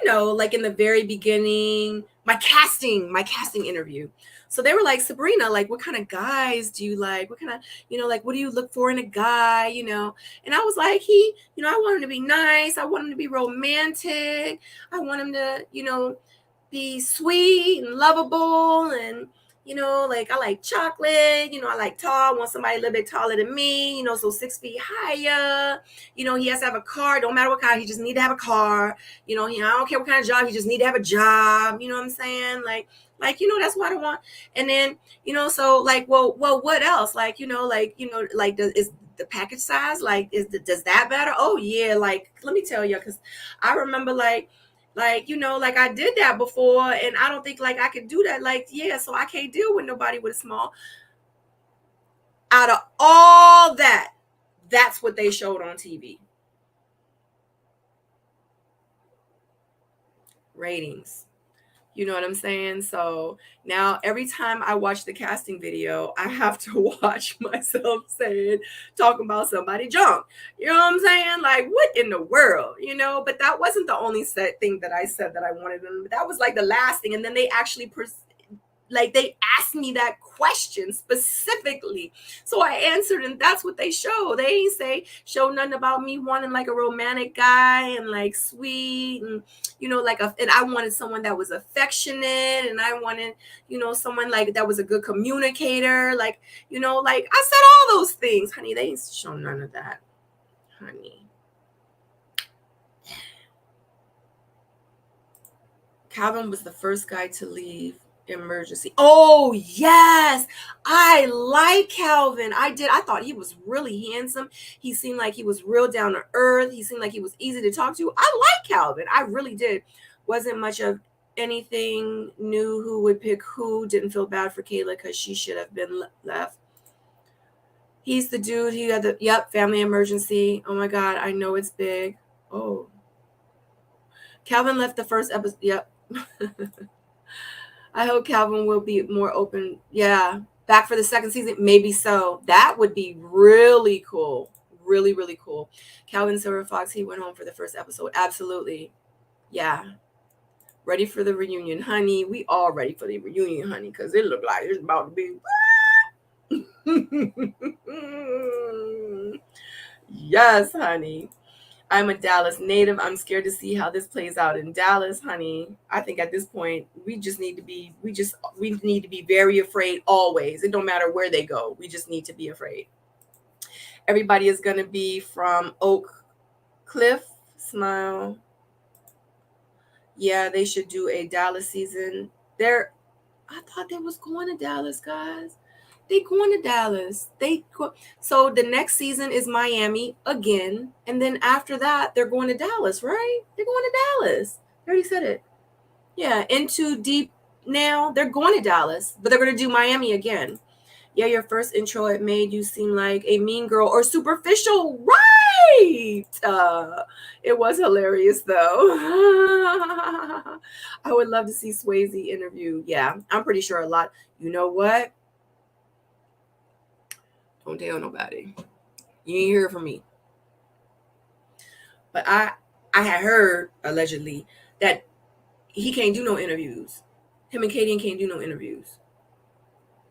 Like in the very beginning, my casting interview. So they were like, Sabrina, like, what kind of guys do you like? What kind of, like, what do you look for in a guy, And I was like, I want him to be nice. I want him to be romantic. I want him to, be sweet and lovable. And, like, I like chocolate, I like tall. I want somebody a little bit taller than me, so 6 feet higher. He has to have a car. Don't matter what kind. He just need to have a car. I don't care what kind of job. He just need to have a job. You know what I'm saying? Like, that's what I want. And then, so like, well, what else? Like, is the package size, like, does that matter? Oh yeah. Like, let me tell you, because I remember like, I did that before, and I don't think like I could do that. Like, yeah, so I can't deal with nobody with a small. Out of all that, that's what they showed on TV. Ratings. You know what I'm saying? So now every time I watch the casting video, I have to watch myself talking about somebody junk. You know what I'm saying? Like, what in the world? But that wasn't the only thing that I said that I wanted them. That was like the last thing. And then they actually they asked me that question specifically. So I answered, and that's what they show. They ain't show nothing about me wanting like a romantic guy and like sweet and, and I wanted someone that was affectionate, and I wanted, someone like that was a good communicator. Like, like I said all those things, honey. They ain't show none of that, honey. Calvin was the first guy to leave Emergency. Oh yes, I like Calvin. I thought he was really handsome. He seemed like he was real down to earth. He seemed like he was easy to talk to. I like Calvin. I really did. Wasn't much of anything. Knew who would pick who. Didn't feel bad for Kayla because she should have been left. He's the dude. He had the, yep, family emergency. Oh my God, I know it's big. Oh. Calvin left the first episode. Yep. I hope Calvin will be more open. Yeah. Back for the second season? Maybe so. That would be really cool. Really, really cool. Calvin Silver Fox, he went home for the first episode. Absolutely. Yeah. Ready for the reunion, honey. We all ready for the reunion, honey, because it looked like it's about to be. Yes, honey. I'm a Dallas native. I'm scared to see how this plays out in Dallas, honey. I think at this point we need to be very afraid always. It don't matter where they go. We just need to be afraid. Everybody is going to be from Oak Cliff. Smile. Yeah, they should do a Dallas season. I thought they was going to Dallas, guys. They going to Dallas. So the next season is Miami again, and then after that they're going to Dallas, right? They're going to Dallas. I already said it. Yeah, Into Deep now. They're going to Dallas, but they're going to do Miami again. Yeah, your first intro, it made you seem like a mean girl or superficial, right? It was hilarious though. I would love to see Swayze interview. Yeah, I'm pretty sure a lot. You know what? Don't tell nobody. You ain't hear from me. But I had heard allegedly that he can't do no interviews. Him and Katie can't do no interviews.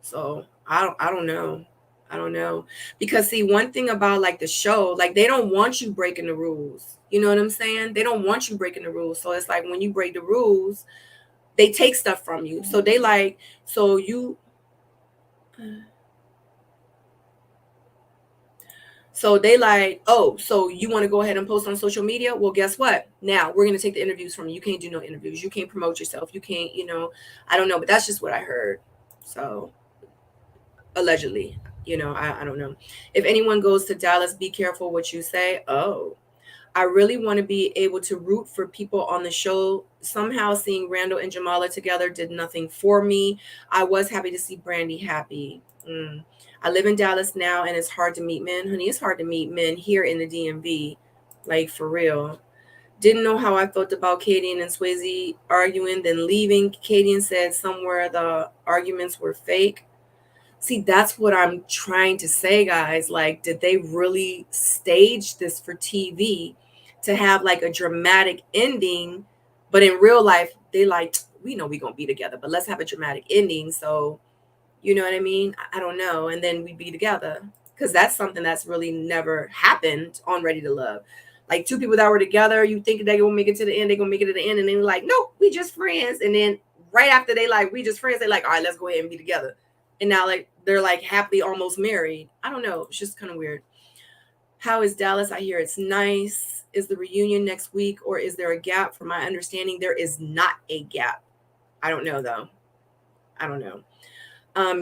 So I don't know. I don't know. Because see, one thing about like the show, like they don't want you breaking the rules. You know what I'm saying? They don't want you breaking the rules. So it's like when you break the rules, they take stuff from you. So they like, so you So they like, oh, so you want to go ahead and post on social media? Well, guess what? Now we're going to take the interviews from you. You can't do no interviews. You can't promote yourself. You can't, I don't know, but that's just what I heard. So allegedly, I don't know. If anyone goes to Dallas, be careful what you say. Oh, I really want to be able to root for people on the show. Somehow seeing Randall and Jamala together did nothing for me. I was happy to see Brandy happy. I live in Dallas now, and it's hard to meet men. Honey, it's hard to meet men here in the DMV. Like, for real. Didn't know how I felt about Katie and Swayze arguing, then leaving. Katie said somewhere the arguments were fake. See, that's what I'm trying to say, guys. Like, did they really stage this for TV to have like a dramatic ending? But in real life, they like, we know we're going to be together, but let's have a dramatic ending. So, you know what I mean? I don't know. And then we be together, because that's something that's really never happened on Ready to Love. Like two people that were together, you think they're going to make it to the end, they're going to make it to the end. And then like, nope, we just friends. And then right after they like, we just friends, they like, all right, let's go ahead and be together. And now like, they're like happily almost married. I don't know. It's just kind of weird. How is Dallas? I hear it's nice. Is the reunion next week, or is there a gap? From my understanding, there is not a gap. I don't know though. I don't know.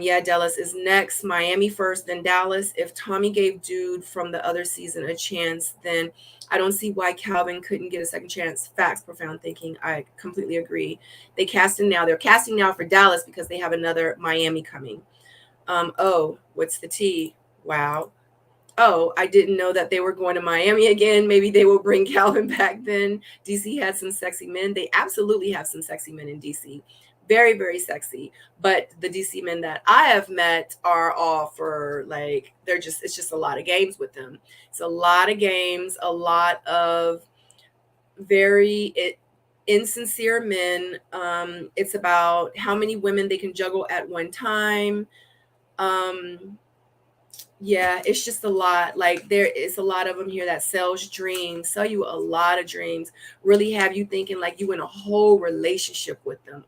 Yeah, Dallas is next. Miami first, then Dallas. If Tommy gave dude from the other season a chance, then I don't see why Calvin couldn't get a second chance. Facts, profound thinking. I completely agree. They're casting now for Dallas because they have another Miami coming. Oh, what's the tea? Wow. Oh, I didn't know that they were going to Miami again. Maybe they will bring Calvin back then. DC had some sexy men. They absolutely have some sexy men in DC. Very, very sexy. But the DC men that I have met are all for like, it's just a lot of games with them. It's a lot of games, a lot of very insincere men. It's about how many women they can juggle at one time. Yeah, it's just a lot. Like there is a lot of them here that sell you a lot of dreams, really have you thinking like you in a whole relationship with them,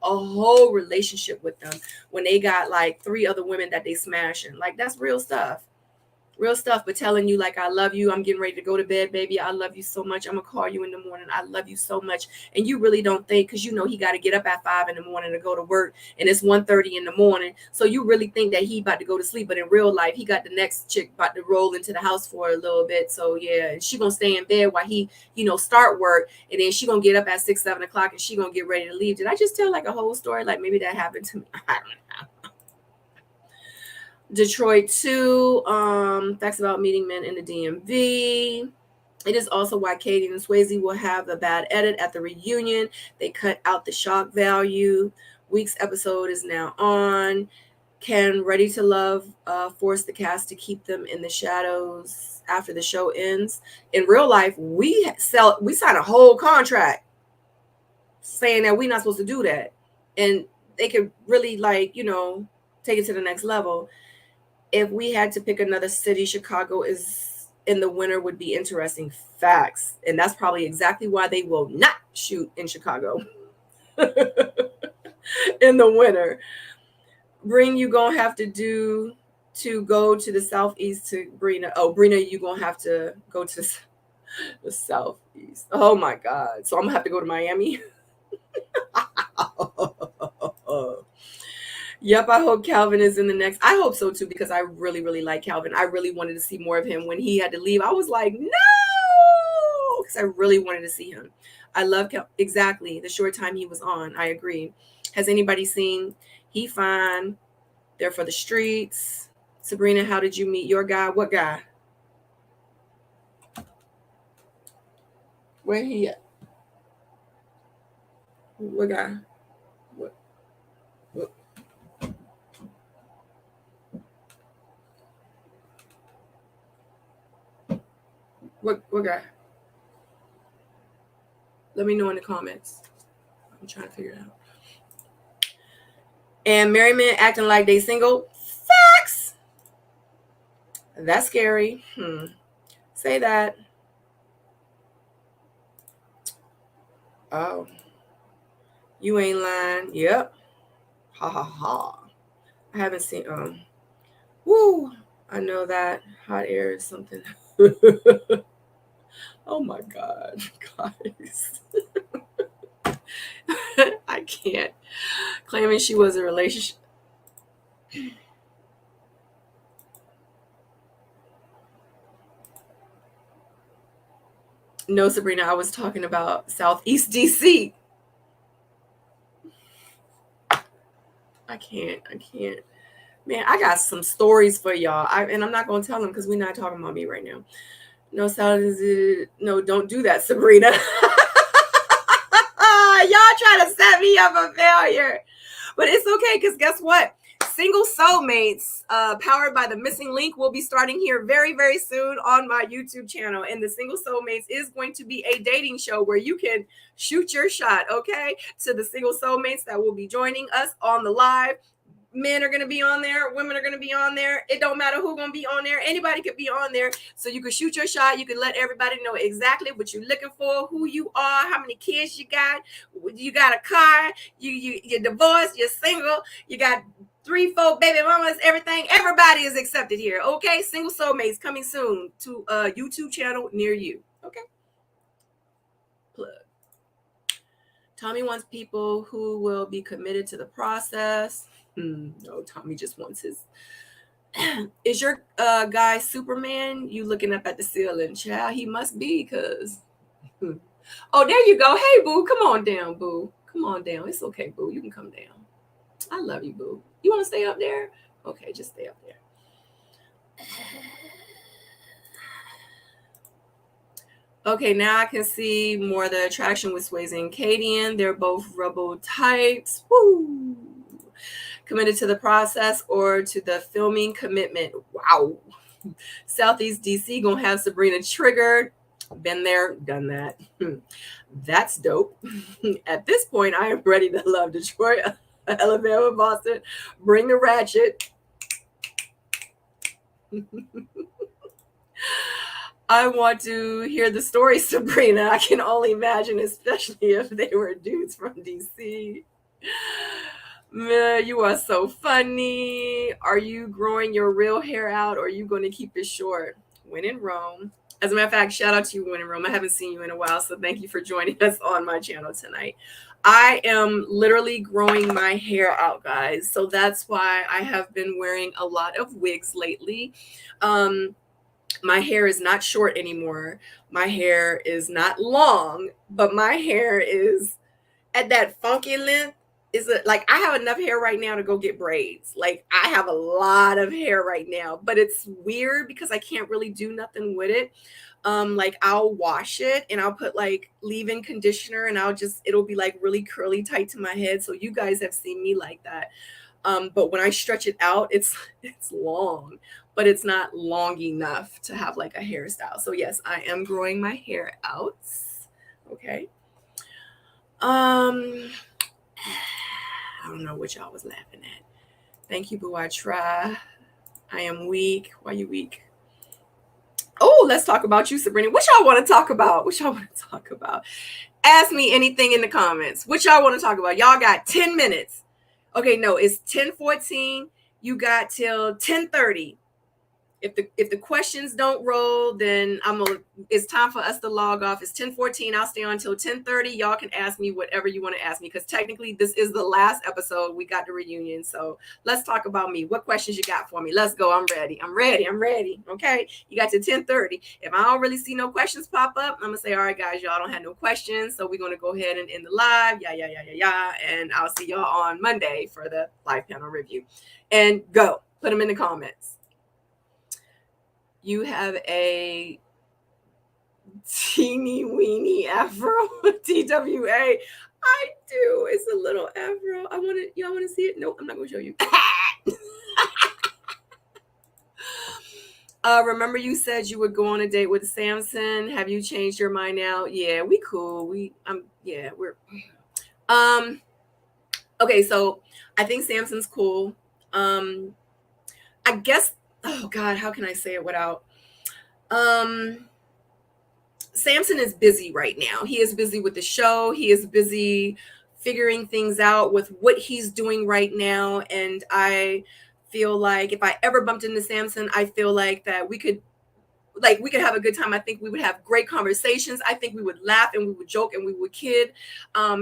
when they got like 3 other women that they smashing. Like that's real stuff, but telling you like, I love you, I'm getting ready to go to bed, baby, I love you so much, I'm gonna call you in the morning, I love you so much. And you really don't think, because he got to get up at 5 in the morning to go to work, and it's 1:30 in the morning, so you really think that he about to go to sleep. But in real life, he got the next chick about to roll into the house for a little bit. So yeah, and she gonna stay in bed while he start work, and then she gonna get up at 6-7 o'clock, and she gonna get ready to leave. Did I just tell like a whole story? Like maybe that happened to me. I don't know. Detroit 2, facts about meeting men in the DMV. It is also why Katie and Swayze will have a bad edit at the reunion. They cut out the shock value. Week's episode is now on. Can Ready to Love force the cast to keep them in the shadows after the show ends? In real life, we sign a whole contract saying that we're not supposed to do that. And they could really, like, you know, take it to the next level. If we had to pick another city, Chicago is in the winter would be interesting. Facts. And that's probably exactly why they will not shoot in Chicago in the winter. Bring, you gonna have to do to go to the southeast to Brina. Oh, Brina, you gonna have to go to the southeast. Oh my God. So I'm gonna have to go to Miami. Yep, I hope Calvin is in the next. I hope so too, because I really, really like Calvin. I really wanted to see more of him. When he had to leave, I was like, no, because I really wanted to see him. I love exactly the short time he was on. I agree. Has anybody seen He Fine? They're for the streets. Sabrina, how did you meet your guy? What guy? Where he at? What guy? What? What guy? Let me know in the comments. I'm trying to figure it out. And married men acting like they single. Facts. That's scary. Say that. Oh. You ain't lying. Yep. Ha ha ha. I haven't seen woo. I know that hot air is something. Oh my God, guys. I can't. Claiming she was a relationship. No, Sabrina, I was talking about Southeast DC. I can't. Man, I got some stories for y'all. And I'm not going to tell them because we're not talking about me right now. No, no, don't do that, Sabrina. Y'all trying to set me up a failure. But it's okay, because guess what? Single Soulmates, powered by the Missing Link, will be starting here very, very soon on my YouTube channel. And the Single Soulmates is going to be a dating show where you can shoot your shot, okay? To the Single Soulmates that will be joining us on the live. Men are going to be on there. Women are going to be on there. It don't matter who's going to be on there. Anybody could be on there. So you can shoot your shot. You can let everybody know exactly what you're looking for, who you are, how many kids you got. You got a car. You're divorced. You're single. You got 3, 4 baby mamas, everything. Everybody is accepted here. Okay. Single Soulmates coming soon to a YouTube channel near you. Okay. Plug. Tommy wants people who will be committed to the process. No, Tommy just wants his. Is your guy Superman? You looking up at the ceiling, child? He must be, because. Oh, there you go. Hey, boo, come on down, boo. Come on down. It's okay, boo. You can come down. I love you, boo. You want to stay up there? Okay, just stay up there. Okay, now I can see more of the attraction with Swayze and Kadian. They're both rebel types. Woo! Committed to the process or to the filming commitment. Wow. Southeast DC gonna have Sabrina triggered. Been there, done that. That's dope. At this point, I am ready to love Detroit, Alabama, Boston. Bring the ratchet. I want to hear the story, Sabrina. I can only imagine, especially if they were dudes from DC. You are so funny. Are you growing your real hair out, or are you going to keep it short? When in Rome. As a matter of fact, shout out to you, When in Rome. I haven't seen you in a while, so thank you for joining us on my channel tonight. I am literally growing my hair out, guys. So that's why I have been wearing a lot of wigs lately. My hair is not short anymore. My hair is not long, but my hair is at that funky length. is it like I have enough hair right now to go get braids. Like I have a lot of hair right now, but it's weird because I can't really do nothing with it. Like I'll wash it and I'll put like leave-in conditioner and it'll be like really curly tight to my head. So you guys have seen me like that. But when I stretch it out, it's long, but it's not long enough to have like a hairstyle. So yes, I am growing my hair out. Okay. I don't know what y'all was laughing at. Thank you, boo. I try. I am weak. Why you weak? Oh, let's talk about you, Sabrina. What y'all want to talk about? Ask me anything in the comments. What y'all want to talk about? Y'all got 10 minutes. Okay, no, it's 10:14. You got till 10:30. If the questions don't roll, then it's time for us to log off. It's 10:14. I'll stay on until 10:30. Y'all can ask me whatever you want to ask me because technically this is the last episode. We got the reunion. So let's talk about me. What questions you got for me? Let's go. I'm ready. Okay. You got to 10:30. If I don't really see no questions pop up, I'm gonna say, all right, guys, y'all don't have no questions. So we're gonna go ahead and end the live. Yeah. And I'll see y'all on Monday for the live panel review. And go. Put them in the comments. You have a teeny weeny afro, TWA. I do. It's a little afro. Y'all want to see it? Nope, I'm not going to show you. Remember you said you would go on a date with Samson. Have you changed your mind now? Yeah, we cool. We're okay, so I think Samson's cool. I guess, oh God, how can I say it without Samson is busy right now. He is busy with the show. He is busy figuring things out with what he's doing right now. And I feel like if I ever bumped into Samson, I feel like that we could have a good time. I think we would have great conversations. I think we would laugh and we would joke and we would kid.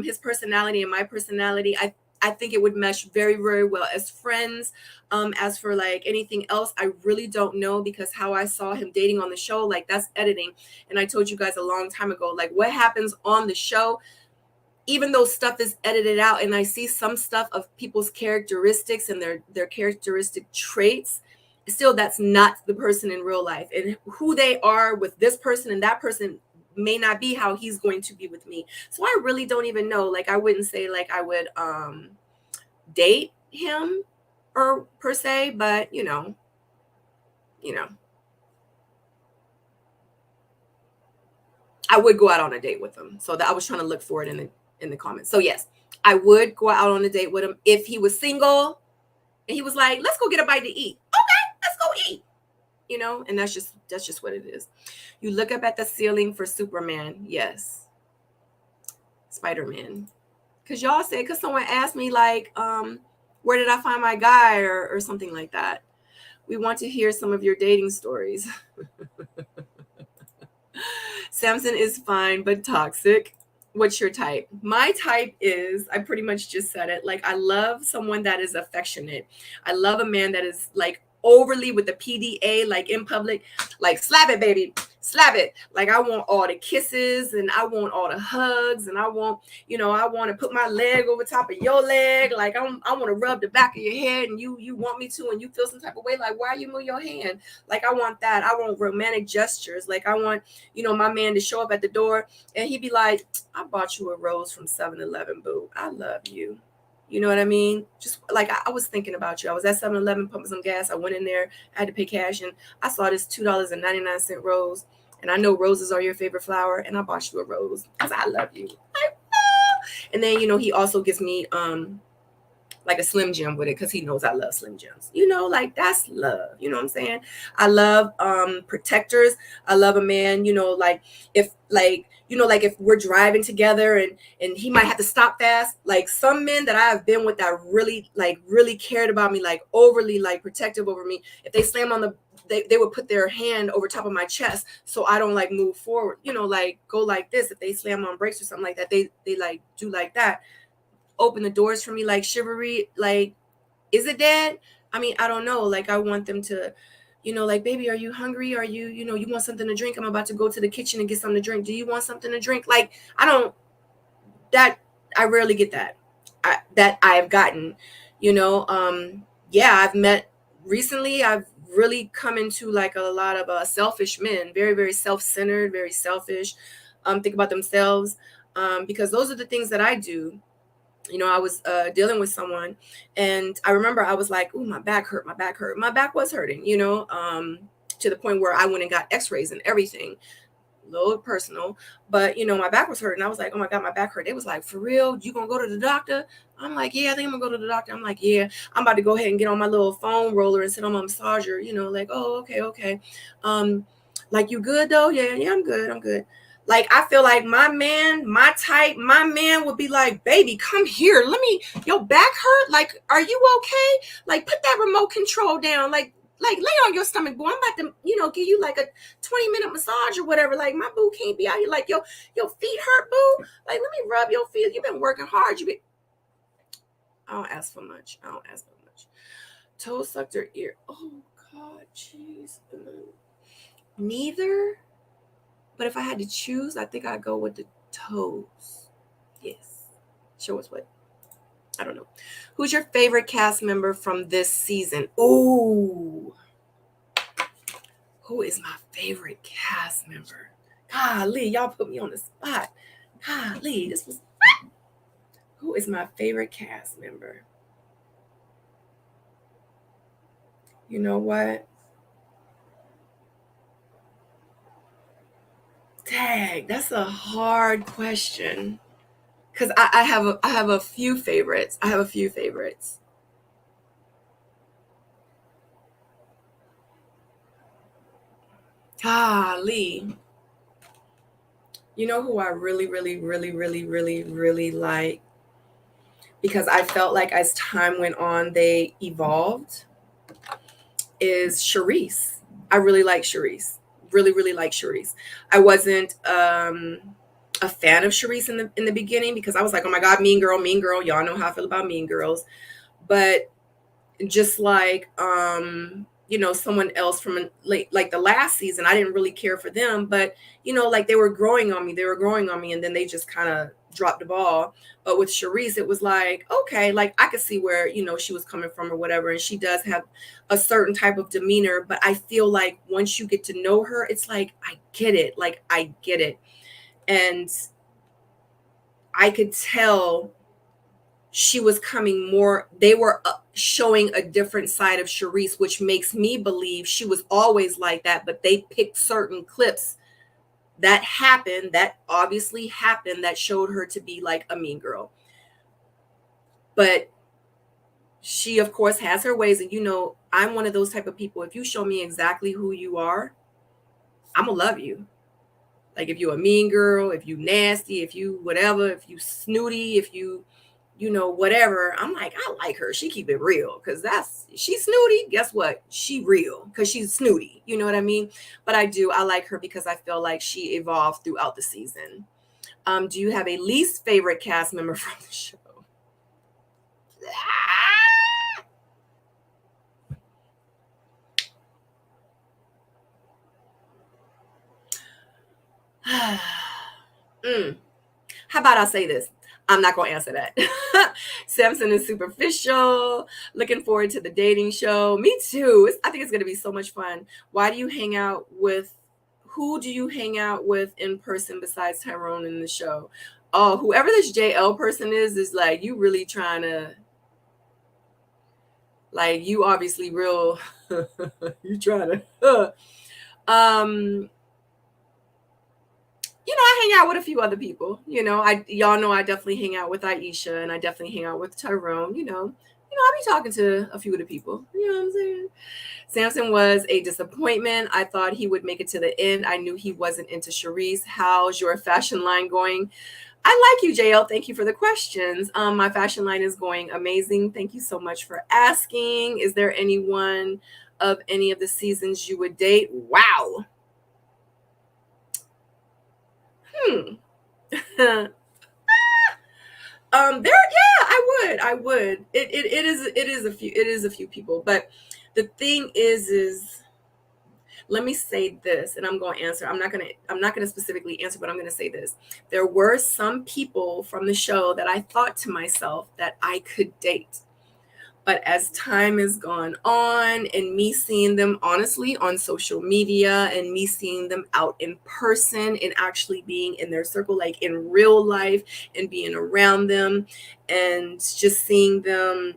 His personality and my personality, I think it would mesh very, very well as friends. As for like anything else, I really don't know because how I saw him dating on the show, like that's editing. And I told you guys a long time ago, like what happens on the show, even though stuff is edited out and I see some stuff of people's characteristics and their characteristic traits, still that's not the person in real life. And who they are with this person and that person may not be how he's going to be with me. So I really don't even know. Like I wouldn't say like I would date him or per se, but you know. I would go out on a date with him. So that I was trying to look for it in the comments. So yes, I would go out on a date with him if he was single and he was like, let's go get a bite to eat. Okay, let's go eat. You know, and that's just what it is. You look up at the ceiling for Superman. Yes. Spider-Man. Because y'all said, because someone asked me like, where did I find my guy or something like that. We want to hear some of your dating stories. Samson is fine, but toxic. What's your type? My type is, I pretty much just said it. Like, I love someone that is affectionate. I love a man that is like overly with the PDA, like in public, like slap it, baby, slap it. Like I want all the kisses and I want all the hugs and I want to put my leg over top of your leg. Like I want to rub the back of your head and you want me to and you feel some type of way. Like why you move your hand? Like I want that. I want romantic gestures. Like I want, my man to show up at the door and he'd be like, I bought you a rose from 7-Eleven, boo. I love you. You know what I mean? Just like I was thinking about you. I was at 7-Eleven pumping some gas. I went in there, I had to pay cash, and I saw this $2.99 rose. And I know roses are your favorite flower, and I bought you a rose because I love you. And then, he also gives me like a Slim Jim with it because he knows I love Slim Jims. Like that's love. You know what I'm saying? I love protectors. I love a man, like if we're driving together and he might have to stop fast, like some men that I have been with that really cared about me, like overly like protective over me. If they slam on they would put their hand over top of my chest so I don't like move forward, like go like this. If they slam on brakes or something like that, they like do like that. Open the doors for me like chivalry. Like, is it dead? I mean, I don't know. Like I want them to, like, baby, are you hungry? Are you, you want something to drink? I'm about to go to the kitchen and get something to drink. Do you want something to drink? Like, I rarely get that. that I have gotten, yeah, I've met recently, I've really come into like a lot of selfish men, very, very self-centered, very selfish, think about themselves, because those are the things that I do. I was dealing with someone, and I remember I was like, "Ooh, my back hurt, my back hurt." My back was hurting, to the point where I went and got x-rays and everything, a little personal, but my back was hurting. I was like, "Oh my God, my back hurt." It was like, "For real? You gonna go to the doctor?" I'm like, "Yeah, I think I'm gonna go to the doctor." I'm like, "Yeah, I'm about to go ahead and get on my little foam roller and sit on my massager," like, "Oh, okay, okay." Like, "You good though?" "Yeah, yeah, I'm good. I'm good." Like, I feel like my man, my type, my man would be like, "Baby, come here. Your back hurt? Like, are you okay? Like, put that remote control down. Like lay on your stomach, boy. I'm about to, give you like a 20-minute massage or whatever. Like, my boo can't be out here like, your feet hurt, boo. Like, let me rub your feet. You've been working hard. I don't ask for much. I don't ask for much. Toe sucked her ear. Oh God, jeez. Neither. But if I had to choose, I think I'd go with the toes. Yes. Show us what. I don't know. Who's your favorite cast member from this season? Ooh. Who is my favorite cast member? Golly, y'all put me on the spot. Golly, this was... Who is my favorite cast member? You know what? Dang, that's a hard question. Because I have a few favorites. I have a few favorites. Golly. You know who I really, really, really, really, really, really like? Because I felt like as time went on, they evolved, is Charisse. I really like Charisse. Really, really like Charisse. I wasn't a fan of Charisse in the beginning, because I was like, "Oh my God, Mean Girl, Mean Girl." Y'all know how I feel about Mean Girls. But just like someone else from like the last season, I didn't really care for them, but like they were growing on me, and then they just kind of dropped the ball. But with Charisse, it was like, okay, like I could see where she was coming from or whatever, and she does have a certain type of demeanor, but I feel like once you get to know her, it's like I get it. And I could tell she was coming more, they were showing a different side of Charisse, which makes me believe she was always like that, but they picked certain clips that obviously happened, that showed her to be like a mean girl. But she, of course, has her ways, and I'm one of those type of people. If you show me exactly who you are, I'm gonna love you. Like, if you're a mean girl, if you nasty, if you whatever, if you snooty, if you whatever, I'm like, I like her. She keep it real, because she's snooty. Guess what? She real, because she's snooty. You know what I mean? But I like her because I feel like she evolved throughout the season. Do you have a least favorite cast member from the show? How about I say this? I'm not going to answer that. Samson is superficial. Looking forward to the dating show. Me too. I think it's going to be so much fun. Who do you hang out with in person besides Tyrone in the show? Oh, whoever this JL person is like, you really trying to, like, you obviously real, you trying to, I hang out with a few other people. Y'all know I definitely hang out with Aisha, and I definitely hang out with Tyrone. I be talking to a few of the people. You know what I'm saying? Samson was a disappointment. I thought he would make it to the end. I knew he wasn't into Charisse. How's your fashion line going? I like you, JL. Thank you for the questions. My fashion line is going amazing. Thank you so much for asking. Is there anyone of any of the seasons you would date? Wow. I would. It is a few people, but the thing is let me say this, and I'm going to answer. I'm not going to specifically answer, but I'm going to say this. There were some people from the show that I thought to myself that I could date. But as time has gone on and me seeing them honestly on social media and me seeing them out in person and actually being in their circle, like in real life and being around them and just seeing them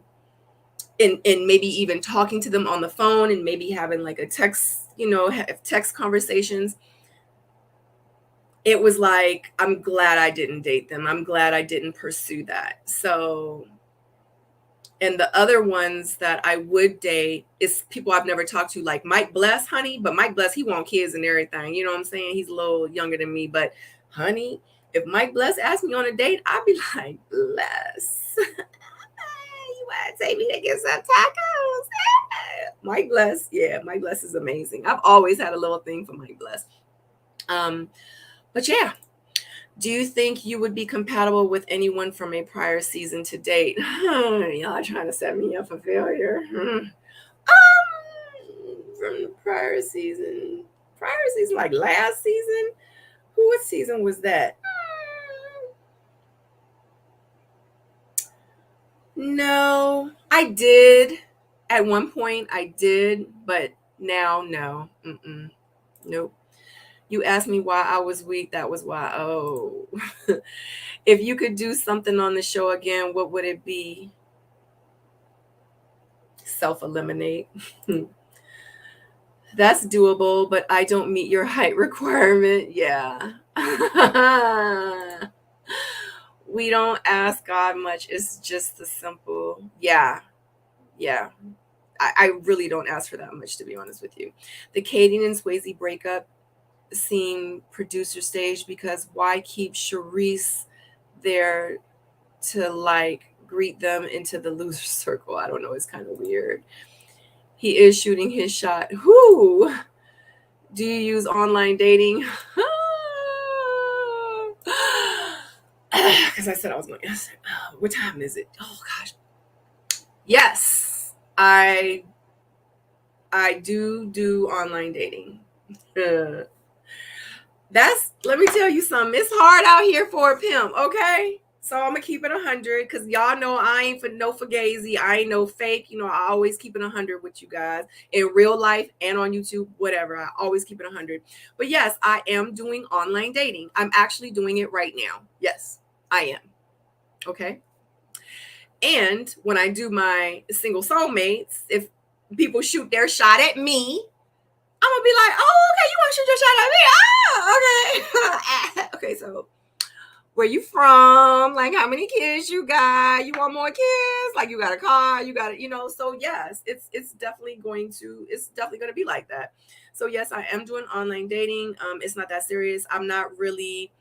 and maybe even talking to them on the phone and maybe having like a text, text conversations, it was like, I'm glad I didn't date them. I'm glad I didn't pursue that. So, and the other ones that I would date is people I've never talked to, like Mike Bless, honey. But Mike Bless, he want kids and everything. You know what I'm saying? He's a little younger than me. But honey, if Mike Bless asked me on a date, I'd be like, Bless, you want to take me to get some tacos? Mike Bless, yeah, Mike Bless is amazing. I've always had a little thing for Mike Bless. But yeah. Do you think you would be compatible with anyone from a prior season to date? Y'all trying to set me up for failure. From the prior season, like last season? What season was that? No, I did. At one point I did, but now, no. Nope. You asked me why I was weak. That was why. Oh, if you could do something on the show again, what would it be? Self-eliminate. That's doable, but I don't meet your height requirement. Yeah. We don't ask God much. It's just the simple. Yeah. I really don't ask for that much, to be honest with you. The Katie and Swayze breakup seem producer stage, because why keep Charisse there to like greet them into the loser circle? I don't know. It's kind of weird. He is shooting his shot. Who? Do you use online dating? Because I said I was going to answer. What time is it? Oh gosh. Yes, I do online dating. Let me tell you something. It's hard out here for a pimp, okay? So I'm gonna keep it 100, because y'all know I ain't for no fugazi. I ain't no fake. I always keep it 100 with you guys in real life and on YouTube, whatever. I always keep it 100. But yes, I am doing online dating. I'm actually doing it right now. Yes, I am. Okay. And when I do my single soulmates, if people shoot their shot at me, I'm gonna be like, oh, okay, you want to shoot your shot at me? Oh, okay. Okay, so where you from? Like, how many kids you got? You want more kids? Like, you got a car? You got it, So yes, it's definitely going to be like that. So yes, I am doing online dating. It's not that serious. I'm not really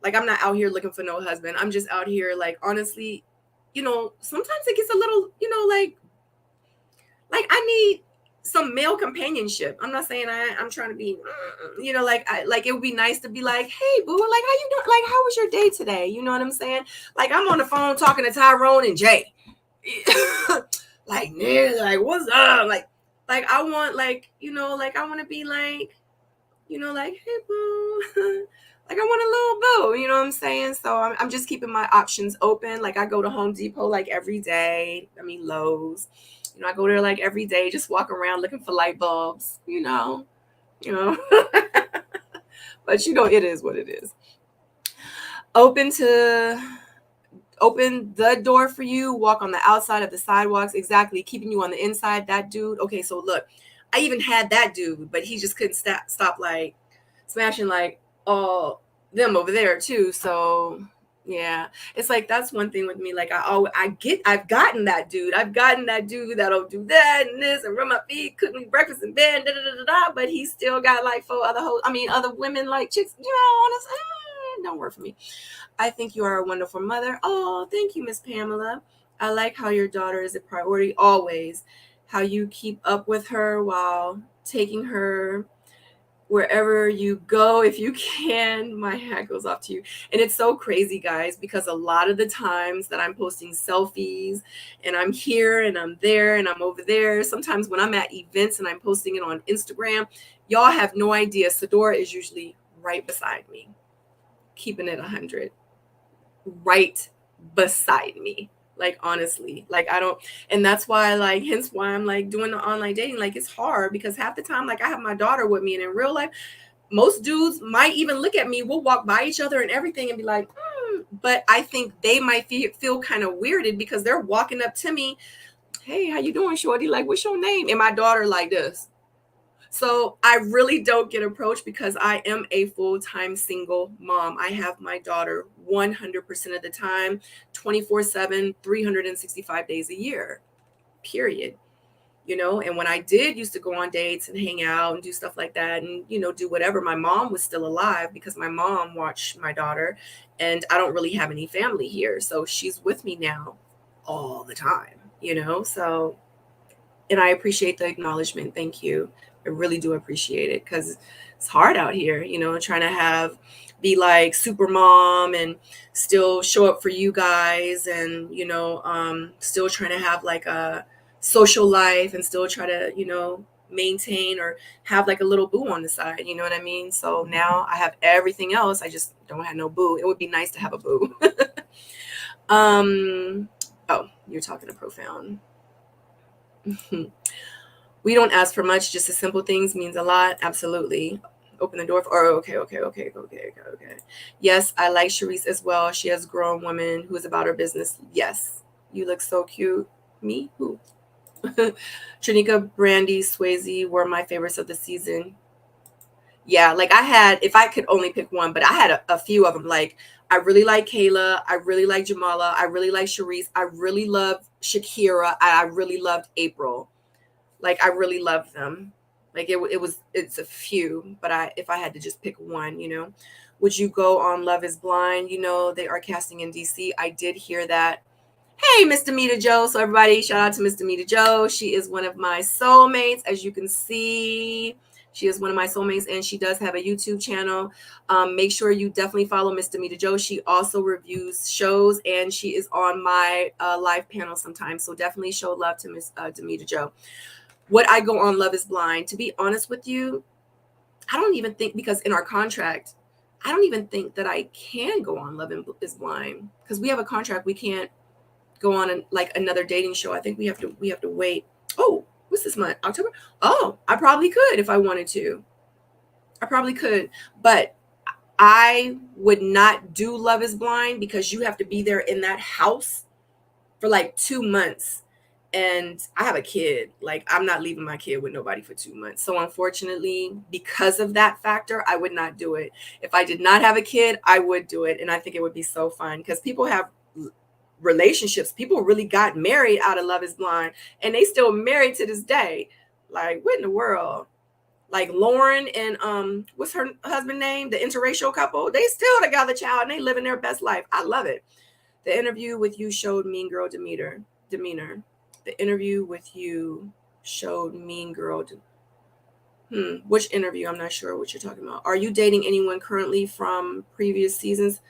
I'm not out here looking for no husband. I'm just out here, like, honestly, sometimes it gets a little, like I need some male companionship. I'm not saying I'm trying to be, it would be nice to be like, hey, boo, like, how you doing? Like, how was your day today? You know what I'm saying? Like, I'm on the phone talking to Tyrone and Jay. Like, nigga, like, what's up? Like I want, I want to be like, like, hey, boo. Like, I want a little boo, you know what I'm saying? So I'm just keeping my options open. Like, I go to Home Depot like every day. I mean, Lowe's. I go there like every day, just walk around looking for light bulbs, But it is what it is. Open the door for you, walk on the outside of the sidewalks. Exactly. Keeping you on the inside. That dude. Okay, so look, I even had that dude, but he just couldn't stop like smashing like all them over there too. So yeah, it's like, that's one thing with me. Like, I've gotten that dude. I've gotten that dude that'll do that and this and rub my feet, cook me breakfast in bed, but he still got like other women, like chicks, honestly, don't work for me. I think you are a wonderful mother. Oh, thank you, Miss Pamela. I like how your daughter is a priority always. How you keep up with her while taking her wherever you go, if you can. My hat goes off to you. And it's so crazy, guys, because a lot of the times that I'm posting selfies and I'm here and I'm there and I'm over there, sometimes when I'm at events and I'm posting it on Instagram, y'all have no idea. Sadora is usually right beside me, keeping it 100, right beside me. Like, honestly, like, I don't, and that's why, like, hence why I'm like doing the online dating. Like, it's hard because half the time, like, I have my daughter with me, and in real life, most dudes might even look at me. We'll walk by each other and everything and be like, but I think they might feel kind of weirded because they're walking up to me. Hey, how you doing, shorty? Like, what's your name? And my daughter like this. So I really don't get approached because I am a full-time single mom. I have my daughter 100% of the time, 24/7, 365 days a year, period. You know, and when I did used to go on dates and hang out and do stuff like that and, you know, do whatever, my mom was still alive because my mom watched my daughter, and I don't really have any family here. So she's with me now all the time, you know? So, and I appreciate the acknowledgement. Thank you. I really do appreciate it because it's hard out here, you know, trying to be like super mom and still show up for you guys and, you know, still trying to have like a social life and still try to, you know, maintain or have like a little boo on the side. You know what I mean? So now I have everything else. I just don't have no boo. It would be nice to have a boo. Oh, you're talking to Profound. We don't ask for much, just the simple things means a lot. Absolutely. Open the door for, oh, okay. Yes, I like Sharice as well. She has a grown woman who is about her business. Yes. You look so cute. Me? Who? Trinica, Brandy, Swayze were my favorites of the season. Yeah, like I had, if I could only pick one, but I had a few of them. Like, I really like Kayla. I really like Jamala. I really like Sharice. I really love Shakira. I really loved April. Like, I really loved them. Like, it's a few, but if I had to just pick one, you know. Would you go on Love is Blind? You know, they are casting in DC. I did hear that. Hey, Mr. Mita Joe. So everybody, shout out to Mr. Mita Joe. She is one of my soulmates, as you can see. She is one of my soulmates, and she does have a YouTube channel. Make sure you definitely follow Mr. Mita Joe. She also reviews shows, and she is on my live panel sometimes. So definitely show love to Miss Demita Joe. Would I go on Love is Blind? To be honest with you, I don't even think, because in our contract, I don't even think that I can go on Love is Blind because we have a contract. We can't go on like another dating show. I think we have to wait. Oh, what's this month? October? Oh, I probably could if I wanted to. I probably could, but I would not do Love is Blind because you have to be there in that house for like 2 months. And I have a kid. Like, I'm not leaving my kid with nobody for 2 months. So unfortunately, because of that factor, I would not do it. If I did not have a kid, I would do it. And I think it would be so fun because people have relationships. People really got married out of Love is Blind, and they still married to this day. Like, what in the world? Like Lauren and what's her husband name? The interracial couple. They still together, child, and they living their best life. I love it. The interview with you showed mean girl demeanor. The interview with you showed mean girl. Which interview? I'm not sure what you're talking about. Are you dating anyone currently from previous seasons?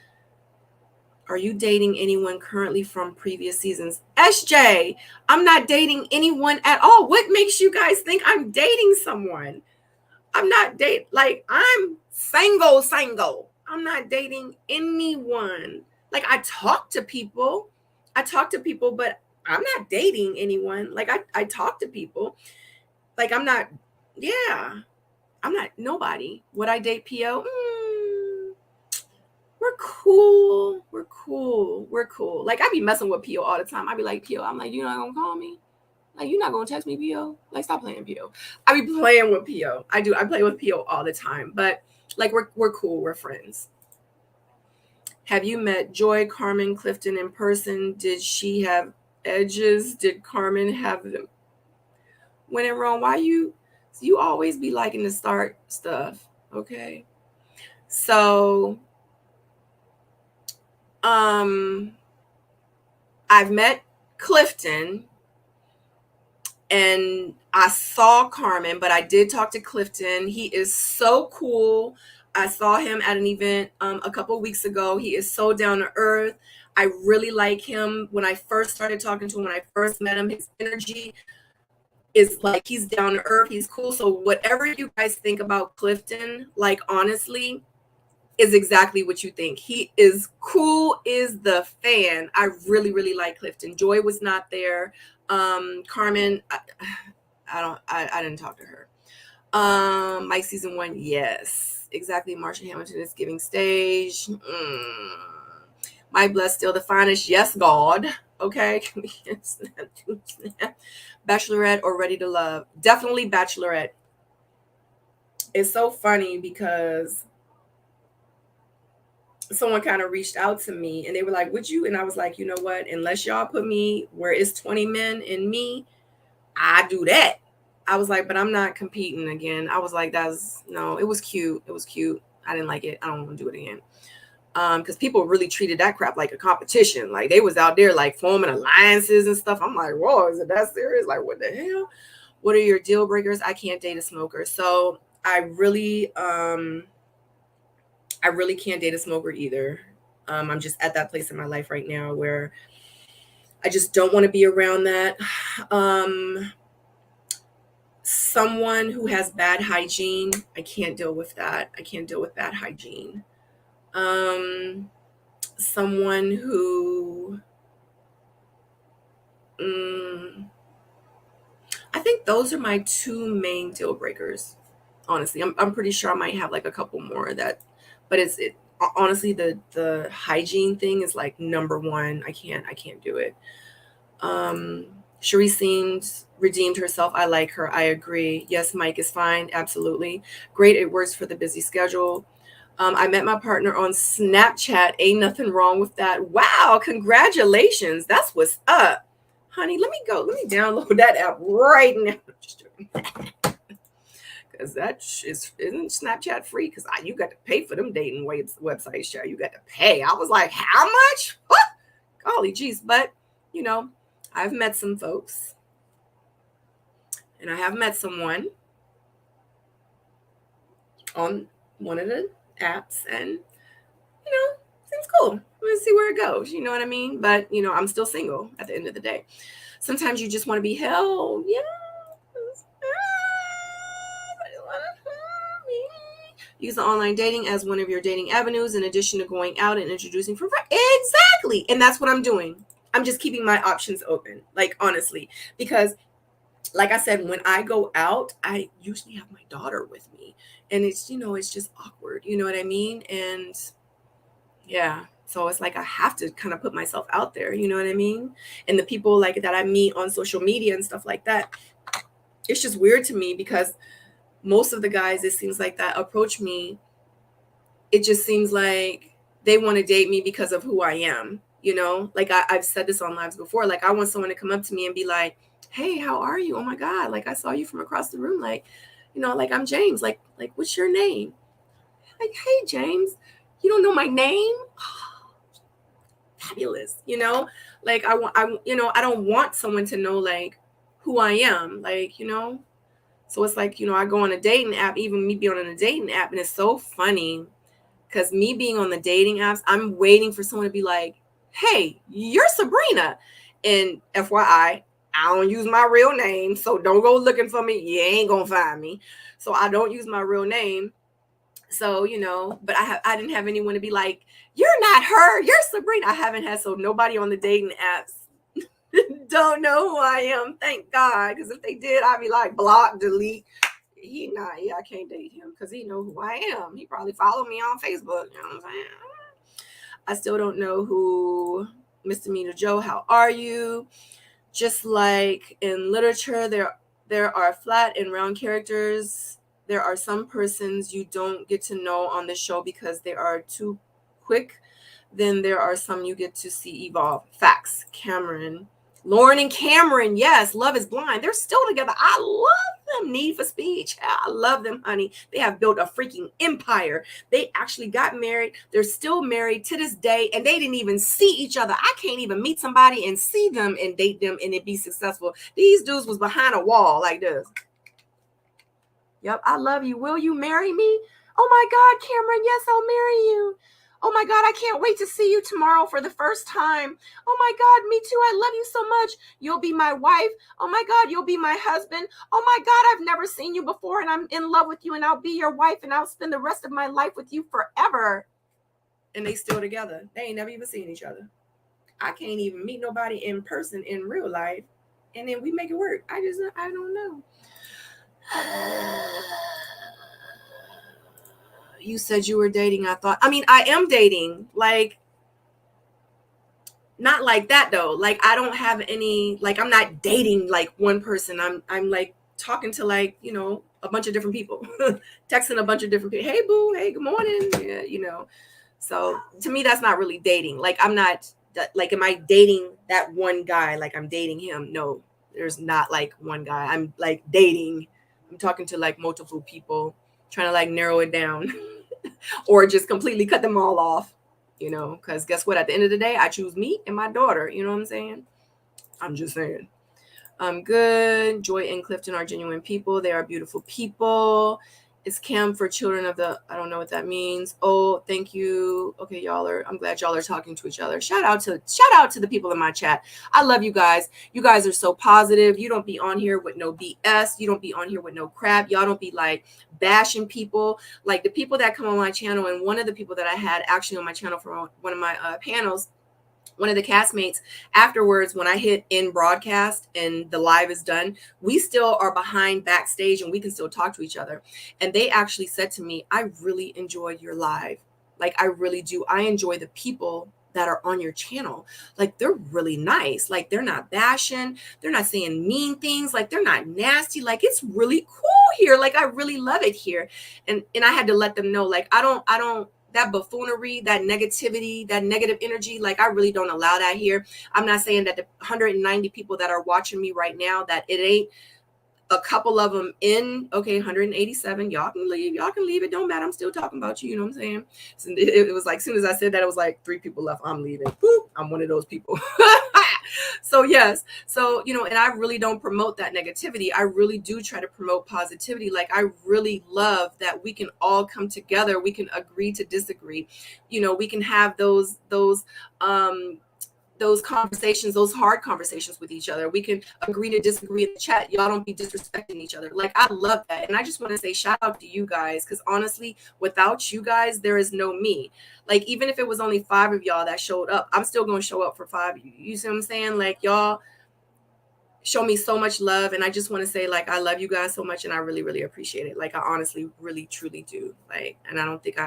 SJ, I'm not dating anyone at all. What makes you guys think I'm dating someone? I'm not like, I'm single. I'm not dating anyone. Like, I talk to people, but I'm not dating anyone. Like, I talk to people. Like, I'm not nobody. Would I date P.O.? We're cool. Like, I be messing with P.O. all the time. I be like, P.O., I'm like, you're not gonna call me? Like, you're not gonna text me, P.O.? Like, stop playing, P.O. I be playing with P.O. I play with P.O. all the time. But like, we're cool, we're friends. Have you met Joy Carmen Clifton in person? Did she have edges? Did Carmen have them? When in Rome, why you always be liking to start stuff? Okay. So I've met Clifton, and I saw Carmen, but I did talk to Clifton. He is so cool. I saw him at an event a couple of weeks ago. He is so down to earth. I really like him. When I first started talking to him, when I first met him, his energy is like he's down to earth. He's cool. So whatever you guys think about Clifton, like honestly, is exactly what you think. He is cool, is the fan. I really, really like Clifton. Joy was not there. Carmen, I didn't talk to her. Mike season 1, yes, exactly. Marsha Hamilton is giving stage. My blood still the finest. Yes, God. Okay. Bachelorette or Ready to Love? Definitely Bachelorette. It's so funny because someone kind of reached out to me and they were like, would you? And I was like, you know what? Unless y'all put me where it's 20 men and me, I do that. I was like, but I'm not competing again. I was like, no, it was cute. It was cute. I didn't like it. I don't want to do it again. Because people really treated that crap like a competition. Like they was out there like forming alliances and stuff. I'm like, whoa, is it that serious? Like, what the hell? What are your deal breakers? I can't date a smoker. So I really can't date a smoker either. I'm just at that place in my life right now where I just don't want to be around that. Someone who has bad hygiene, I can't deal with that. I can't deal with bad hygiene. Someone who, I think those are my 2 main deal breakers. Honestly, I'm pretty sure I might have like a couple more that, but honestly, the hygiene thing is like number 1. I can't do it. Cherie seemed redeemed herself. I like her. I agree. Yes, Mike is fine. Absolutely. Great. It works for the busy schedule. I met my partner on Snapchat. Ain't nothing wrong with that. Wow. Congratulations. That's what's up. Honey, let me download that app right now. Just joking. Because that isn't Snapchat free? Because you got to pay for them dating websites, child. You got to pay. I was like, how much? What? Golly geez. But, you know, I've met some folks. And I have met someone on one of the apps. And, you know, seems cool. Let's see where it goes. You know what I mean? But, you know, I'm still single at the end of the day. Sometimes you just want to be held. Yeah. Use the online dating as one of your dating avenues in addition to going out and introducing for exactly. And that's what I'm doing. I'm just keeping my options open, like honestly, because like I said, when I go out, I usually have my daughter with me and it's, you know, it's just awkward. You know what I mean? And yeah, so it's like I have to kind of put myself out there. You know what I mean? And the people like that I meet on social media and stuff like that, it's just weird to me because most of the guys, it seems like that approach me, it just seems like they want to date me because of who I am. You know, like I've said this on lives before. Like I want someone to come up to me and be like, hey, how are you? Oh my God. Like I saw you from across the room. Like, you know, like I'm James. Like what's your name? Like, hey, James, you don't know my name? Fabulous. You know, like I don't want someone to know like who I am. Like, you know, so it's like, you know, I go on a dating app, even me being on a dating app. And it's so funny because me being on the dating apps, I'm waiting for someone to be like, hey, you're Sabrina. And FYI, I don't use my real name. So don't go looking for me. You ain't going to find me. So I don't use my real name. So, you know, but I didn't have anyone to be like, you're not her. You're Sabrina. I haven't had. So nobody on the dating apps don't know who I am. Thank God. Because if they did, I'd be like, block, delete. I can't date him because he know who I am. He probably follow me on Facebook. You know what I'm saying? I still don't know who Misdemeanor Joe. How are you? Just like in literature, there are flat and round characters. There are some persons you don't get to know on the show because they are too quick. Then there are some you get to see evolve. Facts. Cameron. Lauren and Cameron, yes, Love is Blind. They're still together. I love need for speech. I love them, honey. They have built a freaking empire. They actually got married. They're still married to this day, and they didn't even see each other. I can't even meet somebody and see them and date them and it be successful. These dudes was behind a wall like this. Yep, I love you. Will you marry me? Oh my God, Cameron, yes, I'll marry you. Oh my God, I can't wait to see you tomorrow for the first time. Oh my God, me too. I love you so much. You'll be my wife. Oh my God, you'll be my husband. Oh my God, I've never seen you before and I'm in love with you and I'll be your wife and I'll spend the rest of my life with you forever. And they still together. They ain't never even seen each other. I can't even meet nobody in person in real life. And then we make it work. I don't know. You said you were dating. I am dating. Like, not like that though. Like, I don't have any, like, I'm not dating like one person. I'm like talking to like, a bunch of different people, texting a bunch of different people. Hey boo, hey, good morning. Yeah, So to me, that's not really dating. Like, I'm not like, am I dating that one guy? Like I'm dating him? No, there's not like one guy. I'm like dating. I'm talking to like multiple people, trying to like narrow it down or just completely cut them all off, because guess what? At the end of the day, I choose me and my daughter. You know what I'm saying? I'm just saying. I'm good. Joy and Clifton are genuine people. They are beautiful people. It's Cam for children of the, I don't know what that means. Oh, thank you. Okay, I'm glad y'all are talking to each other. Shout out to the people in my chat. I love you guys. You guys are so positive. You don't be on here with no BS. You don't be on here with no crap. Y'all don't be like bashing people. Like the people that come on my channel, and one of the people that I had actually on my channel for one of my panels, one of the castmates, afterwards, when I hit in broadcast and the live is done, we still are behind backstage and we can still talk to each other. And they actually said to me, I really enjoyed your live. Like, I really do. I enjoy the people that are on your channel. Like, they're really nice. Like, they're not bashing. They're not saying mean things. Like, they're not nasty. Like, it's really cool here. Like, I really love it here. And I had to let them know, like, I don't, that buffoonery, that negativity, that negative energy, like, I really don't allow that here. I'm not saying that the 190 people that are watching me right now, that it ain't a couple of them in, okay, 187, y'all can leave, it don't matter, I'm still talking about you, you know what I'm saying? So it was like, as soon as I said that, it was like 3 people left, I'm leaving. Boop, I'm one of those people. So yes, so and I really don't promote that negativity. I really do try to promote positivity. Like, I really love that we can all come together, we can agree to disagree, we can have those conversations, those hard conversations with each other. We can agree to disagree in the chat. Y'all don't be disrespecting each other. Like, I love that. And I just want to say shout out to you guys, because honestly, without you guys, there is no me. Like, even if it was only 5 of y'all that showed up, I'm still going to show up for 5. You see what I'm saying? Like, y'all show me so much love. And I just want to say, like, I love you guys so much. And I really, really appreciate it. Like, I honestly, really, truly do. Like, and I don't think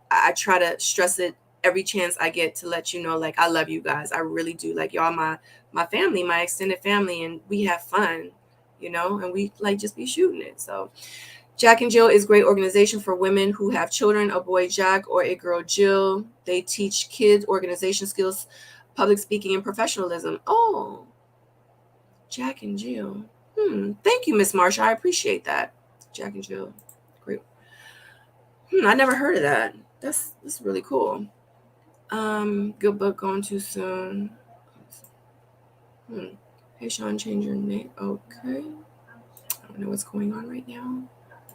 I try to stress it every chance I get to let you know, like, I love you guys. I really do. Like, y'all my family, my extended family, and we have fun, and we like just be shooting it. So Jack and Jill is a great organization for women who have children, a boy Jack or a girl Jill. They teach kids organization skills, public speaking, and professionalism. Oh, Jack and Jill. Thank you, Miss Marsha. I appreciate that. Jack and Jill. Great. I never heard of that. That's really cool. Good book, going too soon. Hey Sean, change your name. Okay. I don't know what's going on right now.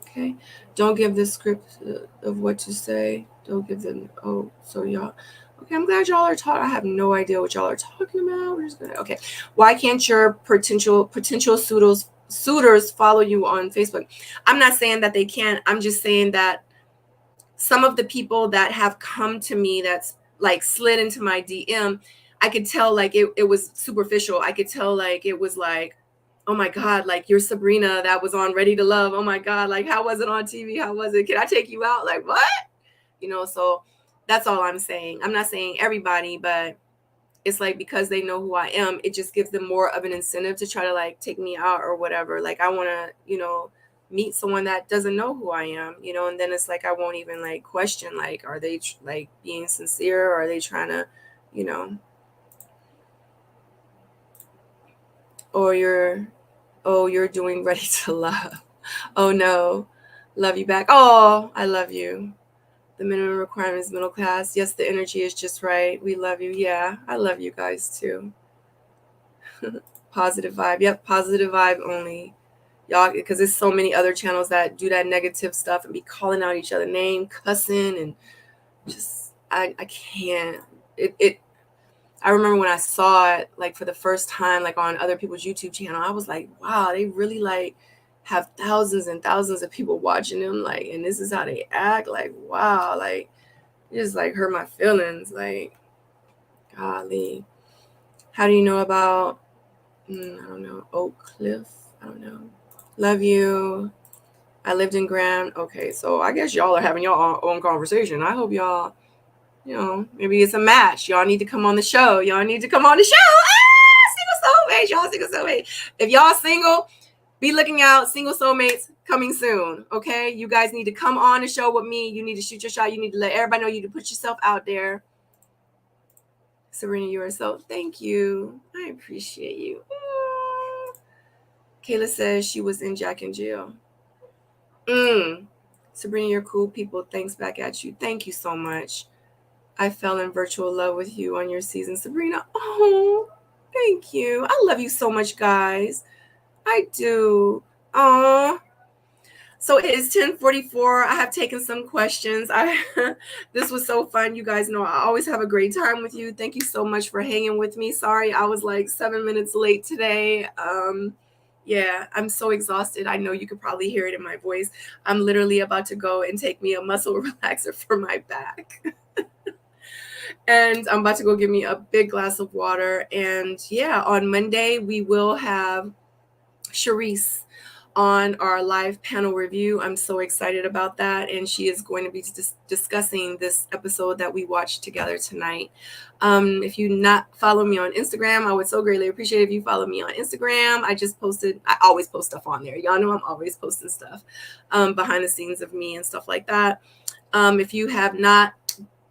Okay. Don't give the script of what to say. Don't give them. Oh, so y'all. Okay, I'm glad y'all are talking. I have no idea what y'all are talking about. We're just gonna. Okay. Why can't your potential suitors follow you on Facebook? I'm not saying that they can't. I'm just saying that some of the people that have come to me, that's like slid into my DM, I could tell like it was superficial. I could tell like it was like, oh my God, like, you're Sabrina that was on Ready to Love. Oh my God, like, how was it on TV? How was it? Can I take you out? Like, what? So that's all I'm saying. I'm not saying everybody, but it's like, because they know who I am, it just gives them more of an incentive to try to like take me out or whatever. Like, I want to, meet someone that doesn't know who I am, and then it's like, I won't even like question, like, are they like being sincere, or are they trying to, or you're doing Ready to Love. Oh no. Love you back. Oh, I love you. The minimum requirement is middle class. Yes, the energy is just right. We love you. Yeah, I love you guys too. Positive vibe. Yep, positive vibe only. Y'all, because there's so many other channels that do that negative stuff and be calling out each other name, cussing, and just I can't. I remember when I saw it like for the first time, like on other people's YouTube channel, I was like, wow, they really like have thousands and thousands of people watching them, like, and this is how they act. Like, wow, like it just like hurt my feelings. Like, golly. How do you know about I don't know, Oak Cliff? I don't know. Love you. I lived in Graham. Okay, so I guess y'all are having your own conversation. I hope y'all, maybe it's a match. Y'all need to come on the show. Y'all need to come on the show. Single soulmates, y'all single soulmates. If y'all single, be looking out. Single soulmates coming soon. Okay, you guys need to come on the show with me. You need to shoot your shot. You need to let everybody know you need to put yourself out there. Serena, you are so. Thank you. I appreciate you. Kayla says she was in Jack and Jill. Sabrina, you're cool people. Thanks back at you. Thank you so much. I fell in virtual love with you on your season, Sabrina. Oh, thank you. I love you so much, guys. I do. So it is 10:44. I have taken some questions. This was so fun. You guys know I always have a great time with you. Thank you so much for hanging with me. Sorry, I was like 7 minutes late today. Yeah, I'm so exhausted. I know you could probably hear it in my voice. I'm literally about to go and take me a muscle relaxer for my back. And I'm about to go get me a big glass of water. And yeah, on Monday, we will have Sharice on our live panel review. I'm so excited about that. And she is going to be discussing this episode that we watched together tonight. If you not follow me on Instagram, I would so greatly appreciate if you follow me on Instagram. I always post stuff on there. Y'all know I'm always posting stuff behind the scenes of me and stuff like that. If you have not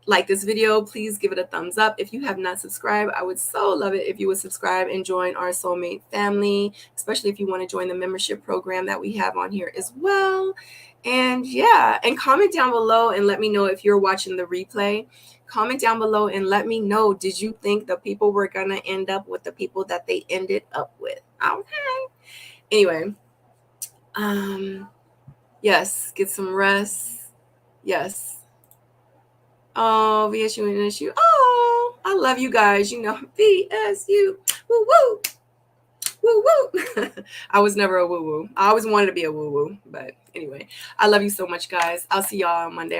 liked this video, please give it a thumbs up. If you have not subscribed, I would so love it if you would subscribe and join our soulmate family, especially if you want to join the membership program that we have on here as well. And yeah, and comment down below and let me know if you're watching the replay. Comment down below and let me know, did you think the people were gonna end up with the people that they ended up with? Okay. Anyway, yes, get some rest. Yes. Oh, VSU and NSU. Oh, I love you guys. You know, VSU. Woo woo. Woo woo. I was never a woo woo. I always wanted to be a woo woo. But anyway, I love you so much, guys. I'll see y'all on Monday.